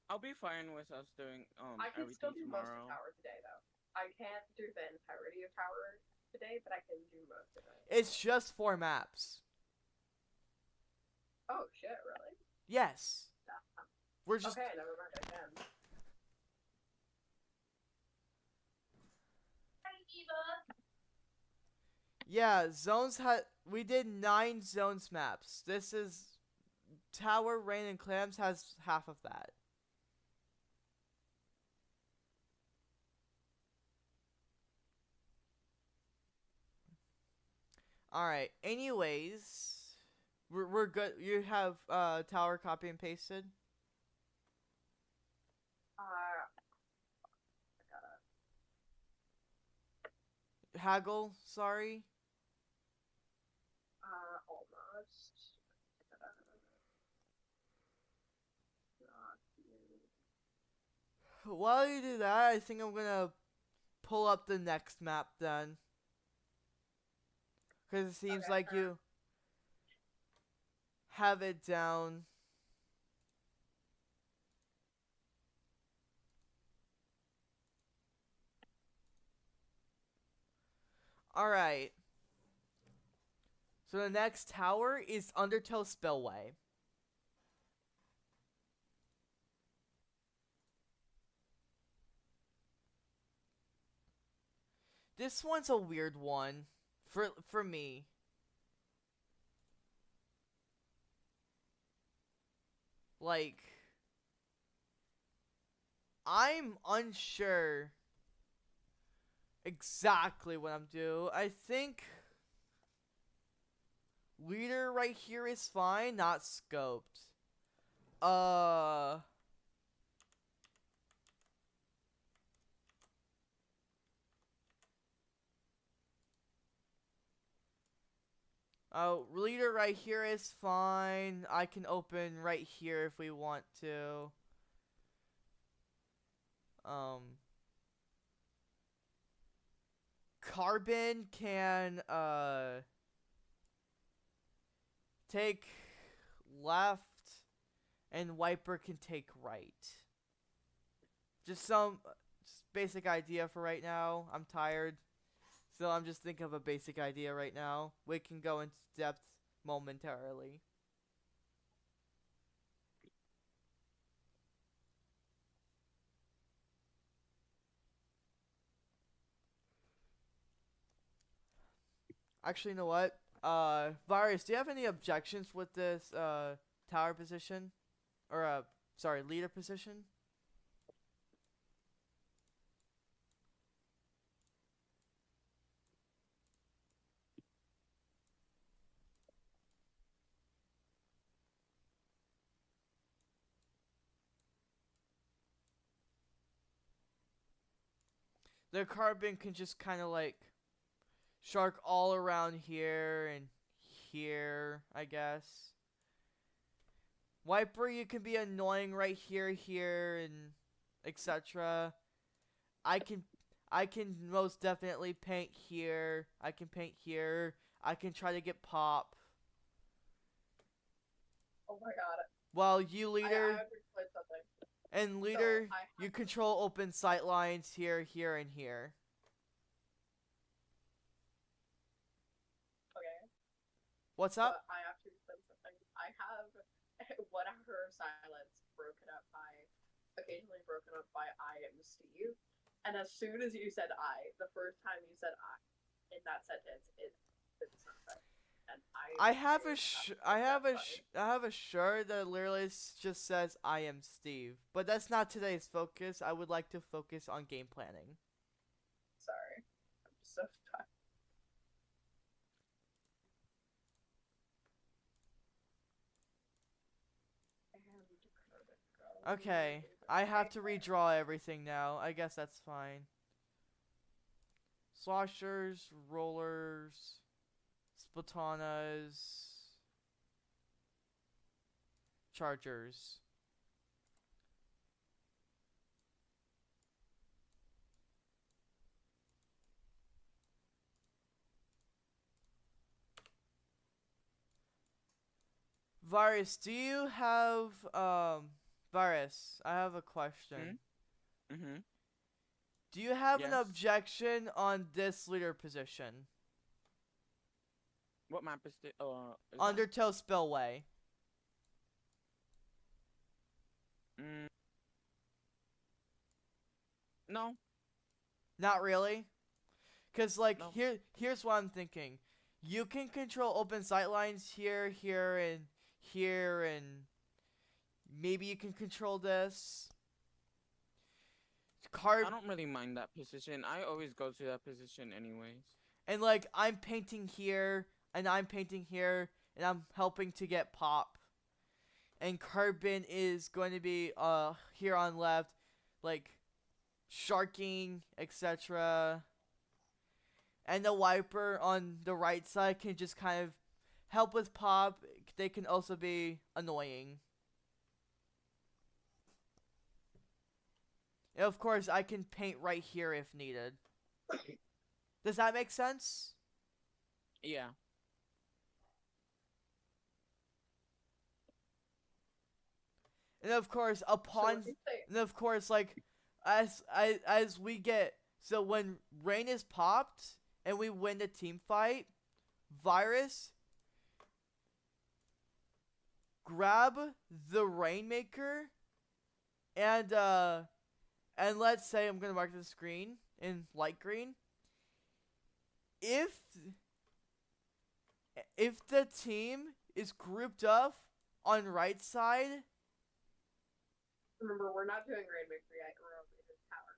I'll be fine with us doing I can everything still do most tomorrow. of tower today, though. I can't do the entirety of tower today, but I can do most of it. It's just 4 maps. Oh shit! Really? Yes. We're just Okay, never mind. I can. Hi, Eva. Yeah, we did 9 zones maps. This is Tower, Rain, and Clams has half of that. Alright, anyways, we're good. You have tower copy and pasted? I gotta. haggle, sorry. Almost. Not you. While you do that, I think I'm gonna pull up the next map then. Because it seems Okay, like sure. you have it down. Alright. So the next tower is Undertow Spillway. This one's a weird one for me. Like, I'm unsure exactly what I'm doing. I think leader right here is fine, not scoped. Oh, leader right here is fine. I can open right here if we want to. Carbon can take left, and Wiper can take right. Just some basic idea for right now. I'm tired, so I'm just thinking of a basic idea right now. We can go into depth momentarily. Actually, you know what? Virus, do you have any objections with this tower position? Or sorry, leader position? The carbon can just kind of like shark all around here and here, I guess. Wiper, you can be annoying right here, here, and etc. I can, I can most definitely paint here. I can paint here. I can try to get pop. Oh my god. While you leader I have to explain something. and leader, So, I you control open sight lines here, here, and here. Okay. What's up? But I have to explain something. I have 1 hour of silence occasionally broken up by I am Steve. And as soon as you said I, the first time you said I in that sentence, it didn't sound right. And I have a shirt that literally just says I am Steve, but that's not today's focus. I would like to focus on game planning. Sorry. I'm just so tired. Okay, I have to redraw everything now. I guess that's fine. Sloshers, rollers, splatonas, chargers. Varus, do you have Varus, I have a question. Mm-hmm. Do you have an Yes. objection on this leader position? What map is it? Is that? Undertow Spillway. Mm. No. Not really? Cause like No. here's what I'm thinking. You can control open sight lines here, here, and here, and maybe you can control this. I don't really mind that position. I always go to that position anyways. And like I'm painting here, and I'm painting here, and I'm helping to get pop. And Carbon is going to be here on left, like sharking, etc. and the wiper on the right side can just kind of help with pop. They can also be annoying. And of course, I can paint right here if needed. Does that make sense? Yeah. And of course, So what do you say? and of course, like as we get, so when rain is popped and we win the team fight, Virus, grab the Rainmaker and let's say I'm gonna mark the screen in light green. If the team is grouped up on right side. Remember, we're not doing Rainmaker yet. We're over in the tower.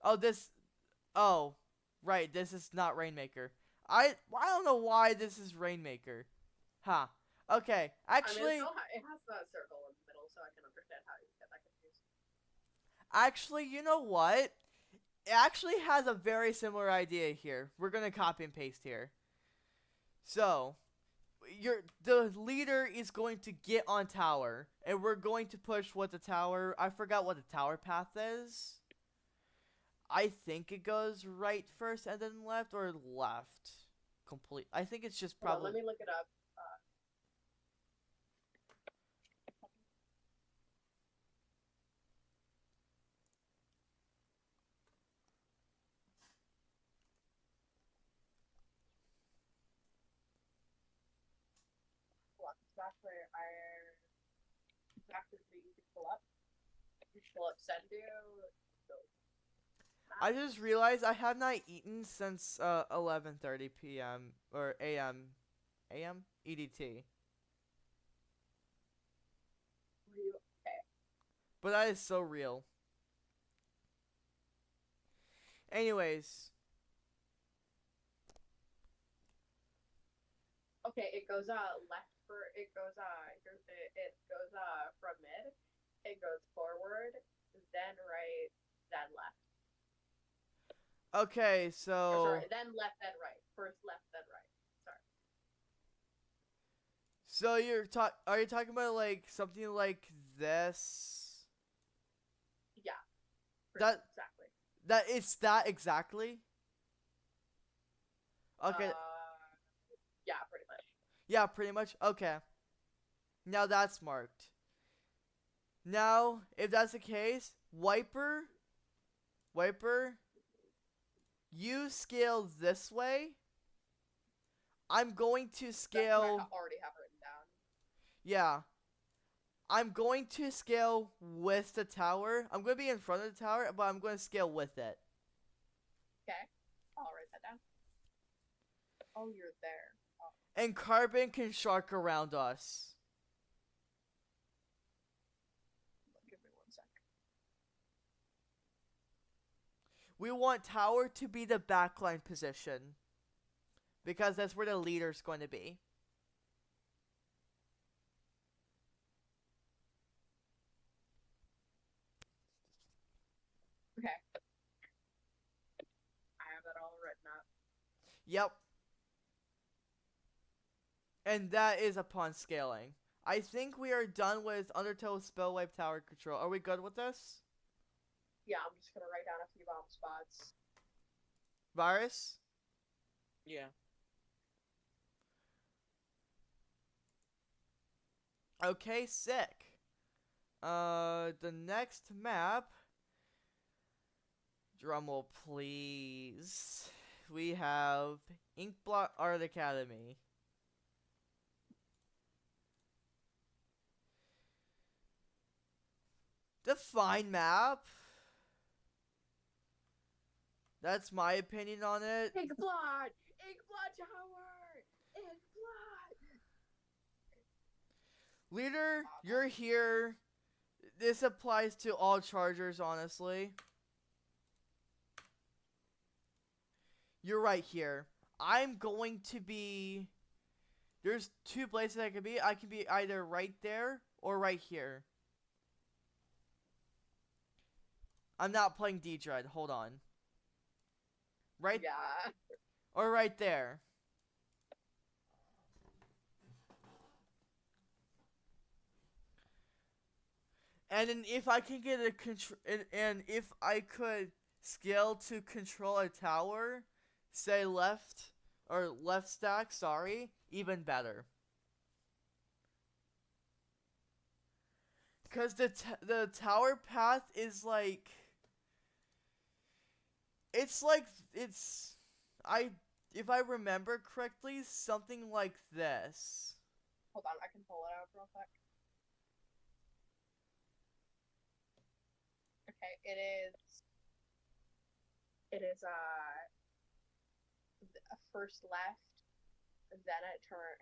Oh, this. Oh, right. This is not Rainmaker. I don't know why this is Rainmaker. Huh. Okay. Actually, it has that circle in the middle, so I can understand how you get that confused. actually, you know what? It actually has a very similar idea here. We're gonna copy and paste here. So, the leader is going to get on tower, and we're going to push what the tower. I forgot what the tower path is. I think it goes right first and then left, or left. Complete. I think it's just Hold on, probably. let me look it up. That's where factors that you can pull up. You can pull up Sendu. I just realized I have not eaten since 11:30 p.m. or a.m. EDT. Okay. But that is so real. Anyways, Okay, it goes left for it goes from mid, it goes forward, then right, then left. okay, Or so sorry, then left, then right. First left, then right. Sorry. so are you talking about like something like this? Yeah. Exactly. That it's that exactly? Okay. Yeah, pretty much. Yeah, pretty much. Okay. Now that's marked. Now, if that's the case, Wiper, you scale this way. I'm going to scale. I already have written down. Yeah. I'm going to scale with the tower. I'm going to be in front of the tower, but I'm going to scale with it. Okay. I'll write that down. Oh, you're there. Oh. And Carbon can shark around us. Give me 1 sec. We want tower to be the backline position, because that's where the leader's going to be. Okay. I have that all written up. Yep. And that is upon scaling. I think we are done with Undertow Spell Wipe Tower Control. Are we good with this? Yeah, I'm just gonna write down a few bomb spots. Virus? Yeah. Okay, sick. The next map. Drumroll, please. We have Inkblot Art Academy. Define map. That's my opinion on it. Inkblot! Inkblot Tower! Inkblot! Leader, you're here. This applies to all chargers, honestly. You're right here. I'm going to be... There's two places I could be. I can be either right there or right here. I'm not playing D-Dread. Hold on. Right Yeah. or right there. And then if I can get a control, and if I could scale to control a tower, say left or left stack, sorry, even better. Cause the tower path is like, it's I if I remember correctly, something like this. Hold on, I can pull it out real quick. Okay, it is first left, then it turns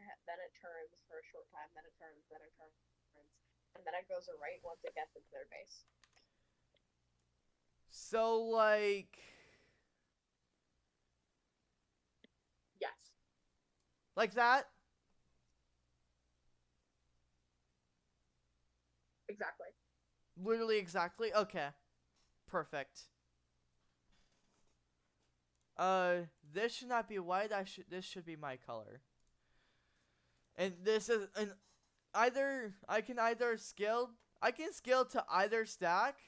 for a short time, then it turns, and then it goes a right once it gets into their base. So like Yes. like that? Exactly. Literally exactly? Okay. Perfect. This should not be white. This should be my color. And this is an either I can scale to either stack.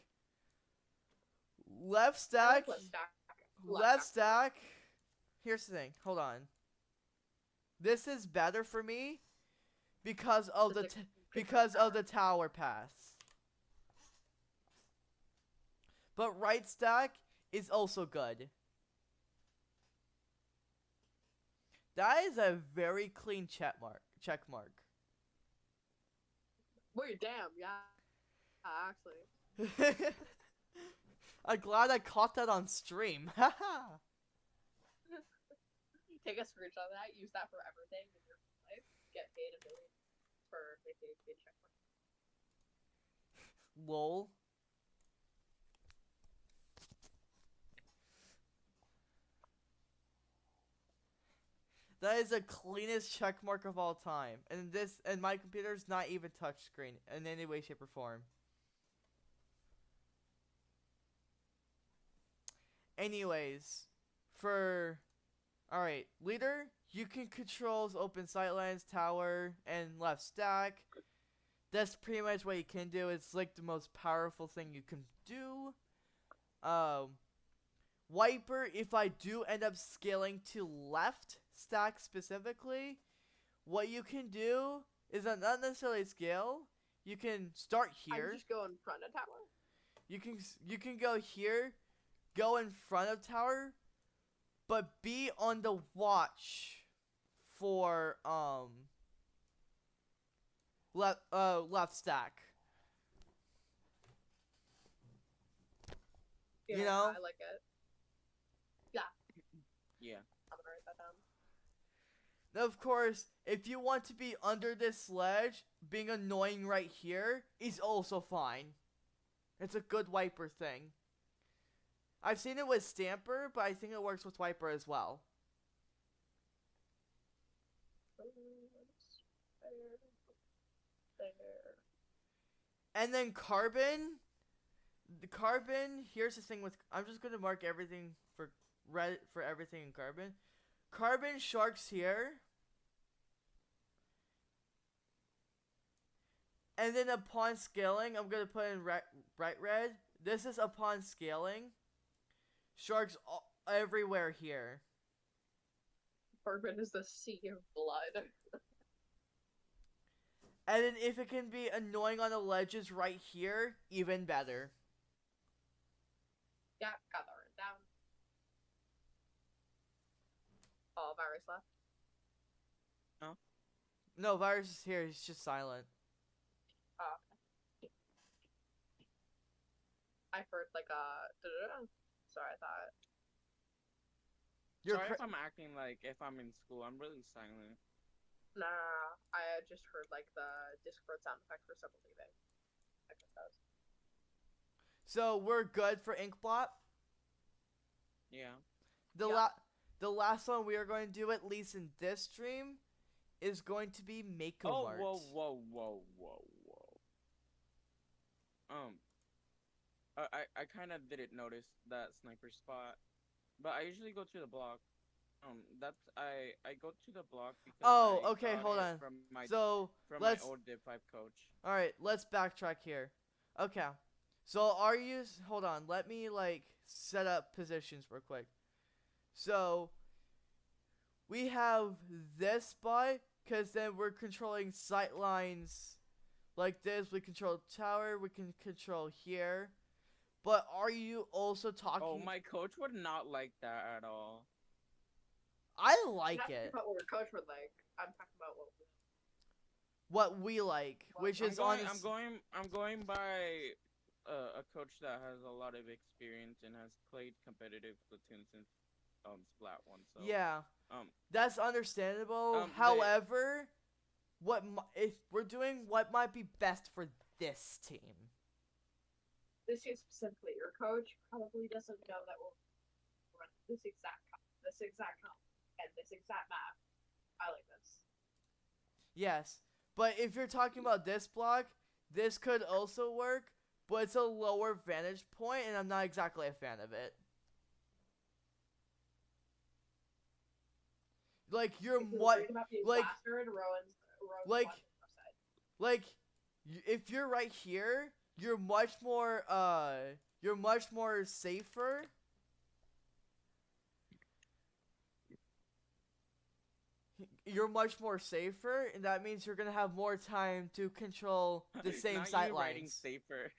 Left stack. Left stack. Here's the thing. Hold on. This is better for me because of the tower paths. But right stack is also good. That is a very clean check mark. Wait, damn, yeah. Actually. I'm glad I caught that on stream. Haha. Take a screenshot of that, use that for everything in your life, get paid $1 million for making a good check mark. Lol. That is the cleanest check mark of all time. And my computer's not even touchscreen in any way, shape, or form. Anyways, alright, leader, you can control open sightlines, tower, and left stack. That's pretty much what you can do. It's like the most powerful thing you can do. Wiper, if I do end up scaling to left stack specifically, what you can do is not necessarily scale. You can start here. I just go in front of tower. You can go here, go in front of tower, but be on the watch for left stack. Yeah, you know? I like it. Yeah. Yeah. I'm gonna write that down. Now, of course, if you want to be under this ledge, being annoying right here is also fine. It's a good wiper thing. I've seen it with Stamper, but I think it works with Wiper as well. There. And then Carbon. The Carbon, here's the thing with... I'm just going to mark everything for red for everything in Carbon. Carbon Sharks here. And then upon scaling, I'm going to put in bright red. This is upon scaling. Sharks everywhere here. Carbon is the sea of blood. And then if it can be annoying on the ledges right here, even better. Yeah, got that written down. Oh, Virus left. No, Virus is here. He's just silent. Oh, okay. I heard like a... Sorry, I thought... You're Sorry if I'm acting like if I'm in school. I'm really silent. Nah, I just heard like the Discord sound effect for someone leaving. I guess that was... So we're good for Inkblot. Yeah. The last one we are going to do, at least in this stream, is going to be Mako Oh, Mart. whoa. I kind of didn't notice that sniper spot. but I usually go to the block. That's I go to the block because Oh, I okay, got hold it on. from So my let's. old Div 5 coach. All right, let's backtrack here. Okay. So are you? Hold on. Let me like set up positions real quick. So we have this spot because then we're controlling sight lines like this. We control tower. We can control here. But are you also talking? Oh, my coach would not like that at all. I I'm like not talking it. about what our coach would like. I'm talking about What we like, which is I'm going by a coach that has a lot of experience and has played competitive Splatoon since Splat 1. So yeah, um that's understandable. they However, if we're doing what might be best for this team. this year specifically, your coach probably doesn't know that we'll run this exact comp, and this exact map. I like this. Yes, but if you're talking about this block, this could also work, but it's a lower vantage point, and I'm not exactly a fan of it. Like you're what? Like like like if you're right here, you're much more safer. You're much more safer, and that means you're gonna have more time to control the same sight lines. safer.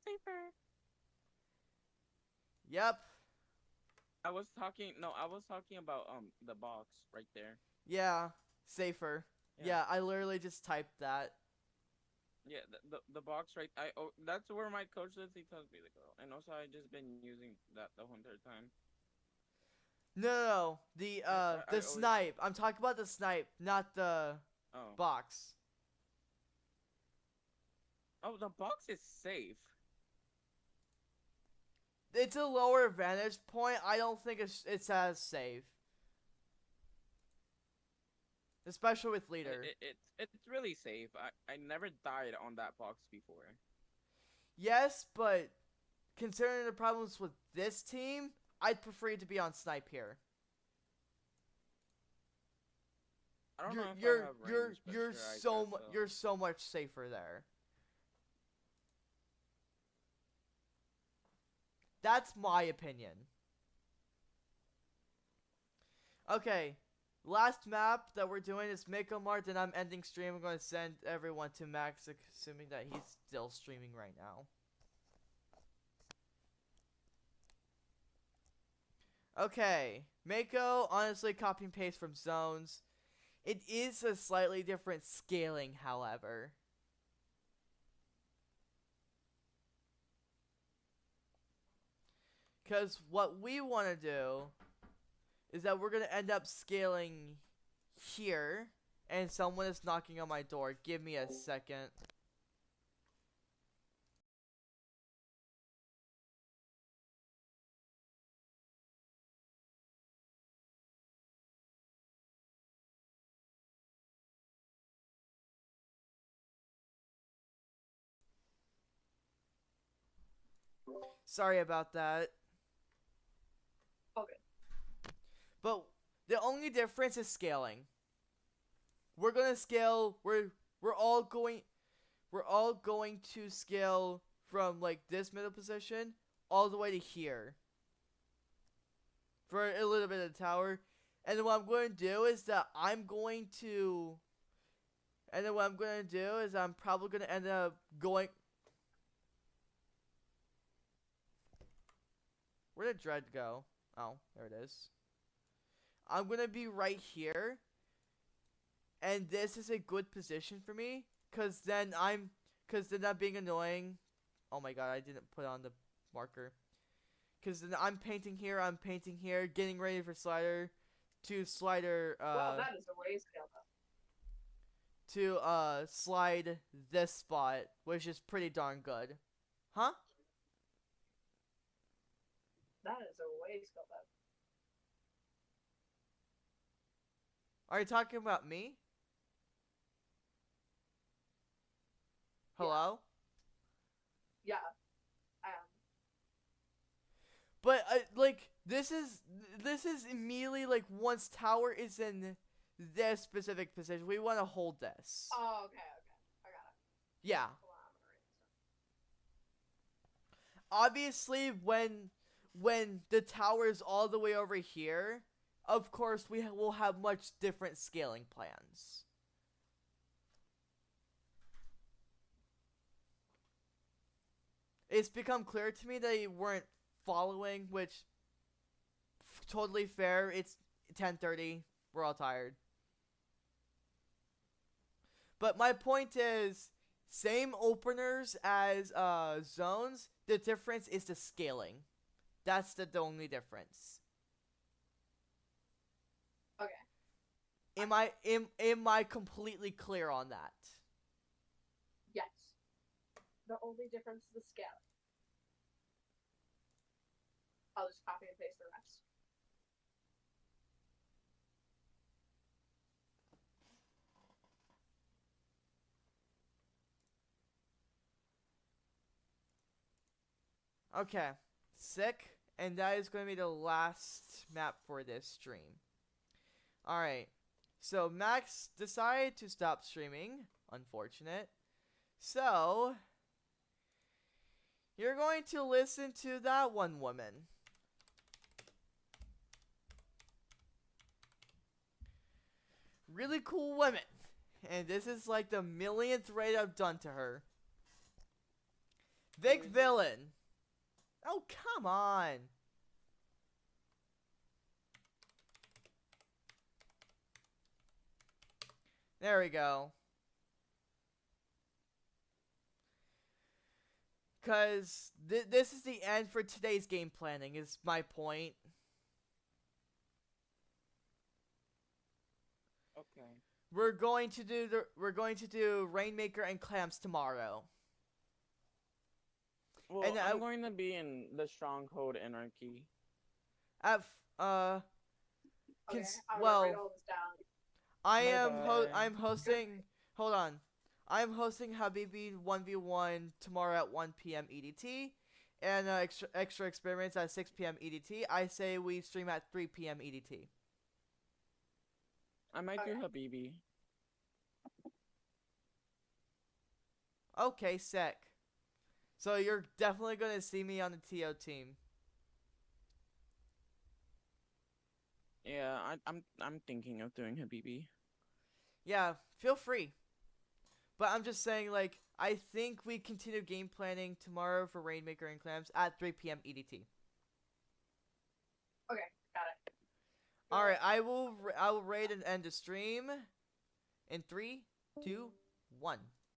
Safer. Yep. I was talking about the box right there. Yeah, safer. Yeah, I literally just typed that. Yeah, the box right. That's where my coach says he tells me to go, and also I just been using that the whole entire time. No, the snipe. I'm talking about the snipe, not the box. Oh, the box is safe. It's a lower vantage point. I don't think it's as safe, especially with leader. It's really safe. I never died on that box before. Yes, but considering the problems with this team, I'd prefer you to be on snipe here. I don't know if I have range, but you're sure, you're so much safer there. That's my opinion. Okay, last map that we're doing is Mako Mart, and I'm ending stream. I'm going to send everyone to Max, assuming that he's still streaming right now. Okay, Mako, honestly, copy and paste from zones. It is a slightly different scaling, however. Because what we want to do is that we're going to end up scaling here, and someone is knocking on my door. Give me a second. Sorry about that. Okay. But the only difference is scaling. We're gonna scale. We're all going to scale from like this middle position all the way to here for a little bit of the tower. And then what I'm going to do is that I'm probably going to end up going. Where did Dread go? Oh, there it is. I'm going to be right here. And this is a good position for me. Because then I'm being annoying. Oh my god, I didn't put on the marker. Because then I'm painting here, getting ready for slider. Wow, that is a way scale up. To slide this spot, which is pretty darn good. Huh? That is a way scale up. Are you talking about me? Hello? Yeah, I am. But this is immediately like once tower is in this specific position, we want to hold this. Oh, okay. I got it. Yeah. Obviously, when the tower is all the way over here, of course we will have much different scaling plans. It's become clear to me that you weren't following, which totally fair. It's 10:30. We're all tired. But my point is, same openers as zones. The difference is the scaling. That's the only difference. Okay. Am I completely clear on that? Yes. The only difference is the scale. I'll just copy and paste the rest. Okay. Sick. And that is going to be the last map for this stream. Alright. So Max decided to stop streaming. Unfortunate. So you're going to listen to that one woman. Really cool women. And this is like the millionth raid I've done to her. Vic Villain. Oh, come on. There we go. Because this is the end for today's game planning, is my point. Okay. We're going to do Rainmaker and Clamps tomorrow. Well, And I'm going to be in the Stronghold Anarchy. At Okay, I'm well, gonna write all this down. I'm hosting. Hold on. I'm hosting Habibi 1v1 tomorrow at 1 p.m. EDT, and extra experiments at 6 p.m. EDT. I say we stream at 3 p.m. EDT. I might do Habibi. Okay, sick. So you're definitely gonna see me on the TO team. Yeah, I'm thinking of doing Habibi. Yeah, feel free. But I'm just saying, like, I think we continue game planning tomorrow for Rainmaker and Clamps at 3 p.m. EDT. Okay, got it. All right, I will raid and end the stream in 3, 2, 1.